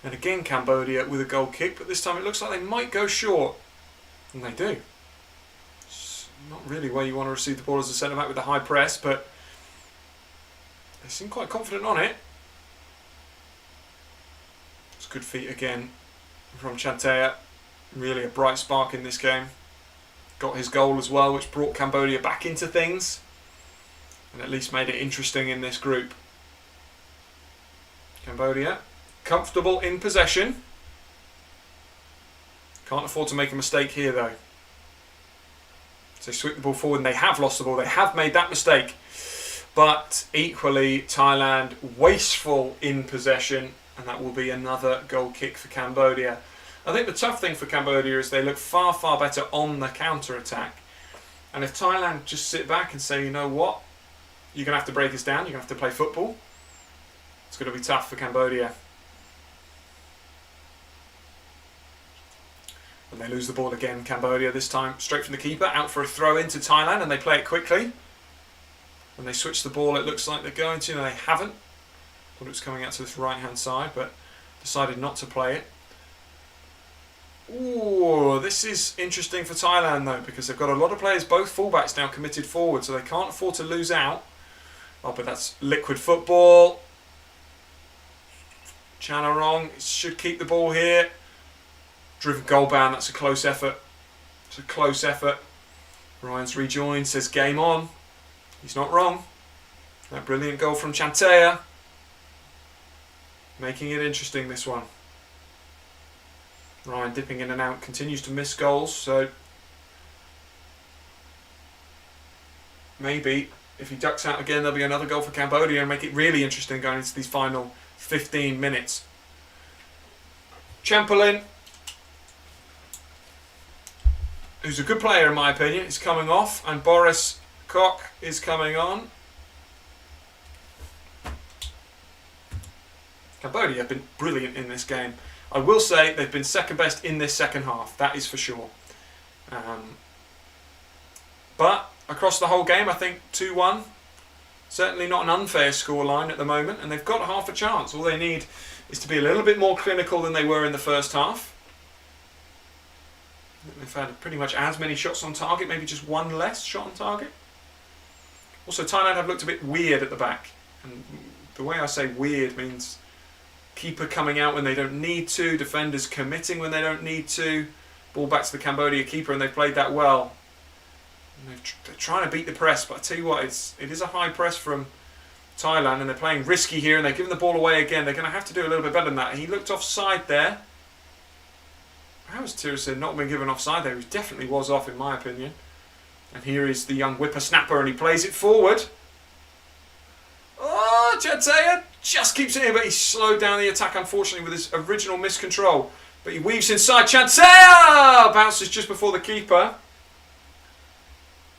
A: And again, Cambodia with a goal kick, but this time it looks like they might go short. And they do. It's not really where you want to receive the ball as a centre-back with a high press, but they seem quite confident on it. It's good feet again from Chantea. Really a bright spark in this game. Got his goal as well, which brought Cambodia back into things and at least made it interesting in this group. Cambodia, comfortable in possession. Can't afford to make a mistake here though. So they sweep the ball forward and they have lost the ball. They have made that mistake. But equally, Thailand wasteful in possession, and that will be another goal kick for Cambodia. I think the tough thing for Cambodia is they look far, far better on the counter-attack. And if Thailand just sit back and say, you know what, you're going to have to break us down, you're going to have to play football, it's going to be tough for Cambodia. And they lose the ball again, Cambodia, this time straight from the keeper, out for a throw into Thailand, and they play it quickly. When they switch the ball, it looks like they're going to, and they haven't. Thought it was coming out to this right-hand side, but decided not to play it. Ooh, this is interesting for Thailand though, because they've got a lot of players, both fullbacks now committed forward, so they can't afford to lose out. Oh, but that's liquid football. Chanarong should keep the ball here. Driven goal bound, that's a close effort. It's a close effort. Ryan's rejoined, says game on. He's not wrong. That brilliant goal from Chantea. Making it interesting, this one. Ryan dipping in and out, continues to miss goals, so maybe if he ducks out again there'll be another goal for Cambodia and make it really interesting going into these final 15 minutes. Chamberlain, who's a good player in my opinion, is coming off, and Boris Koch is coming on. Cambodia have been brilliant in this game. I will say they've been second best in this second half, that is for sure. But across the whole game. I think 2-1. Certainly not an unfair scoreline at the moment, and they've got half a chance. All they need is to be a little bit more clinical than they were in the first half. They've had pretty much as many shots on target, maybe just one less shot on target. Also, Thailand have looked a bit weird at the back. And the way I say weird means keeper coming out when they don't need to, defenders committing when they don't need to. Ball back to the Cambodia keeper, and they've played that well. And they're trying to beat the press, but I tell you what, it is a high press from Thailand, and they're playing risky here, and they're giving the ball away again. They're going to have to do a little bit better than that. He looked offside there. How has Tirison not been given offside there? He definitely was off, in my opinion. And here is the young whippersnapper, and he plays it forward. Oh, Chantea just keeps it in, but he slowed down the attack, unfortunately, with his original miscontrol. But he weaves inside. Chantea bounces just before the keeper,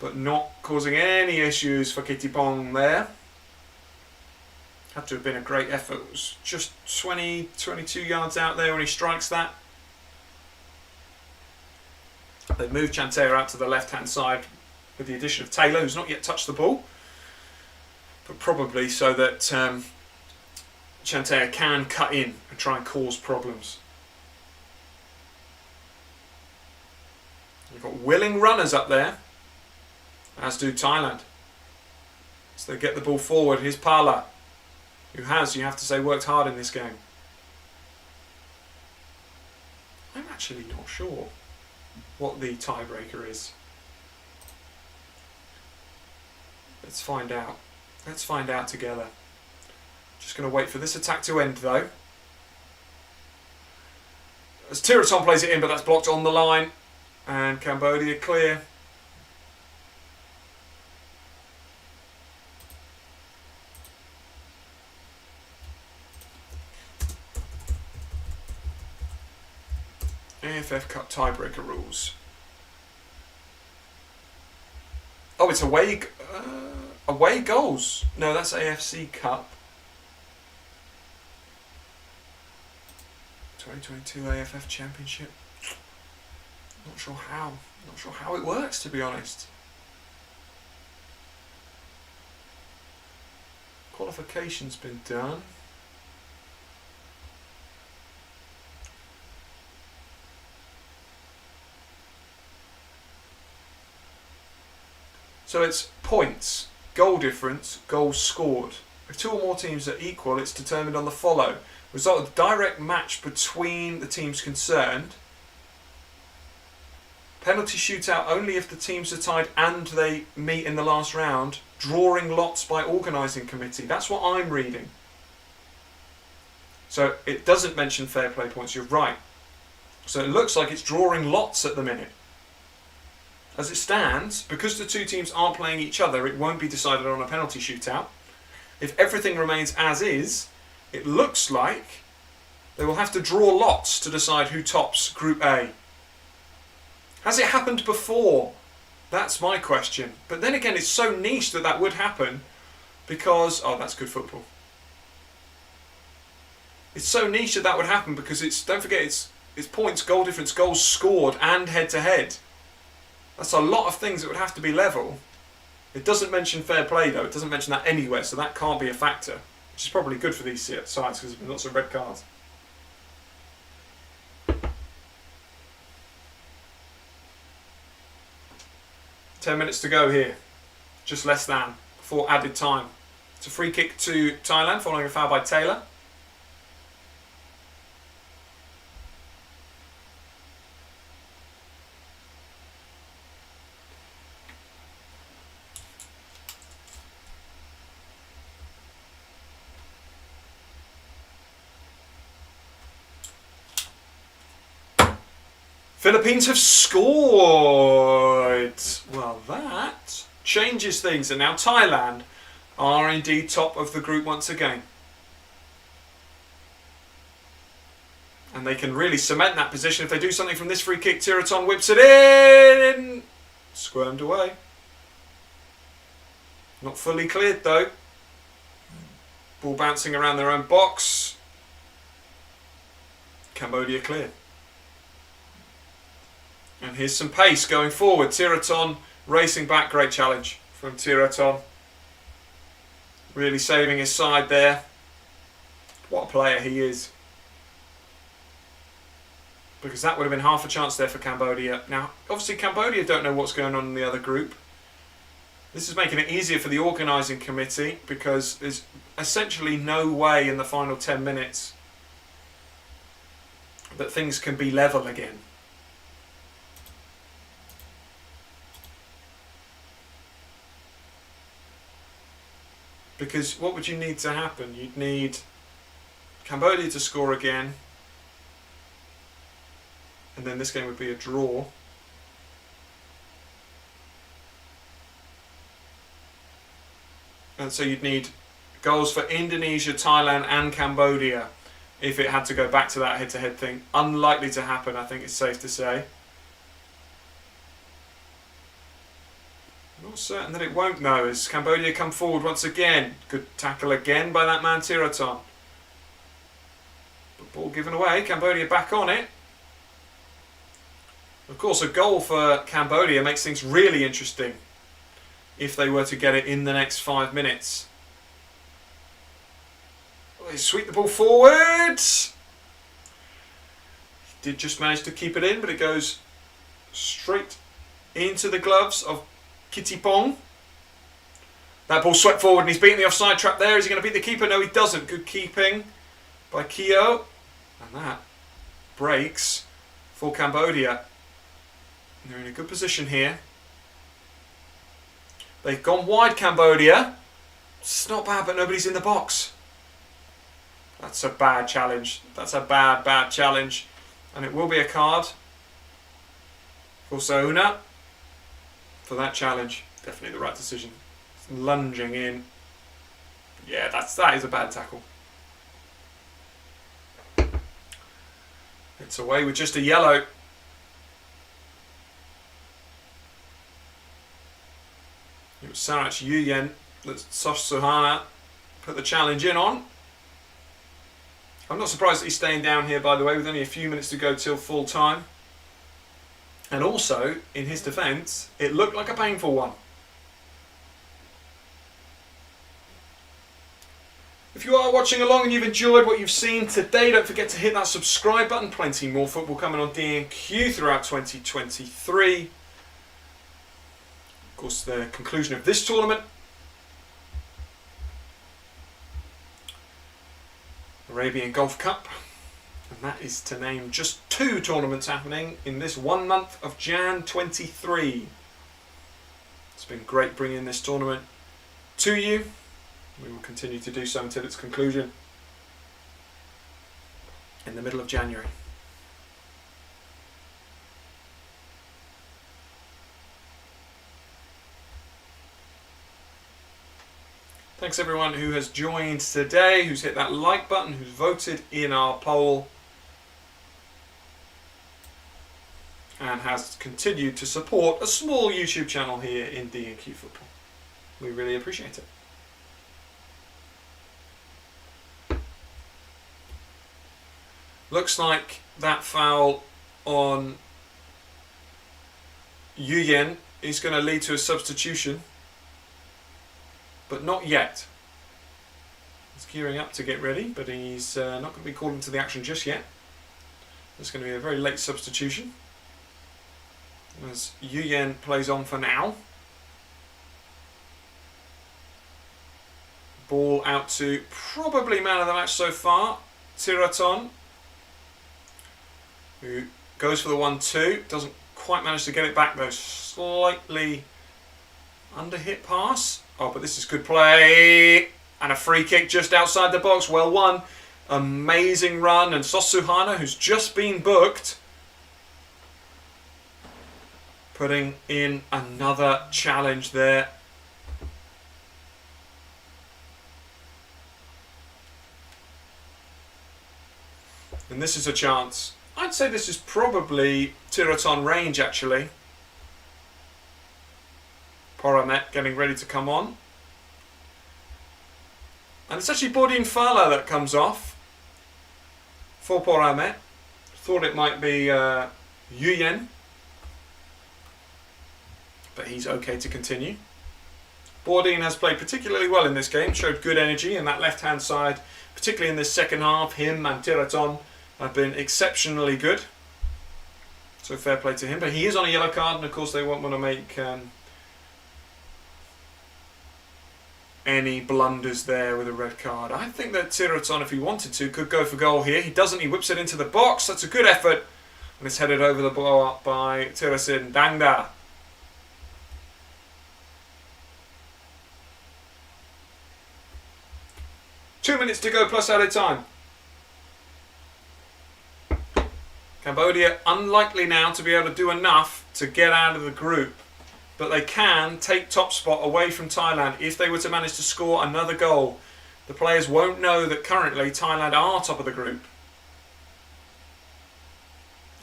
A: but not causing any issues for Kittipong there. Had to have been a great effort. It was just 22 yards out there when he strikes that. They moved Chantea out to the left-hand side with the addition of Taylor, who's not yet touched the ball, but probably so that Chantea can cut in and try and cause problems. You've got willing runners up there, as do Thailand. So they get the ball forward. Here's Pala, who has, you have to say, worked hard in this game. I'm actually not sure what the tiebreaker is. Let's find out. Let's find out together. Just going to wait for this attack to end, though. As Tiraton plays it in, but that's blocked on the line. And Cambodia clear. AFF Cup tiebreaker rules. Oh, it's away goals. No, that's AFC Cup. 2022 AFF Championship. Not sure how it works, to be honest. Qualification's been done. So it's points, goal difference, goals scored. If two or more teams are equal, it's determined on the follow. Result of the direct match between the teams concerned. Penalty shootout only if the teams are tied and they meet in the last round. Drawing lots by organising committee. That's what I'm reading. So it doesn't mention fair play points, you're right. So it looks like it's drawing lots at the minute. As it stands, because the two teams aren't playing each other, it won't be decided on a penalty shootout. If everything remains as is, it looks like they will have to draw lots to decide who tops Group A. Has it happened before? That's my question. But then again, it's so niche that that would happen because... Oh, that's good football. It's so niche that that would happen because it's... Don't forget, it's points, goal difference, goals scored and head-to-head. That's a lot of things that would have to be level. It doesn't mention fair play, though. It doesn't mention that anywhere, so that can't be a factor. Which is probably good for these sides because there's been lots of red cards. Ten minutes to go here. Just less than. Before added time. It's a free kick to Thailand following a foul by Taylor. Philippines have scored. Well, that changes things. And now Thailand are indeed top of the group once again. And they can really cement that position if they do something from this free kick. Tiraton whips it in. Squirmed away. Not fully cleared though. Ball bouncing around their own box. Cambodia clear. And here's some pace going forward. Tiraton Racing back, great challenge from Tiraton. Really saving his side there. What a player he is. Because that would have been half a chance there for Cambodia. Now, obviously Cambodia don't know what's going on in the other group. This is making it easier for the organising committee because there's essentially no way in the final 10 minutes that things can be level again. Because what would you need to happen? You'd need Cambodia to score again, and then this game would be a draw. And so you'd need goals for Indonesia, Thailand and Cambodia if it had to go back to that head-to-head thing. Unlikely to happen, I think it's safe to say. Not certain that it won't, though, as Cambodia come forward once again. Good tackle again by that man Tiraton. But ball given away, Cambodia back on it. Of course, a goal for Cambodia makes things really interesting if they were to get it in the next 5 minutes. They sweep the ball forward. He did just manage to keep it in, but it goes straight into the gloves of Kittipong. That ball swept forward and he's beaten the offside trap there. Is he going to beat the keeper? No, he doesn't. Good keeping by Keo. And that breaks for Cambodia. They're in a good position here. They've gone wide, Cambodia. It's not bad, but nobody's in the box. That's a bad challenge. That's a bad challenge. And it will be a card for Sauna for that challenge. Definitely the right decision. It's lunging in. Yeah, that is a bad tackle. It's away with just a yellow. It was Sarach Yuyen that Sosh Suhana put the challenge in on. I'm not surprised that he's staying down here, by the way, with only a few minutes to go till full time. And also, in his defence, it looked like a painful one. If you are watching along and you've enjoyed what you've seen today, don't forget to hit that subscribe button. Plenty more football coming on DNQ throughout 2023. Of course, the conclusion of this tournament. Arabian Golf Cup. And that is to name just 2 tournaments happening in this 1 month of Jan 23. It's been great bringing this tournament to you. We will continue to do so until its conclusion in the middle of January. Thanks everyone who has joined today, who's hit that like button, who's voted in our poll, and has continued to support a small YouTube channel here in DNQ Football. We really appreciate it. Looks like that foul on Yuyen is going to lead to a substitution, but not yet. He's gearing up to get ready, but he's not going to be called into the action just yet. There's going to be a very late substitution as Yuyen plays on for now. Ball out to probably man of the match so far, Tiraton, who goes for the 1-2, doesn't quite manage to get it back though, slightly under hit pass. Oh, but this is good play, and a free kick just outside the box, well won. Amazing run, and Sosuhana, who's just been booked, putting in another challenge there. And this is a chance. I'd say this is probably Tiraton range actually. Poramet getting ready to come on. And it's actually Bodin Fala that comes off for Poramet. Thought it might be Yuyen. but he's okay to continue. Bordine has played particularly well in this game, showed good energy in that left-hand side, particularly in this second half. Him and Tiraton have been exceptionally good. So fair play to him, but he is on a yellow card, and of course they won't want to make any blunders there with a red card. I think that Tiraton, if he wanted to, could go for goal here. He doesn't, he whips it into the box. That's a good effort, and it's headed over the bar by Tirasin Dangda. Two minutes to go plus added time. Cambodia unlikely now to be able to do enough to get out of the group, but they can take top spot away from Thailand if they were to manage to score another goal. The players won't know that currently Thailand are top of the group.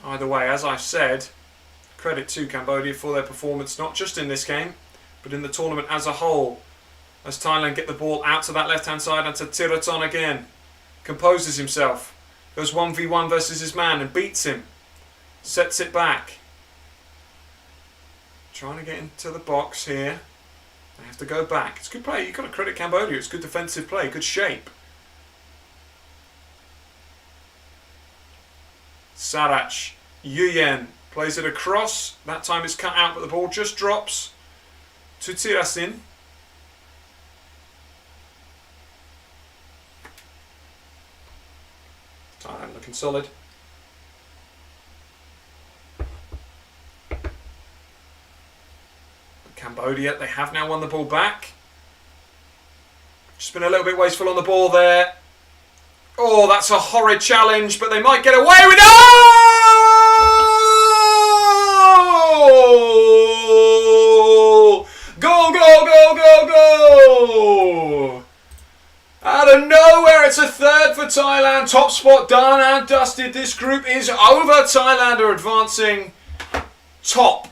A: Either way, as I've said, credit to Cambodia for their performance, not just in this game, but in the tournament as a whole. As Thailand get the ball out to that left-hand side and to Tiraton again. Composes himself. Goes 1v1 versus his man and beats him. Sets it back. Trying to get into the box here. They have to go back. It's good play. You've got to credit Cambodia. It's good defensive play. Good shape. Sarach. Yuyen plays it across. That time it's cut out, but the ball just drops to Tirasin. Thailand looking solid. Cambodia, they have now won the ball back. Just been a little bit wasteful on the ball there. Oh, that's a horrid challenge, but they might get away with it. Oh! Go, go, go, go, go! Out of nowhere, it's a third for Thailand. Top spot done and dusted. This group is over. Thailand are advancing top.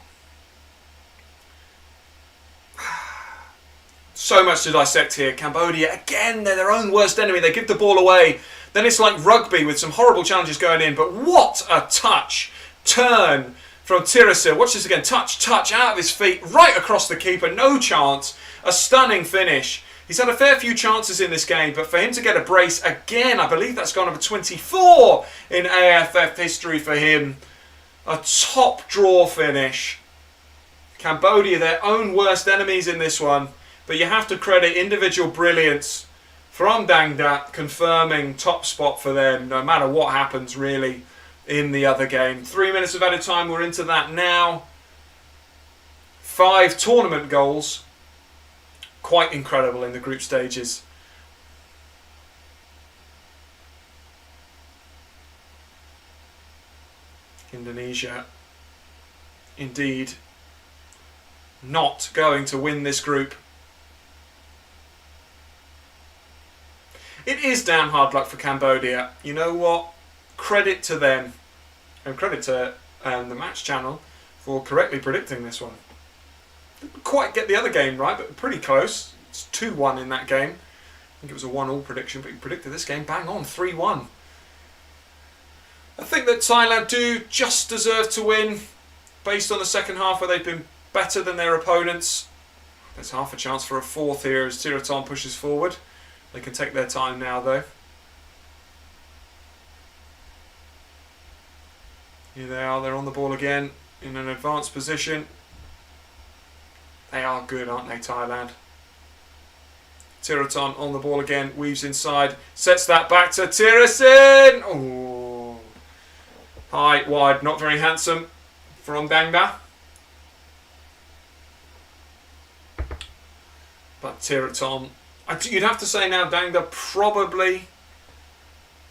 A: So much to dissect here. Cambodia, again, they're their own worst enemy. They give the ball away. Then it's like rugby with some horrible challenges going in. But what a touch. Turn from Tirasa. Watch this again. Touch, touch, out of his feet, right across the keeper. No chance. A stunning finish. He's had a fair few chances in this game, but for him to get a brace again, I believe that's gone over 24 in AFF history for him. A top draw finish. Cambodia, their own worst enemies in this one. But you have to credit individual brilliance from Dang Dat, confirming top spot for them, no matter what happens really in the other game. 3 minutes of added time, we're into that now. 5 tournament goals. Quite incredible in the group stages. Indonesia, indeed, not going to win this group. It is damn hard luck for Cambodia. You know what? Credit to them. And credit to the Match Channel for correctly predicting this one. Didn't quite get the other game right, but pretty close. It's 2-1 in that game. I think it was a 1-1 prediction, but you predicted this game bang on, 3-1. I think that Thailand do just deserve to win based on the second half where they've been better than their opponents. There's half a chance for a fourth here as Tiraton pushes forward. They can take their time now though. Here they are, they're on the ball again in an advanced position. They are good, aren't they, Thailand? Tiraton on the ball again, weaves inside, sets that back to Tirasin. Oh, high, wide, not very handsome from Dangda. But Tiraton, you'd have to say now Dangda probably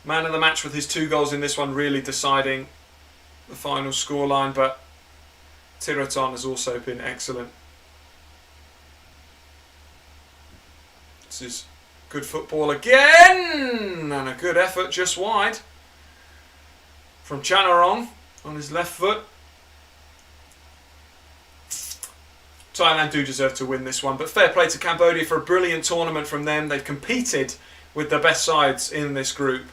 A: man of the match with his 2 goals in this one, really deciding the final scoreline. But Tiraton has also been excellent. This is good football again, and a good effort just wide from Chanarong on his left foot. Thailand do deserve to win this one, but fair play to Cambodia for a brilliant tournament from them. They've competed with the best sides in this group.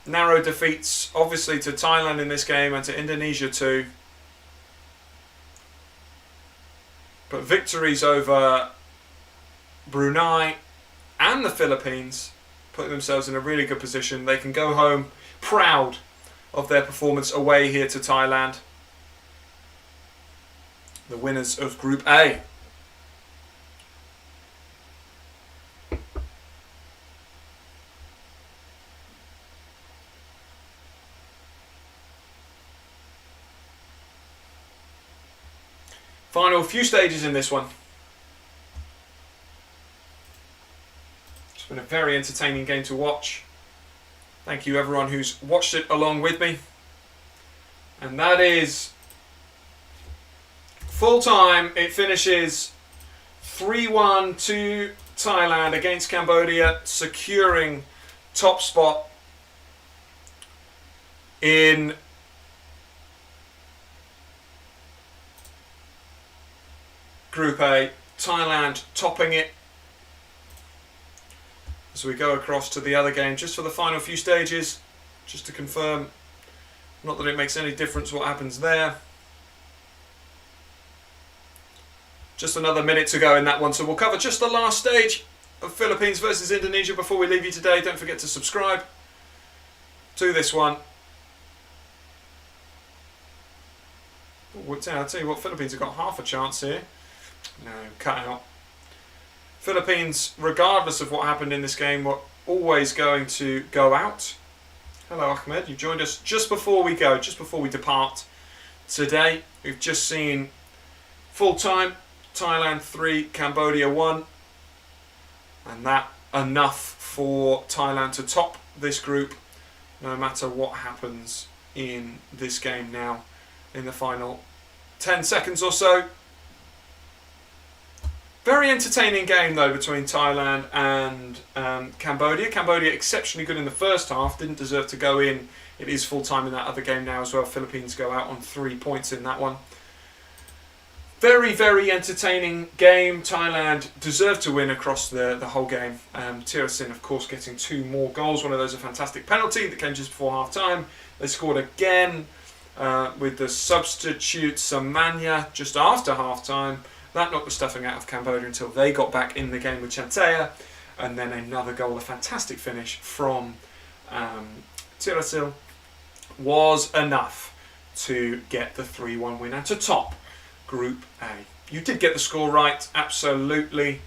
A: Narrow defeats, obviously, to Thailand in this game and to Indonesia too. But victories over Brunei and the Philippines put themselves in a really good position. They can go home proud of their performance away here to Thailand. The winners of Group A. Final few stages in this one. It's been a very entertaining game to watch. Thank you everyone who's watched it along with me. And that is full time. It finishes 3-1 to Thailand against Cambodia, securing top spot in Group A. Thailand topping it. As we go across to the other game, just for the final few stages, just to confirm, not that it makes any difference what happens there. Just another minute to go in that one, so we'll cover just the last stage of Philippines versus Indonesia before we leave you today. Don't forget to subscribe to this one. I'll tell you what, Philippines have got half a chance here. No, cut out. Philippines, regardless of what happened in this game, were always going to go out. Hello Ahmed, you joined us just before we go, just before we depart today. We've just seen full time, Thailand 3, Cambodia 1. And that enough for Thailand to top this group, no matter what happens in this game now in the final 10 seconds or so. Very entertaining game though between Thailand and Cambodia. Cambodia exceptionally good in the first half, didn't deserve to go in. It is full time in that other game now as well. Philippines go out on 3 points in that one. Very, very entertaining game. Thailand deserved to win across the whole game. Tirasin, of course, getting 2 more goals. One of those a fantastic penalty that came just before half time. They scored again with the substitute Samanya just after half time. That knocked the stuffing out of Cambodia until they got back in the game with Chantea. And then another goal, a fantastic finish from Tirasil, was enough to get the 3-1 winner to top Group A. You did get the score right, absolutely.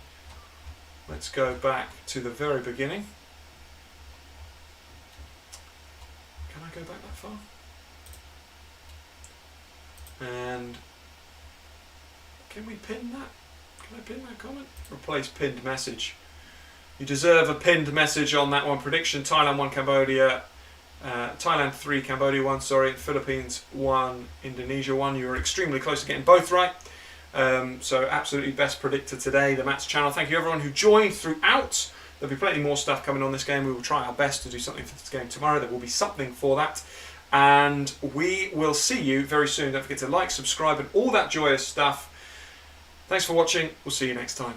A: Let's go back to the very beginning. Can I go back that far? And can we pin that? Can I pin that comment? Replace pinned message. You deserve a pinned message on that one. Prediction: Thailand 1, Cambodia. Thailand 3, Cambodia 1. Sorry, Philippines 1, Indonesia 1. You were extremely close to getting both right. So absolutely best predictor today. The Mats channel. Thank you everyone who joined throughout. There'll be plenty more stuff coming on this game. We will try our best to do something for this game tomorrow. There will be something for that. And we will see you very soon. Don't forget to like, subscribe, and all that joyous stuff. Thanks for watching. We'll see you next time.